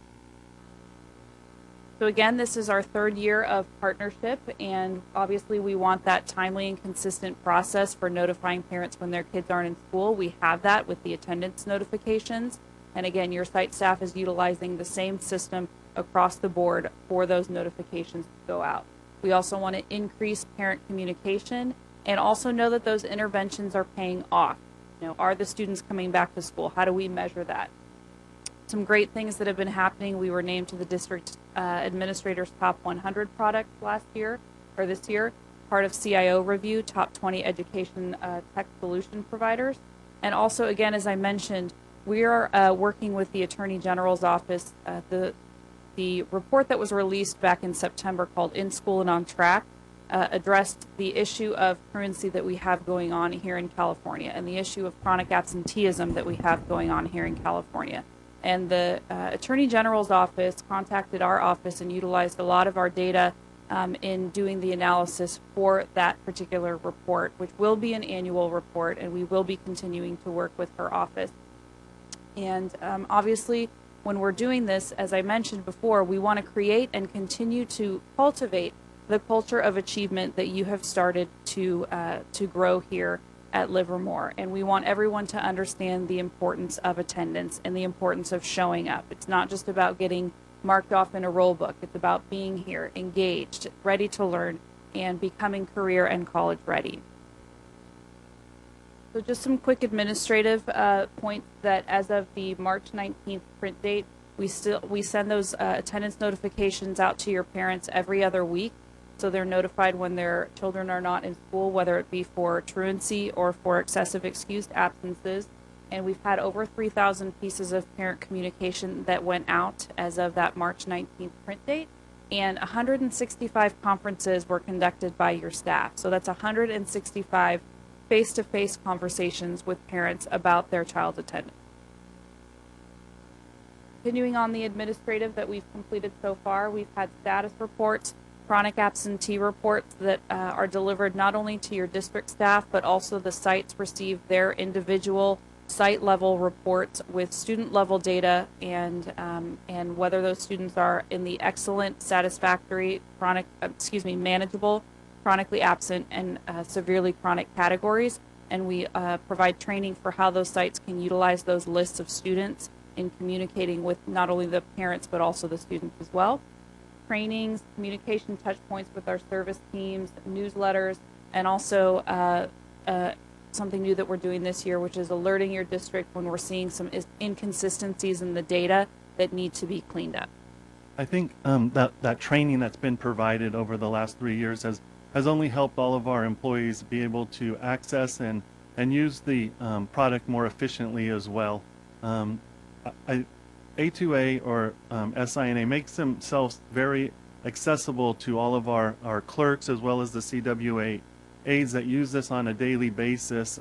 So again, this is our third year of partnership, and obviously we want that timely and consistent process for notifying parents when their kids aren't in school. We have that with the attendance notifications, and again, your site staff is utilizing the same system across the board for those notifications to go out. We also want to increase parent communication and also know that those interventions are paying off. You know, are the students coming back to school? How do we measure that? Some great things that have been happening. We were named to the district administrator's top 100 product this year, part of CIO review, top 20 education tech solution providers. And also, again, as I mentioned, we are working with the Attorney General's office. The report that was released back in September called In School and On Track addressed the issue of truancy that we have going on here in California and the issue of chronic absenteeism that we have going on here in California. And the Attorney General's office contacted our office and utilized a lot of our data in doing the analysis for that particular report, which will be an annual report, and we will be continuing to work with her office. And obviously, when we're doing this, as I mentioned before, we want to create and continue to cultivate the culture of achievement that you have started to grow here at Livermore. And we want everyone to understand the importance of attendance and the importance of showing up. It's not just about getting marked off in a roll book. It's about being here, engaged, ready to learn, and becoming career and college ready. So just some quick administrative points that as of the March 19th print date, we send those attendance notifications out to your parents every other week. So they're notified when their children are not in school, whether it be for truancy or for excessive excused absences. And we've had over 3,000 pieces of parent communication that went out as of that March 19th print date. And 165 conferences were conducted by your staff. So that's 165 face-to-face conversations with parents about their child's attendance. Continuing on the administrative that we've completed so far, we've had status reports, chronic absentee reports that are delivered not only to your district staff, but also the sites receive their individual site-level reports with student-level data and whether those students are in the excellent, satisfactory, manageable, chronically absent, and severely chronic categories. And we provide training for how those sites can utilize those lists of students in communicating with not only the parents, but also the students as well. Trainings, communication touch points with our service teams, newsletters, and also something new that we're doing this year, which is alerting your district when we're seeing some inconsistencies in the data that need to be cleaned up. I think that training that's been provided over the last 3 years has only helped all of our employees be able to access and use the product more efficiently as well. A2A or SINA makes themselves very accessible to all of our clerks as well as the CWA aides that use this on a daily basis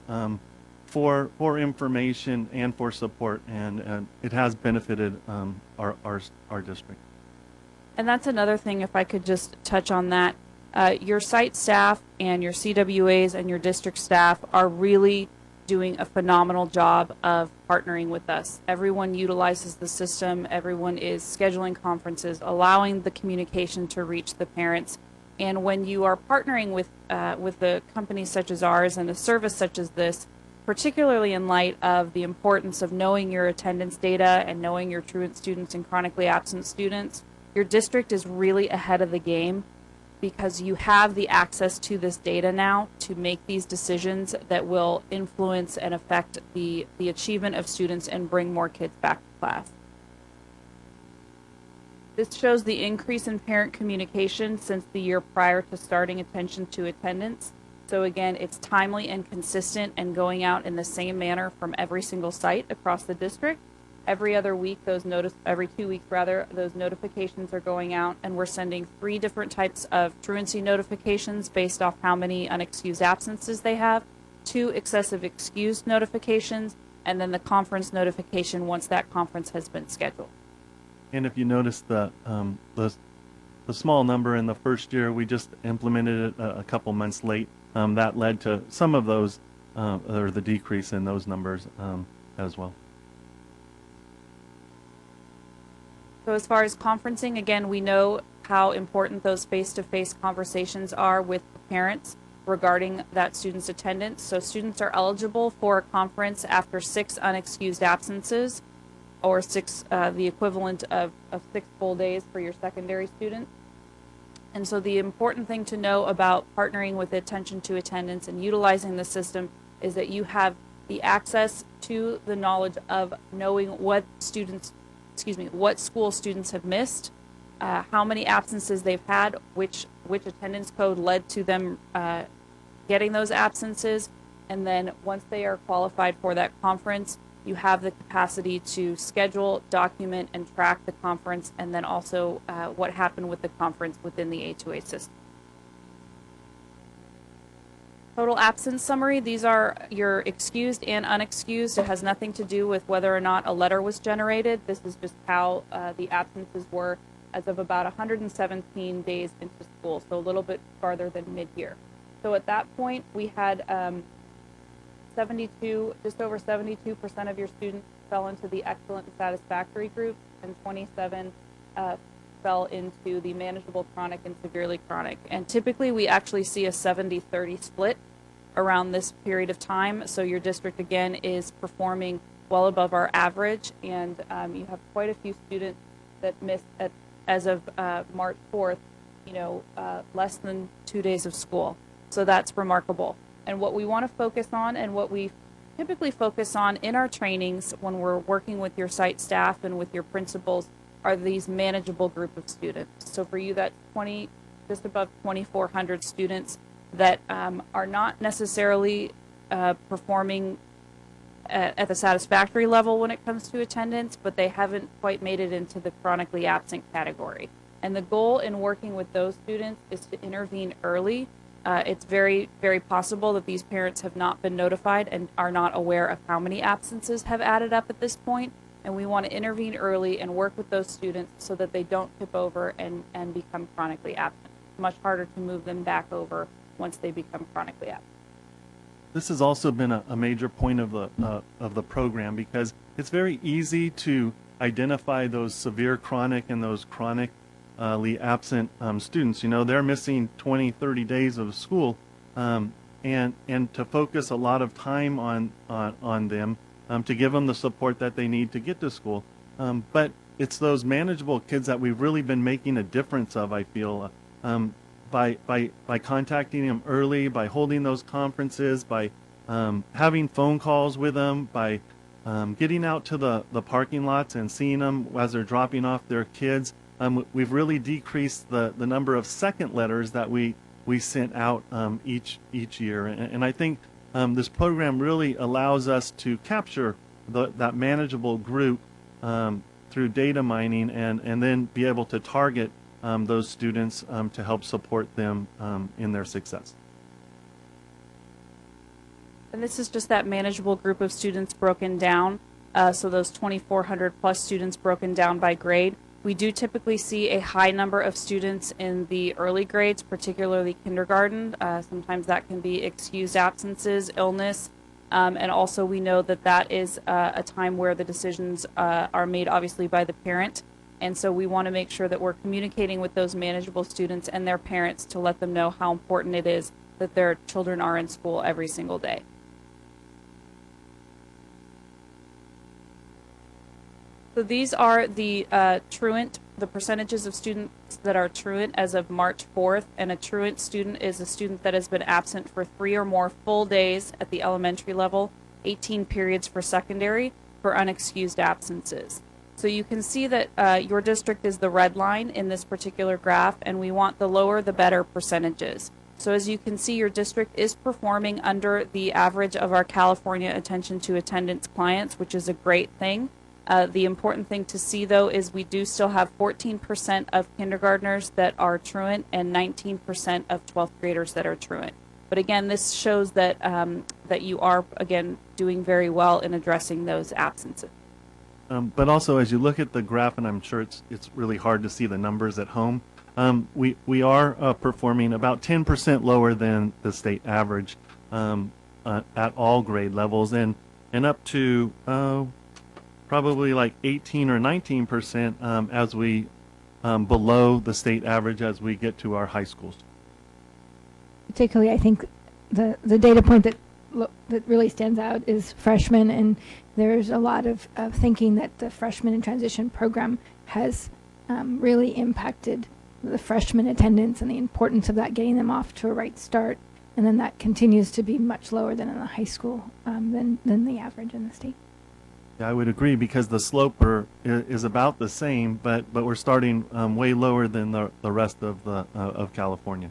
for information and for support, and it has benefited our district. And that's another thing, if I could just touch on that. Your site staff and your CWAs and your district staff are really doing a phenomenal job of partnering with us. Everyone utilizes the system. Everyone is scheduling conferences, allowing the communication to reach the parents. And when you are partnering with the companies such as ours and a service such as this, particularly in light of the importance of knowing your attendance data and knowing your truant students and chronically absent students, your district is really ahead of the game, because you have the access to this data now to make these decisions that will influence and affect the achievement of students and bring more kids back to class. This shows the increase in parent communication since the year prior to starting attention to attendance. So again, it's timely and consistent and going out in the same manner from every single site across the district. Every other week, every 2 weeks rather, those notifications are going out, and we're sending 3 different types of truancy notifications based off how many unexcused absences they have, 2 excessive excused notifications, and then the conference notification once that conference has been scheduled. And if you notice the small number in the first year, we just implemented it a couple months late. That led to some of those, or the decrease in those numbers as well. So as far as conferencing, again, we know how important those face-to-face conversations are with the parents regarding that student's attendance. So students are eligible for a conference after 6 unexcused absences, or the equivalent of 6 full days for your secondary students. And so the important thing to know about partnering with attention to attendance and utilizing the system is that you have the access to the knowledge of knowing what school students have missed, how many absences they've had, which attendance code led to them getting those absences, and then once they are qualified for that conference, you have the capacity to schedule, document, and track the conference, and then also what happened with the conference within the A2A system. Total absence summary, these are your excused and unexcused. It has nothing to do with whether or not a letter was generated. This is just how the absences were as of about 117 days into school, so a little bit farther than mid-year. So at that point, we had just over 72% of your students fell into the excellent and satisfactory group, and 27 fell into the manageable chronic and severely chronic. And typically we actually see a 70-30 split around this period of time. So your district again is performing well above our average, and you have quite a few students that missed as of March 4th, less than 2 days of school. So that's remarkable. And what we want to focus on, and what we typically focus on in our trainings when we're working with your site staff and with your principals, are these manageable group of students. So for you, that's just above 2,400 students that are not necessarily performing at the satisfactory level when it comes to attendance, but they haven't quite made it into the chronically absent category. And the goal in working with those students is to intervene early. It's very, very possible that these parents have not been notified and are not aware of how many absences have added up at this point. And we want to intervene early and work with those students so that they don't tip over and become chronically absent. It's much harder to move them back over once they become chronically absent. This has also been a major point of the program, because it's very easy to identify those severe chronic and those chronically absent students. They're missing 20, 30 days of school, and to focus a lot of time on them, to give them the support that they need to get to school. But it's those manageable kids that we've really been making a difference of, I feel, by contacting them early, by holding those conferences, by having phone calls with them, by getting out to the parking lots and seeing them as they're dropping off their kids. We've really decreased the number of second letters that we sent out each year. And I think this program really allows us to capture that manageable group through data mining, and then be able to target those students to help support them in their success. And this is just that manageable group of students broken down. So those 2,400 plus students broken down by grade. We do typically see a high number of students in the early grades, particularly kindergarten. Sometimes that can be excused absences, illness, and also we know that that is a time where the decisions are made obviously by the parent. And so we want to make sure that we're communicating with those manageable students and their parents to let them know how important it is that their children are in school every single day. So these are the truant, the percentages of students that are truant as of March 4th, and a truant student is a student that has been absent for 3 or more full days at the elementary level, 18 periods for secondary, for unexcused absences. So you can see that your district is the red line in this particular graph, and we want the lower the better percentages. So as you can see, your district is performing under the average of our California Attention to Attendance clients, which is a great thing. The important thing to see, though, is we do still have 14% of kindergartners that are truant and 19% of 12th graders that are truant. But again, this shows that that you are, again, doing very well in addressing those absences. But also, as you look at the graph, and I'm sure it's really hard to see the numbers at home, we are performing about 10% lower than the state average at all grade levels, and up to probably like 18 or 19% as we below the state average as we get to our high schools. Particularly, I think the data point that really stands out is freshmen, and there's a lot of thinking that the freshman in transition program has really impacted the freshman attendance and the importance of that, getting them off to a right start, and then that continues to be much lower than in the high school than the average in the state. Yeah, I would agree, because the slope is about the same, but we're starting way lower than the rest of California.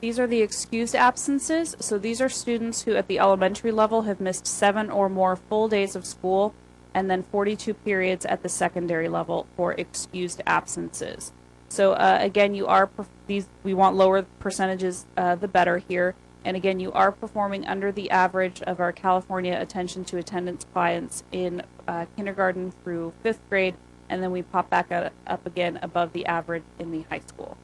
These are the excused absences. So these are students who at the elementary level have missed 7 or more full days of school, and then 42 periods at the secondary level for excused absences. So again, we want lower percentages, the better here. And again, you are performing under the average of our California Attention to Attendance clients in kindergarten through 5th grade, and then we pop back up again above the average in the high school.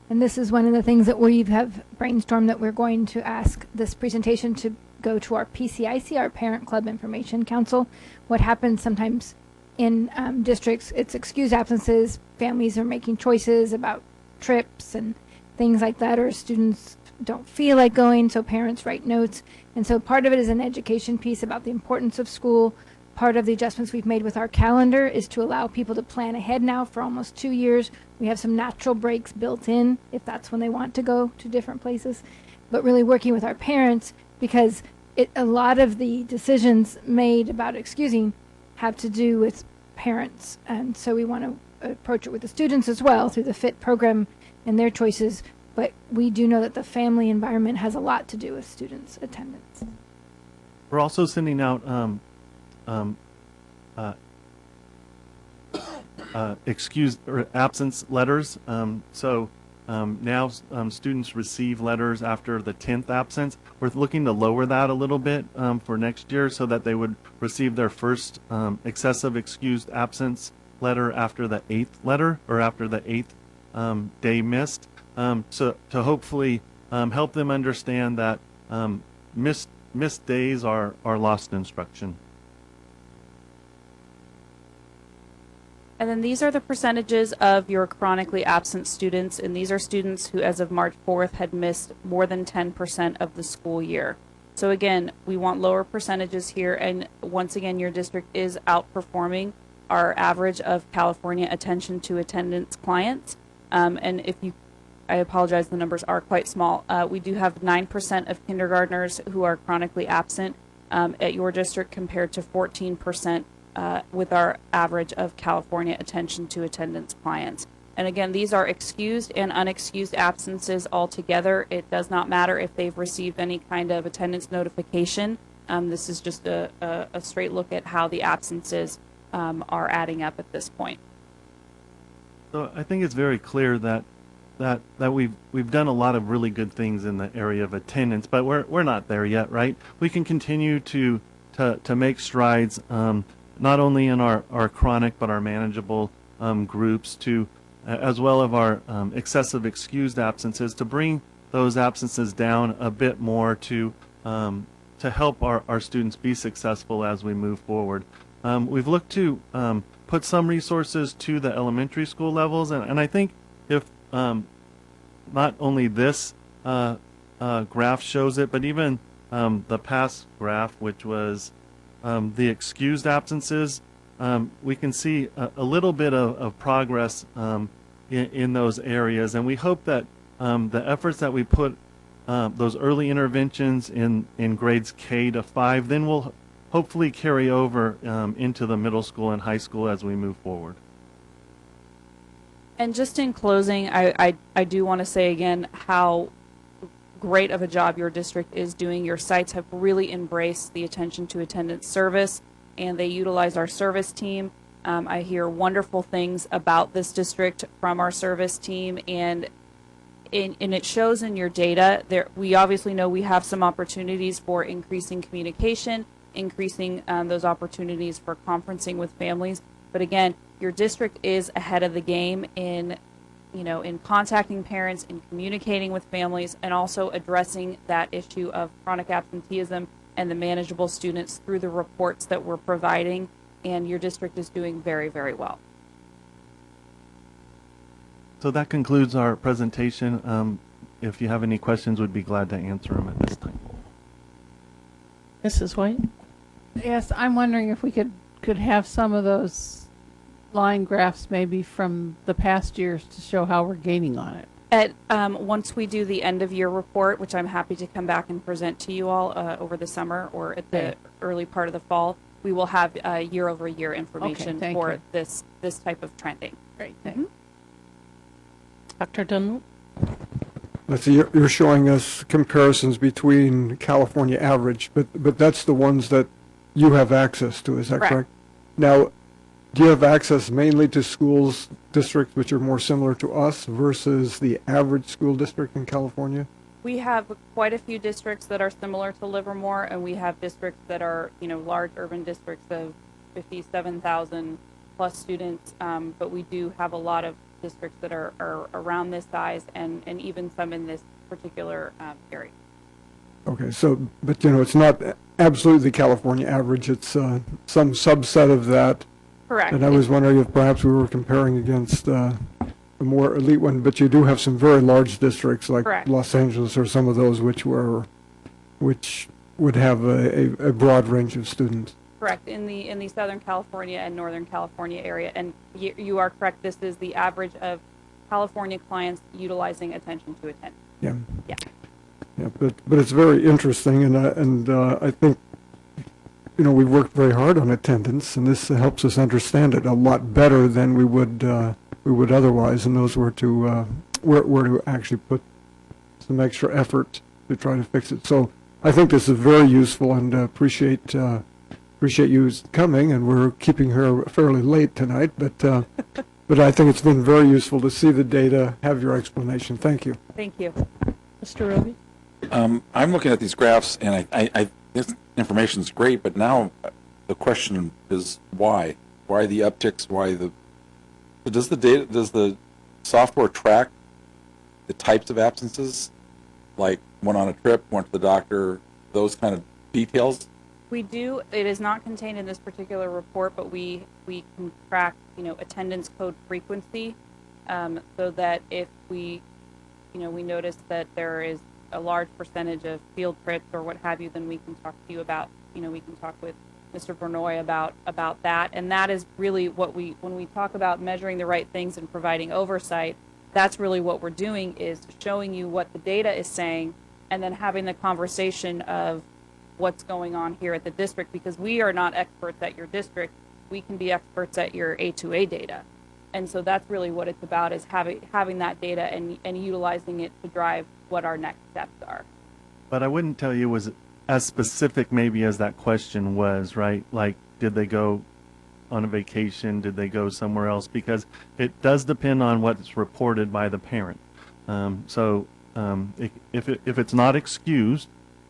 And this is one of the things that we have brainstormed, that we're going to ask this presentation to go to our PCIC, our Parent Club Information Council. What happens sometimes in districts, it's excused absences, families are making choices about trips and things like that, or students don't feel like going, so parents write notes. And so part of it is an education piece about the importance of school. Part of the adjustments we've made with our calendar is to allow people to plan ahead now for almost 2 years. We have some natural breaks built in if that's when they want to go to different places. But really working with our parents, because a lot of the decisions made about excusing have to do with parents. And so we want to approach it with the students as well through the FIT program and their choices. But we do know that the family environment has a lot to do with students' attendance. We're also sending out excused or absence letters. Now students receive letters after the 10th absence. We're looking to lower that a little bit for next year, so that they would receive their first excessive excused absence letter after the 8th letter, or after the 8th day missed. So to hopefully help them understand that missed days are lost instruction. And then these are the percentages of your chronically absent students, and these are students who, as of March 4th, had missed more than 10% of the school year. So again, we want lower percentages here, and once again, your district is outperforming our average of California Attention to Attendance clients. And I apologize, the numbers are quite small. We do have 9% of kindergartners who are chronically absent at your district, compared to 14% with our average of California Attention to Attendance clients. And again, these are excused and unexcused absences altogether. It does not matter if they've received any kind of attendance notification. This is just a straight look at how the absences are adding up at this point. So I think it's very clear that that we've done a lot of really good things in the area of attendance, but we're not there yet, right? We can continue to make strides, not only in our chronic but our manageable groups, to as well as our excessive excused absences, to bring those absences down a bit more to help our students be successful as we move forward. We've looked to put some resources to the elementary school levels, and I think if not only this graph shows it, but even the past graph, which was the excused absences, we can see a little bit of progress in those areas, and we hope that the efforts that we put, those early interventions in grades K to 5, then will hopefully carry over into the middle school and high school as we move forward. And just in closing, I do want to say again how great of a job your district is doing. Your sites have really embraced the attention to attendance service, and they utilize our service team. I hear wonderful things about this district from our service team, and it shows in your data. We obviously know we have some opportunities for increasing communication, increasing those opportunities for conferencing with families. But again, your district is ahead of the game in contacting parents, in communicating with families, and also addressing that issue of chronic absenteeism and the manageable students through the reports that we're providing. And your district is doing very, very well. So that concludes our presentation. If you have any questions, we'd be glad to answer them at this time. Mrs. White? Yes, I'm wondering if we could have some of those line graphs maybe from the past years to show how we're gaining on it. Once we do the end of year report, which I'm happy to come back and present to you all over the summer or at the early part of the fall, we will have year-over-year information for this type of trending. Great, thanks. Dr. Dunlop? Let's see, you're showing us comparisons between California average, but that's the ones that you have access to, is that correct? Now, do you have access mainly to schools, districts which are more similar to us versus the average school district in California? We have quite a few districts that are similar to Livermore, and we have districts that are, large urban districts of 57,000 plus students, but we do have a lot of districts that are around this size and even some in this particular area. Okay, so, but it's not absolutely the California average, it's some subset of that. Correct. And I was wondering if perhaps we were comparing against a more elite one, but you do have some very large districts like Los Angeles or some of those which would have a broad range of students. Correct. In the Southern California and Northern California area, and you are correct. This is the average of California clients utilizing attention to attendance. Yeah. Yeah. Yeah, but it's very interesting, and I think we've worked very hard on attendance, and this helps us understand it a lot better than we would otherwise, and those were to actually put some extra effort to try to fix it. So I think this is very useful, and appreciate you coming, and we're keeping her fairly late tonight, but I think it's been very useful to see the data, have your explanation. Thank you. Thank you. Mr. Roby? I'm looking at these graphs, and I this information is great, but now the question is why? Why the upticks? Does the software track the types of absences, like went on a trip, went to the doctor, those kind of details? We do. It is not contained in this particular report, but we can track, attendance code frequency, so that if we notice that there is a large percentage of field trips or what have you, then we can talk to you about, we can talk with Mr. Bernoy about that. And that is really what when we talk about measuring the right things and providing oversight, that's really what we're doing, is showing you what the data is saying and then having the conversation of what's going on here at the district, because we are not experts at your district. We can be experts at your A2A data. And so that's really what it's about, is having that data and utilizing it to drive what our next steps are. But I wouldn't tell you it was as specific maybe as that question was, right? Like, did they go on a vacation? Did they go somewhere else? Because it does depend on what's reported by the parent. If it's not excused,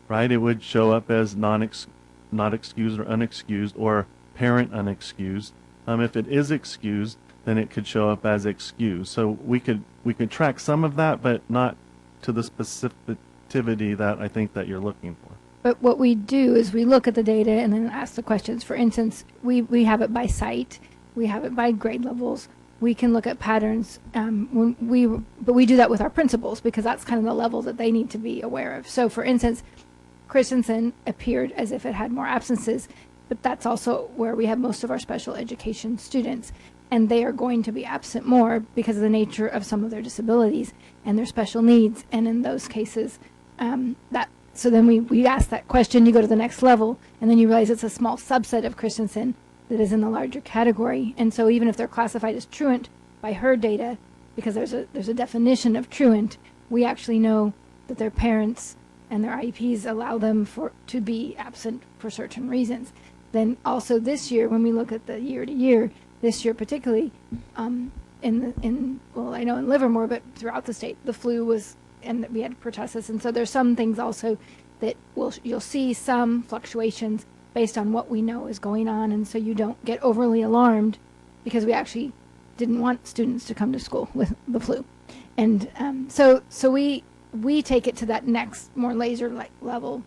right, it would show up as not excused or unexcused or parent unexcused. If it is excused, then it could show up as excused. So we could track some of that, but not to the specificity that I think that you're looking for. But what we do is we look at the data and then ask the questions. For instance, we have it by site, we have it by grade levels. We can look at patterns, but we do that with our principals because that's kind of the level that they need to be aware of. So for instance, Christensen appeared as if it had more absences, but that's also where we have most of our special education students. And they are going to be absent more because of the nature of some of their disabilities and their special needs. And in those cases, so then we ask that question, you go to the next level, and then you realize it's a small subset of Christensen that is in the larger category. And so even if they're classified as truant by her data, because there's a definition of truant, we actually know that their parents and their IEPs allow them to be absent for certain reasons. Then also this year, when we look at the year to year, this year particularly, well, I know in Livermore, but throughout the state, the flu was, and we had pertussis, and so there's some things also that you'll see some fluctuations based on what we know is going on, and so you don't get overly alarmed because we actually didn't want students to come to school with the flu. And so we take it to that next more laser-like level,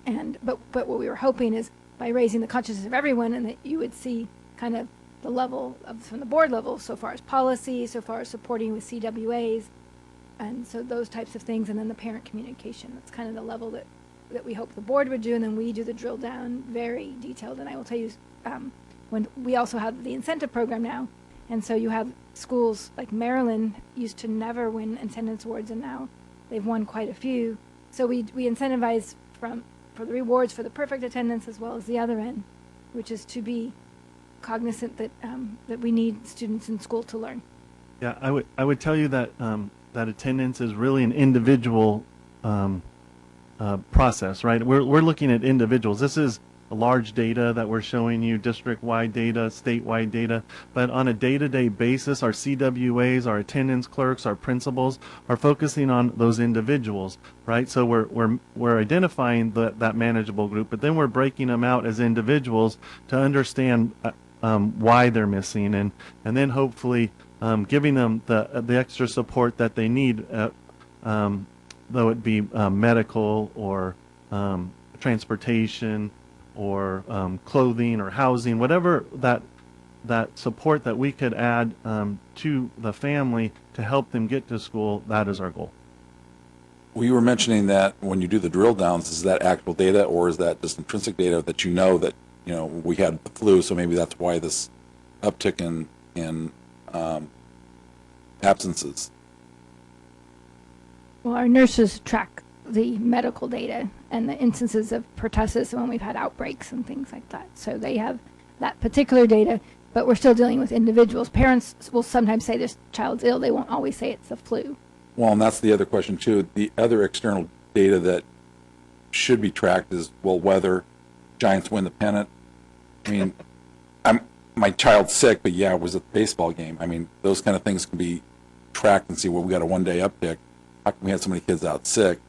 but what we were hoping is by raising the consciousness of everyone, and that you would see kind of the level from the board level, so far as policy, so far as supporting with CWAs, and so those types of things, and then the parent communication. That's kind of the level that we hope the board would do, and then we do the drill down, very detailed. And I will tell you, when we also have the incentive program now, and so you have schools like Maryland used to never win attendance awards, and now they've won quite a few. So we incentivize for the rewards for the perfect attendance as well as the other end, which is to be cognizant that we need students in school to learn. Yeah, I would tell you that that attendance is really an individual process, right? We're looking at individuals. This is a large data that we're showing you, district-wide data, statewide data, but on a day-to-day basis, our CWAs, our attendance clerks, our principals are focusing on those individuals, right? So we're identifying that manageable group, but then we're breaking them out as individuals to understand why they're missing, and then hopefully giving them the extra support that they need, though it be medical or transportation or clothing or housing, whatever that support that we could add to the family to help them get to school, that is our goal. We were mentioning that when you do the drill downs, is that actual data or is that just intrinsic data that you know that we had the flu, so maybe that's why this uptick in absences? Well, our nurses track the medical data and the instances of pertussis when we've had outbreaks and things like that. So they have that particular data, but we're still dealing with individuals. Parents will sometimes say this child's ill. They won't always say it's the flu. Well, and that's the other question too. The other external data that should be tracked is, well, whether Giants win the pennant. I mean, my child's sick, but yeah, it was at the baseball game. I mean, those kind of things can be tracked and see, well, we got a one-day uptick. How come we had so many kids out sick?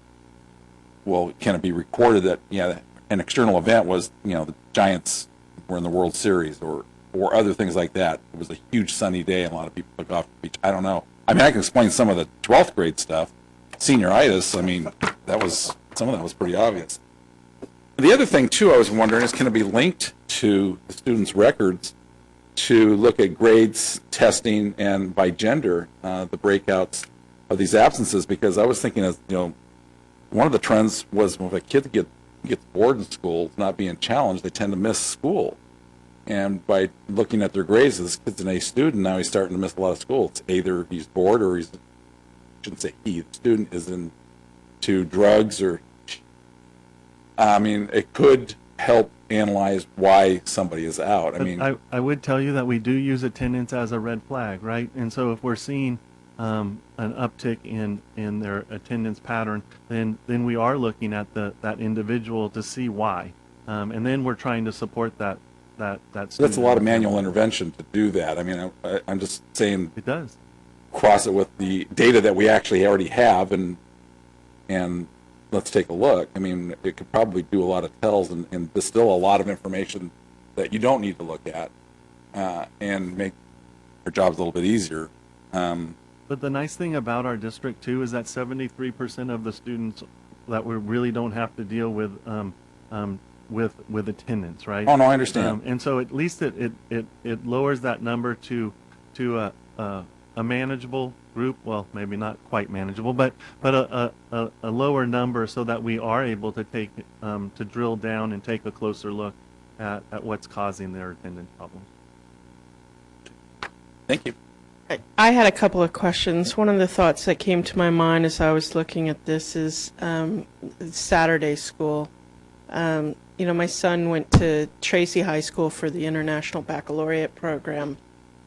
Well, can it be recorded that, yeah, an external event was, the Giants were in the World Series or other things like that. It was a huge sunny day and a lot of people took off the beach. I don't know. I mean, I can explain some of the 12th grade stuff. Senioritis, I mean, some of that was pretty obvious. The other thing, too, I was wondering is, can it be linked to the students' records to look at grades, testing, and by gender, the breakouts of these absences? Because I was thinking, one of the trends was when a kid gets bored in school, not being challenged, they tend to miss school. And by looking at their grades, this kid's an A student, now he's starting to miss a lot of school. It's either he's bored or the student is into drugs or, I mean, it could help analyze why somebody is out. I would tell you that we do use attendance as a red flag, right? And so if we're seeing an uptick in their attendance pattern, then we are looking at that individual to see why, and then we're trying to support that student. That's a lot of manual intervention to do that. I mean, I'm just saying. It does. cross it with the data that we actually already have, and let's take a look. I mean, it could probably do a lot of tells and distill a lot of information that you don't need to look at, and make our jobs a little bit easier. But the nice thing about our district too is that 73% of the students that we really don't have to deal with attendance, right? Oh no, I understand. And so at least it lowers that number to a manageable group. Well, maybe not quite manageable, but a lower number, so that we are able to take to drill down and take a closer look at what's causing their attendance problems. Thank you. I had a couple of questions. One of the thoughts that came to my mind as I was looking at this is Saturday school. My son went to Tracy High School for the International Baccalaureate program,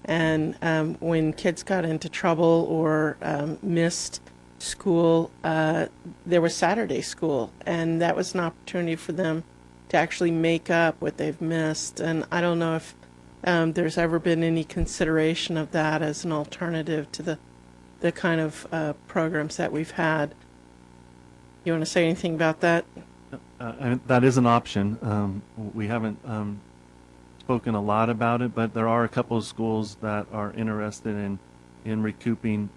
and when kids got into trouble or missed school, there was Saturday school, and that was an opportunity for them to actually make up what they've missed. And I don't know if there's ever been any consideration of that as an alternative to the kind of programs that we've had. You want to say anything about that? That is an option. We haven't spoken a lot about it, but there are a couple of schools that are interested in recouping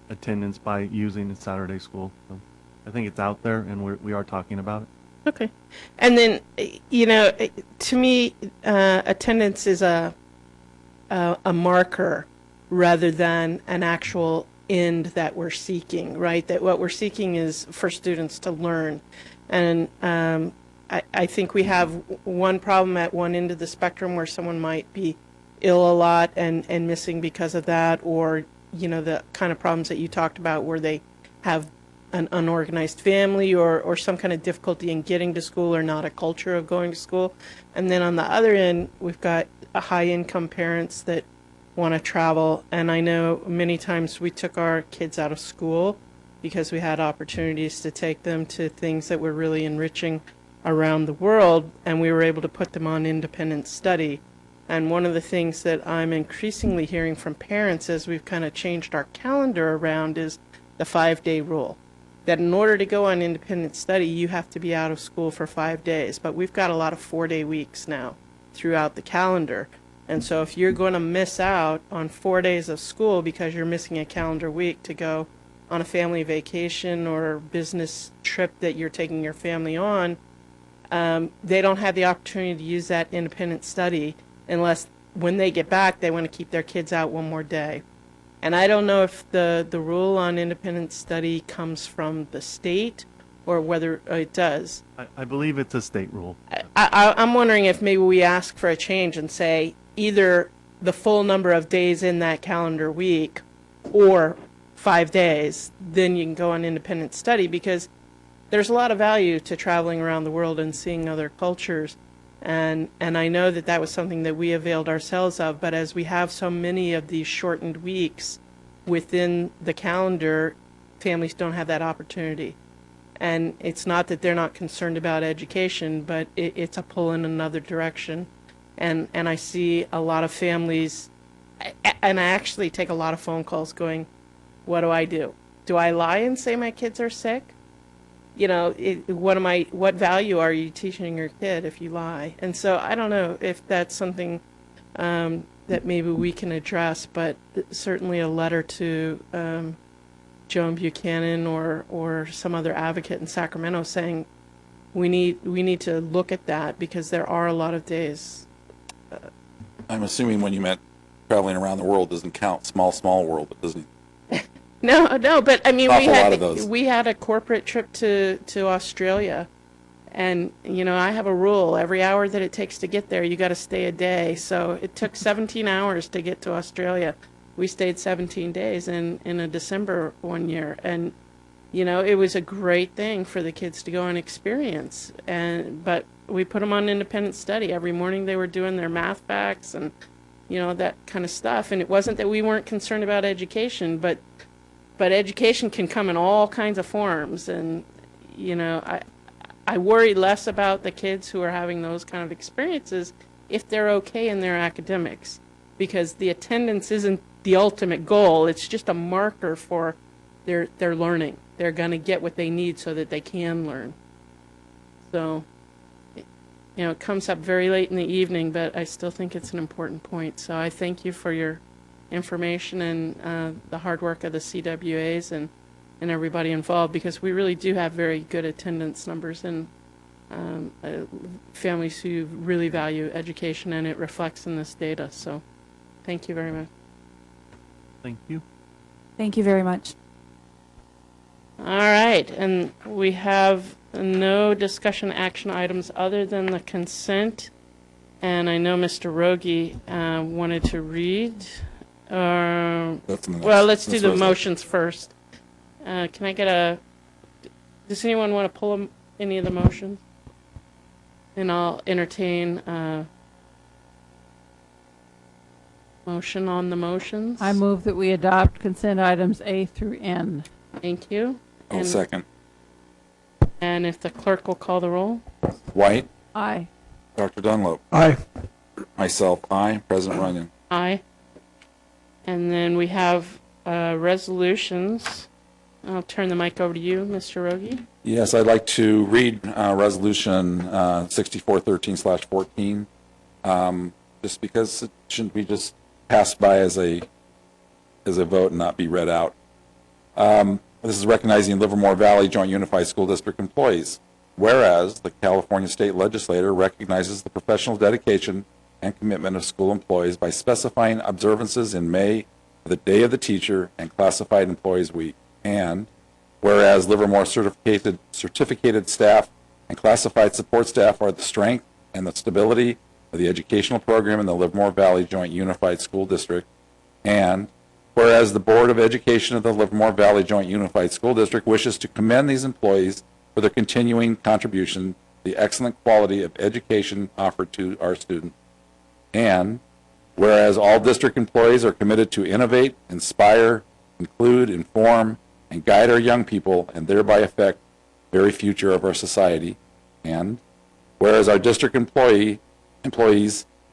attendance by using the Saturday school. So I think it's out there, and we are talking about it. Okay. And then, to me, attendance is a marker rather than an actual end that we're seeking, right? That what we're seeking is for students to learn. And I think we have one problem at one end of the spectrum where someone might be ill a lot and missing because of that, or, the kind of problems that you talked about where they have an unorganized family or some kind of difficulty in getting to school or not a culture of going to school. And then on the other end, we've got high-income parents that want to travel. And I know many times we took our kids out of school because we had opportunities to take them to things that were really enriching around the world, and we were able to put them on independent study. And one of the things that I'm increasingly hearing from parents as we've kind of changed our calendar around is the 5-day rule. That in order to go on independent study, you have to be out of school for 5 days. But we've got a lot of 4-day weeks now throughout the calendar. And so if you're going to miss out on 4 days of school because you're missing a calendar week to go on a family vacation or business trip that you're taking your family on, they don't have the opportunity to use that independent study unless when they get back they want to keep their kids out one more day. And I don't know if the rule on independent study comes from the state or whether it does. I believe it's a state rule. I'm wondering if maybe we ask for a change and say either the full number of days in that calendar week or 5 days, then you can go on independent study, because there's a lot of value to traveling around the world and seeing other cultures. And I know that was something that we availed ourselves of, but as we have so many of these shortened weeks within the calendar, families don't have that opportunity. And it's not that they're not concerned about education, but it's a pull in another direction. And I see a lot of families, and I actually take a lot of phone calls going, what do I do? Do I lie and say my kids are sick? What value are you teaching your kid if you lie? And so I don't know if that's something that maybe we can address, but certainly a letter to Joan Buchanan or some other advocate in Sacramento saying we need to look at that, because there are a lot of days. I'm assuming when you meant traveling around the world doesn't count. Small world, it doesn't. No, but I mean, we had a corporate trip to Australia, and I have a rule: every hour that it takes to get there, you got to stay a day. So it took 17 hours to get to Australia. We stayed 17 days in a December one year, and it was a great thing for the kids to go and experience. But we put them on independent study. Every morning they were doing their math facts and that kind of stuff. And it wasn't that we weren't concerned about education, but education can come in all kinds of forms, and I worry less about the kids who are having those kind of experiences if they're okay in their academics. because the attendance isn't the ultimate goal. It's just a marker for their learning. They're going to get what they need so that they can learn. So, you know, it comes up very late in the evening, but I still think it's an important point. So I thank you for your information and the hard work of the CWAs and everybody involved, because we really do have very good attendance numbers and families who really value education, and it reflects in this data. So thank you very much. Thank you. Thank you very much. All right, and we have no discussion action items other than the consent. And I know Mr. Rogi wanted to read. Well, let's do the motions first. Can I get does anyone want to pull any of the motions? And I'll entertain a motion on the motions. I move that we adopt consent items A through N. Thank you. I'll second. And if the clerk will call the roll. White. Aye. Dr. Dunlop. Aye. Myself, aye. President Runyon. Aye. And then we have resolutions. I'll turn the mic over to you, Mr. Rogi. Yes, I'd like to read Resolution 6413/14, just because it shouldn't be just passed by as a vote and not be read out. This is recognizing Livermore Valley Joint Unified School District employees. Whereas the California State Legislature recognizes the professional dedication and commitment of school employees by specifying observances in May of the Day of the Teacher and Classified Employees Week. And whereas Livermore certificated staff and classified support staff are the strength and the stability of the educational program in the Livermore Valley Joint Unified School District. And whereas the Board of Education of the Livermore Valley Joint Unified School District wishes to commend these employees for their continuing contribution to the excellent quality of education offered to our students. And whereas all district employees are committed to innovate, inspire, include, inform, and guide our young people and thereby affect the very future of our society. And whereas our district employees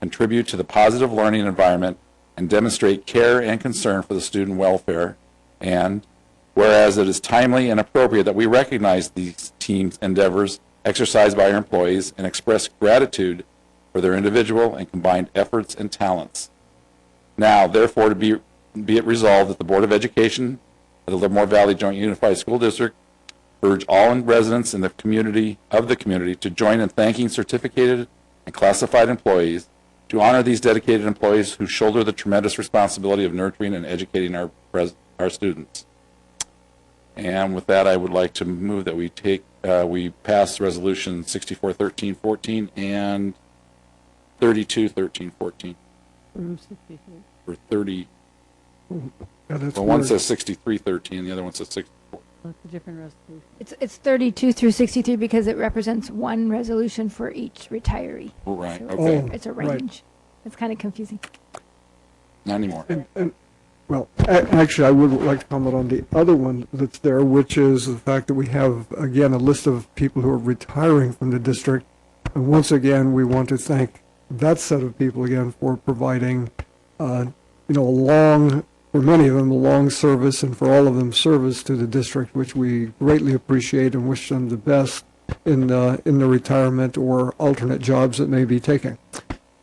contribute to the positive learning environment and demonstrate care and concern for the student welfare. And whereas it is timely and appropriate that we recognize these teams' endeavors exercised by our employees and express gratitude for their individual and combined efforts and talents. Now, therefore, be it resolved that the Board of Education of the Livermore Valley Joint Unified School District urge all residents in the community to join in thanking certificated and classified employees, to honor these dedicated employees who shoulder the tremendous responsibility of nurturing and educating our students. And with that, I would like to move that we pass Resolution 641314 and 321314. Or 30. Well, one says 6313, the other one says 64. That's a different resolution. It's 32 through 63 because it represents one resolution for each retiree. Oh, right. So Okay. it's a right. range. It's kind of confusing. Not anymore. Well, actually, I would like to comment on the other one that's there, which is the fact that we have, again, a list of people who are retiring from the district. And once again, we want to thank that set of people again for providing, for many of them, a long service, and for all of them, service to the district, which we greatly appreciate and wish them the best in the retirement or alternate jobs that may be taking.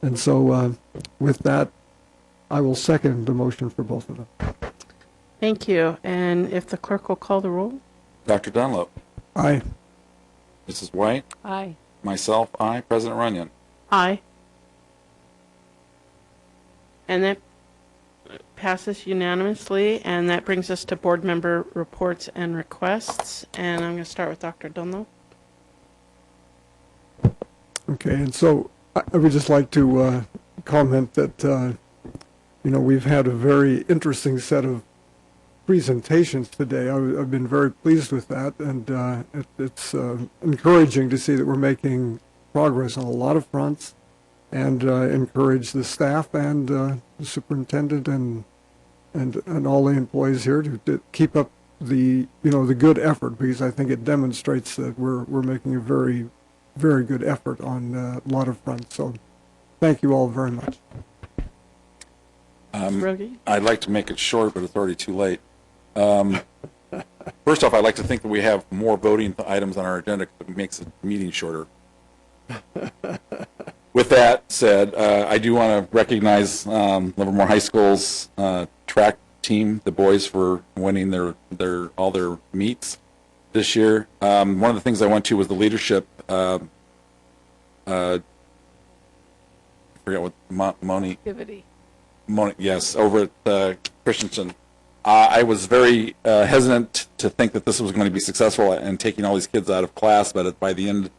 And so with that, I will second the motion for both of them. Thank you. And if the clerk will call the roll. Dr. Dunlop. Aye. Mrs. White. Aye. Myself, aye. President Runyon. Aye. And that passes unanimously, and that brings us to board member reports and requests. And I'm going to start with Dr. Dunlop. Okay, and so I would just like to comment that, we've had a very interesting set of presentations today. I've been very pleased with that, and it's encouraging to see that we're making progress on a lot of fronts, and encourage the staff and the superintendent and all the employees here to keep up the good effort, because I think it demonstrates that we're making a very, very good effort on a lot of fronts. So thank you all very much. Rogie? I'd like to make it short, but it's already too late. First off, I'd like to think that we have more voting items on our agenda because it makes the meeting shorter. With that said, I do want to recognize Livermore High School's track team, the boys, for winning all their meets this year. One of the things I went to was the leadership. I forget what Moni. Yes, over at Christensen. I was very hesitant to think that this was going to be successful in taking all these kids out of class, but by the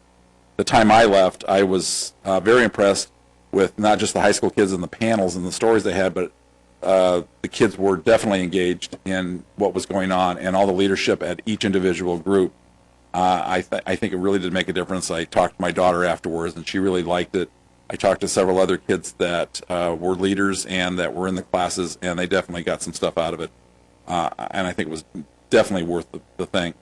time I left, I was very impressed with not just the high school kids and the panels and the stories they had, but the kids were definitely engaged in what was going on, and all the leadership at each individual group. I think it really did make a difference. I talked to my daughter afterwards, and she really liked it. I talked to several other kids that were leaders and that were in the classes, and they definitely got some stuff out of it. And I think it was definitely worth the thing,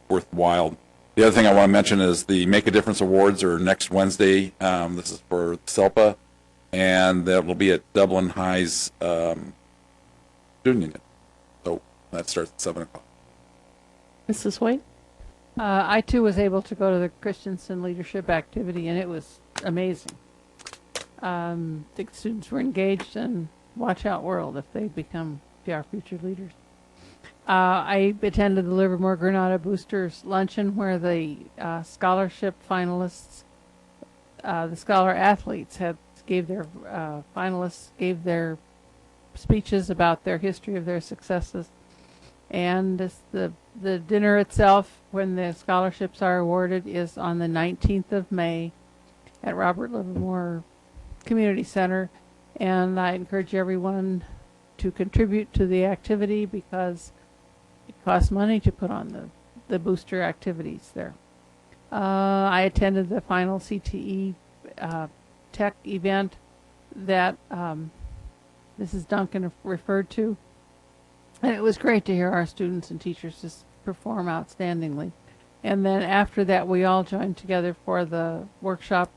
worthwhile. The other thing I want to mention is the Make a Difference Awards are next Wednesday. This is for SELPA, and that will be at Dublin High's student union. So that starts at 7 o'clock. Mrs. White? I too was able to go to the Christensen leadership activity, and it was amazing. The students were engaged, and watch out world if they become our future leaders. I attended the Livermore Granada Boosters Luncheon, where the scholarship finalists, the scholar athletes, gave their speeches about their history of their successes. And the dinner itself, when the scholarships are awarded, is on the 19th of May at Robert Livermore Community Center. And I encourage everyone to contribute to the activity because it costs money to put on the booster activities there. I attended the final CTE tech event that Mrs. Duncan referred to, and it was great to hear our students and teachers just perform outstandingly. And then after that, we all joined together for the workshop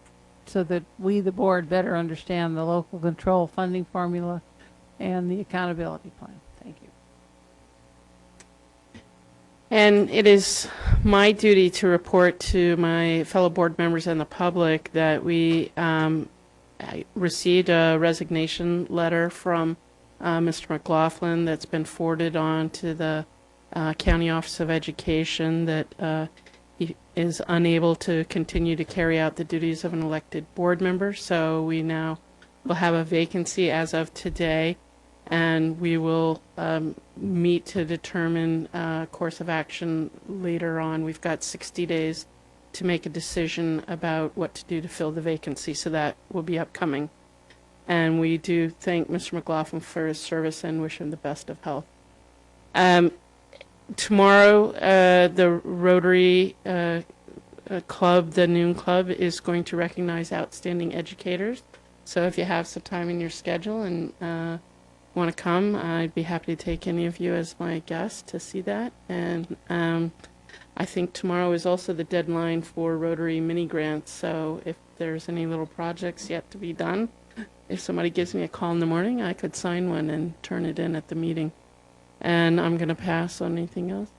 so that we, the board, better understand the local control funding formula and the accountability plan. Thank you. And it is my duty to report to my fellow board members and the public that we received a resignation letter from Mr. McLaughlin that's been forwarded on to the County Office of Education, that he is unable to continue to carry out the duties of an elected board member. So we now will have a vacancy as of today, and we will meet to determine a course of action later on. We've got 60 days to make a decision about what to do to fill the vacancy, so that will be upcoming. And we do thank Mr. McLaughlin for his service and wish him the best of health. Tomorrow, the Rotary Club, the Noon Club, is going to recognize outstanding educators. So if you have some time in your schedule and want to come, I'd be happy to take any of you as my guest to see that. And I think tomorrow is also the deadline for Rotary mini grants. So if there's any little projects yet to be done, if somebody gives me a call in the morning, I could sign one and turn it in at the meeting. And I'm going to pass on anything else.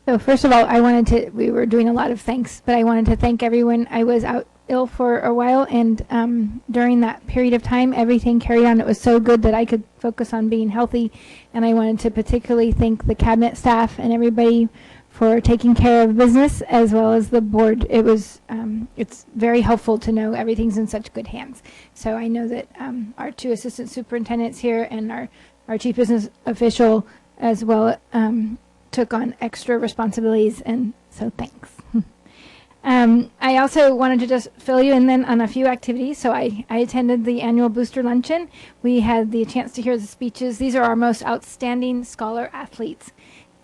So first of all, we were doing a lot of thanks, but I wanted to thank everyone. I was out ill for a while, and during that period of time, everything carried on. It was so good that I could focus on being healthy, and I wanted to particularly thank the cabinet staff and everybody for taking care of business, as well as the board. It was, it's very helpful to know everything's in such good hands. So I know that our two assistant superintendents here and our chief business official as well took on extra responsibilities, and so thanks. I also wanted to just fill you in then on a few activities. So I attended the annual Booster Luncheon. We had the chance to hear the speeches. These are our most outstanding scholar athletes,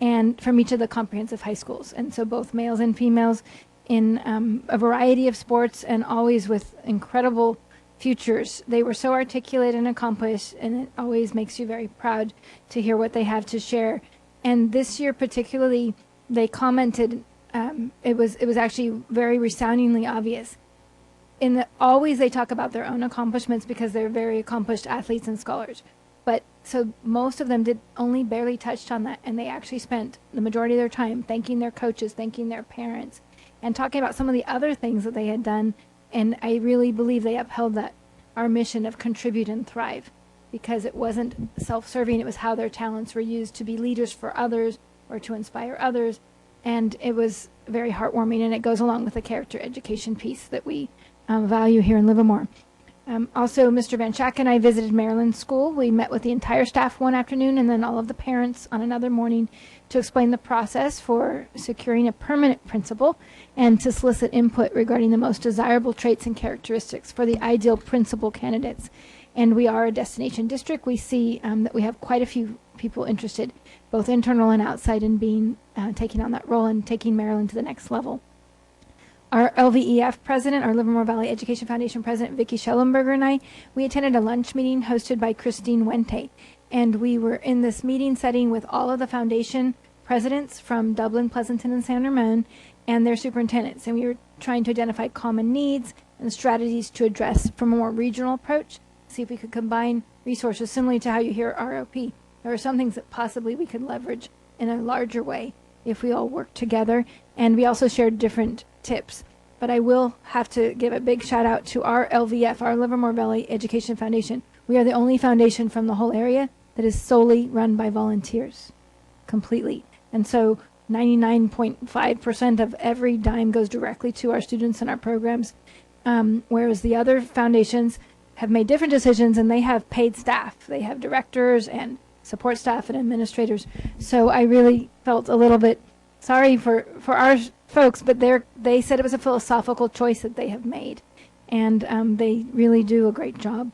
and from each of the comprehensive high schools. And so both males and females in a variety of sports, and always with incredible futures. They were so articulate and accomplished, and it always makes you very proud to hear what they have to share. And this year particularly, they commented, it was actually very resoundingly obvious. always they talk about their own accomplishments because they're very accomplished athletes and scholars. But so most of them did only barely touched on that, and they actually spent the majority of their time thanking their coaches, thanking their parents, and talking about some of the other things that they had done. And I really believe they upheld that, our mission of contribute and thrive, because it wasn't self-serving, it was how their talents were used to be leaders for others or to inspire others. And it was very heartwarming, and it goes along with the character education piece that we value here in Livermore. Also, Mr. Van Schack and I visited Maryland School. We met with the entire staff one afternoon and then all of the parents on another morning to explain the process for securing a permanent principal and to solicit input regarding the most desirable traits and characteristics for the ideal principal candidates. And we are a destination district. We see that we have quite a few people interested, both internal and outside, in being taking on that role and taking Maryland to the next level. Our LVEF president, our Livermore Valley Education Foundation president, Vicki Schellenberger, and I, we attended a lunch meeting hosted by Christine Wente. And we were in this meeting setting with all of the foundation presidents from Dublin, Pleasanton, and San Ramon, and their superintendents. And we were trying to identify common needs and strategies to address from a more regional approach, see if we could combine resources similarly to how you hear ROP. There are some things that possibly we could leverage in a larger way if we all work together. And we also shared different tips. But I will have to give a big shout out to our LVF, our Livermore Valley Education Foundation. We are the only foundation from the whole area that is solely run by volunteers, completely. And so 99.5% of every dime goes directly to our students and our programs, whereas the other foundations have made different decisions and they have paid staff. They have directors and support staff and administrators. So I really felt a little bit sorry for our folks, but they said it was a philosophical choice that they have made, and they really do a great job.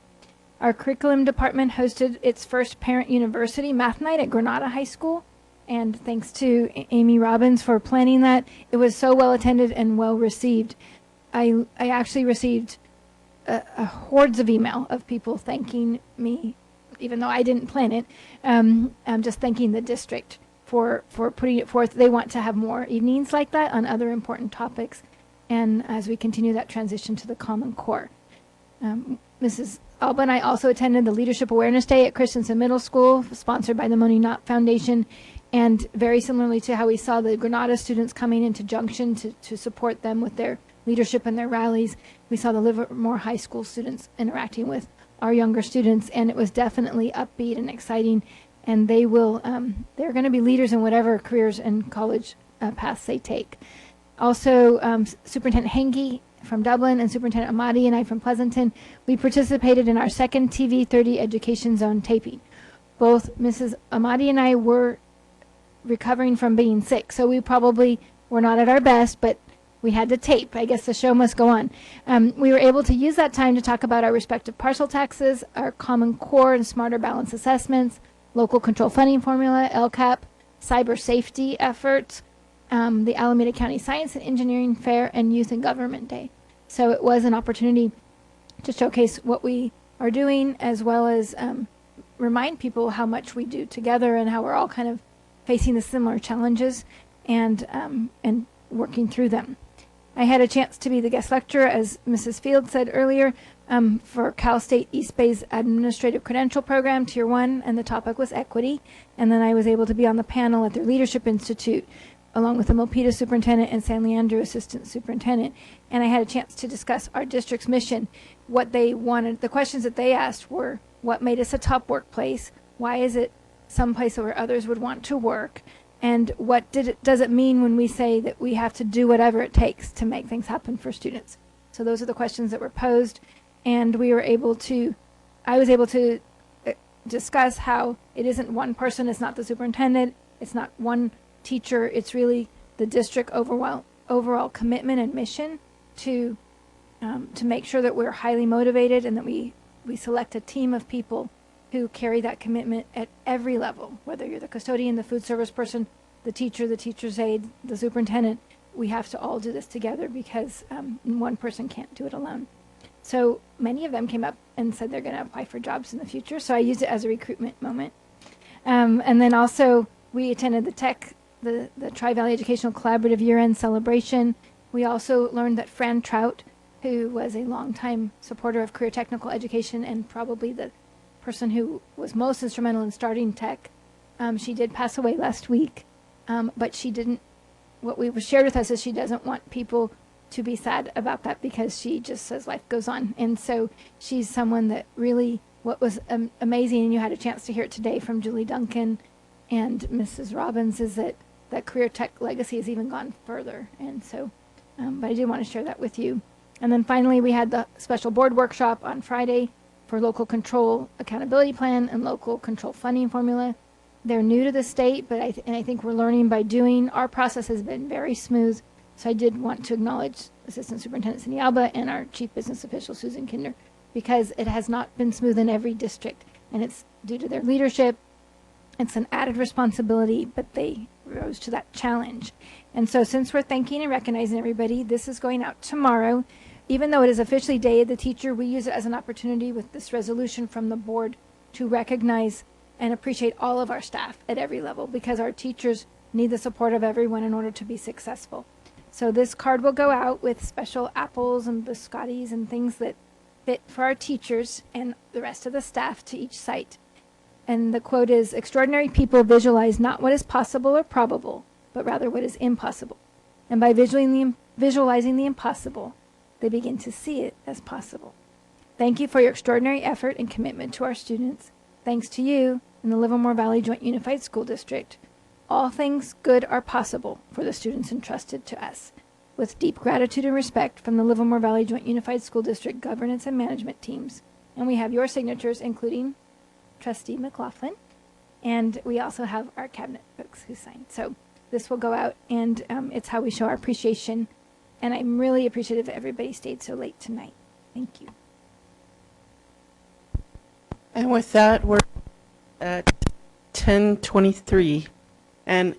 Our curriculum department hosted its first parent university math night at Granada High School, and thanks to Amy Robbins for planning that. It was so well attended and well received. I actually received a hordes of email of people thanking me, even though I didn't plan it, just thanking the district for putting it forth. They want to have more evenings like that on other important topics, and as we continue that transition to the Common Core. Mrs. Alba and I also attended the Leadership Awareness Day at Christensen Middle School, sponsored by the Moni Knott Foundation, and very similarly to how we saw the Granada students coming into Junction to support them with their leadership and their rallies, we saw the Livermore High School students interacting with our younger students, and it was definitely upbeat and exciting. And they will, they're going to be leaders in whatever careers and college paths they take. Also, Superintendent Henke from Dublin and Superintendent Amati and I from Pleasanton, we participated in our second TV 30 Education Zone taping. Both Mrs. Amati and I were recovering from being sick, so we probably were not at our best, but we had to tape. I guess the show must go on. We were able to use that time to talk about our respective parcel taxes, our Common Core and Smarter Balance assessments, local control funding formula, LCAP, cyber safety efforts, the Alameda County Science and Engineering Fair, and Youth and Government Day. So it was an opportunity to showcase what we are doing, as well as remind people how much we do together and how we're all kind of facing the similar challenges and working through them. I had a chance to be the guest lecturer, as Mrs. Field said earlier, for Cal State East Bay's Administrative Credential Program, Tier 1, and the topic was equity. And then I was able to be on the panel at their Leadership Institute, along with the Milpitas Superintendent and San Leandro Assistant Superintendent. And I had a chance to discuss our district's mission, what they wanted. The questions that they asked were, what made us a top workplace? Why is it someplace where others would want to work? And what does it mean when we say that we have to do whatever it takes to make things happen for students? So those are the questions that were posed. And we were able to, I was able to discuss how it isn't one person, it's not the superintendent, it's not one teacher, it's really the district overall commitment and mission to make sure that we're highly motivated and that we select a team of people who carry that commitment at every level, whether you're the custodian, the food service person, the teacher, the teacher's aide, the superintendent. We have to all do this together because one person can't do it alone. So many of them came up and said they're going to apply for jobs in the future. So I used it as a recruitment moment. And then also we attended the Tri-Valley Educational Collaborative year-end celebration. We also learned that Fran Trout who was a longtime supporter of career technical education and probably the person who was most instrumental in starting tech. She did pass away last week, but she didn't. What we was shared with us is she doesn't want people to be sad about that because she just says life goes on. And so she's someone that really, what was amazing, and you had a chance to hear it today from Julie Duncan and Mrs. Robbins, is that that career tech legacy has even gone further. And so, but I did want to share that with you. And then finally, we had the special board workshop on Friday for local control accountability plan and local control funding formula. They're new to the state, but I think we're learning by doing. Our process has been very smooth, so I did want to acknowledge Assistant Superintendent Cindy Alba and our Chief Business Official Susan Kinder, because it has not been smooth in every district, and it's due to their leadership. It's an added responsibility, but they rose to that challenge. And so since we're thanking and recognizing everybody, this is going out tomorrow. Even though it is officially Day of the Teacher, we use it as an opportunity with this resolution from the board to recognize and appreciate all of our staff at every level, because our teachers need the support of everyone in order to be successful. So this card will go out with special apples and biscottis and things that fit for our teachers and the rest of the staff to each site. And the quote is, "Extraordinary people visualize not what is possible or probable, but rather what is impossible. And by visualizing the impossible, they begin to see it as possible. Thank you for your extraordinary effort and commitment to our students. Thanks to you in the Livermore Valley Joint Unified School District, all things good are possible for the students entrusted to us. With deep gratitude and respect from the Livermore Valley Joint Unified School District governance and management teams." And we have your signatures, including Trustee McLaughlin, and we also have our cabinet folks who signed. So this will go out, and it's how we show our appreciation. And I'm really appreciative that everybody stayed so late tonight. Thank you. And with that, we're at 10:23, and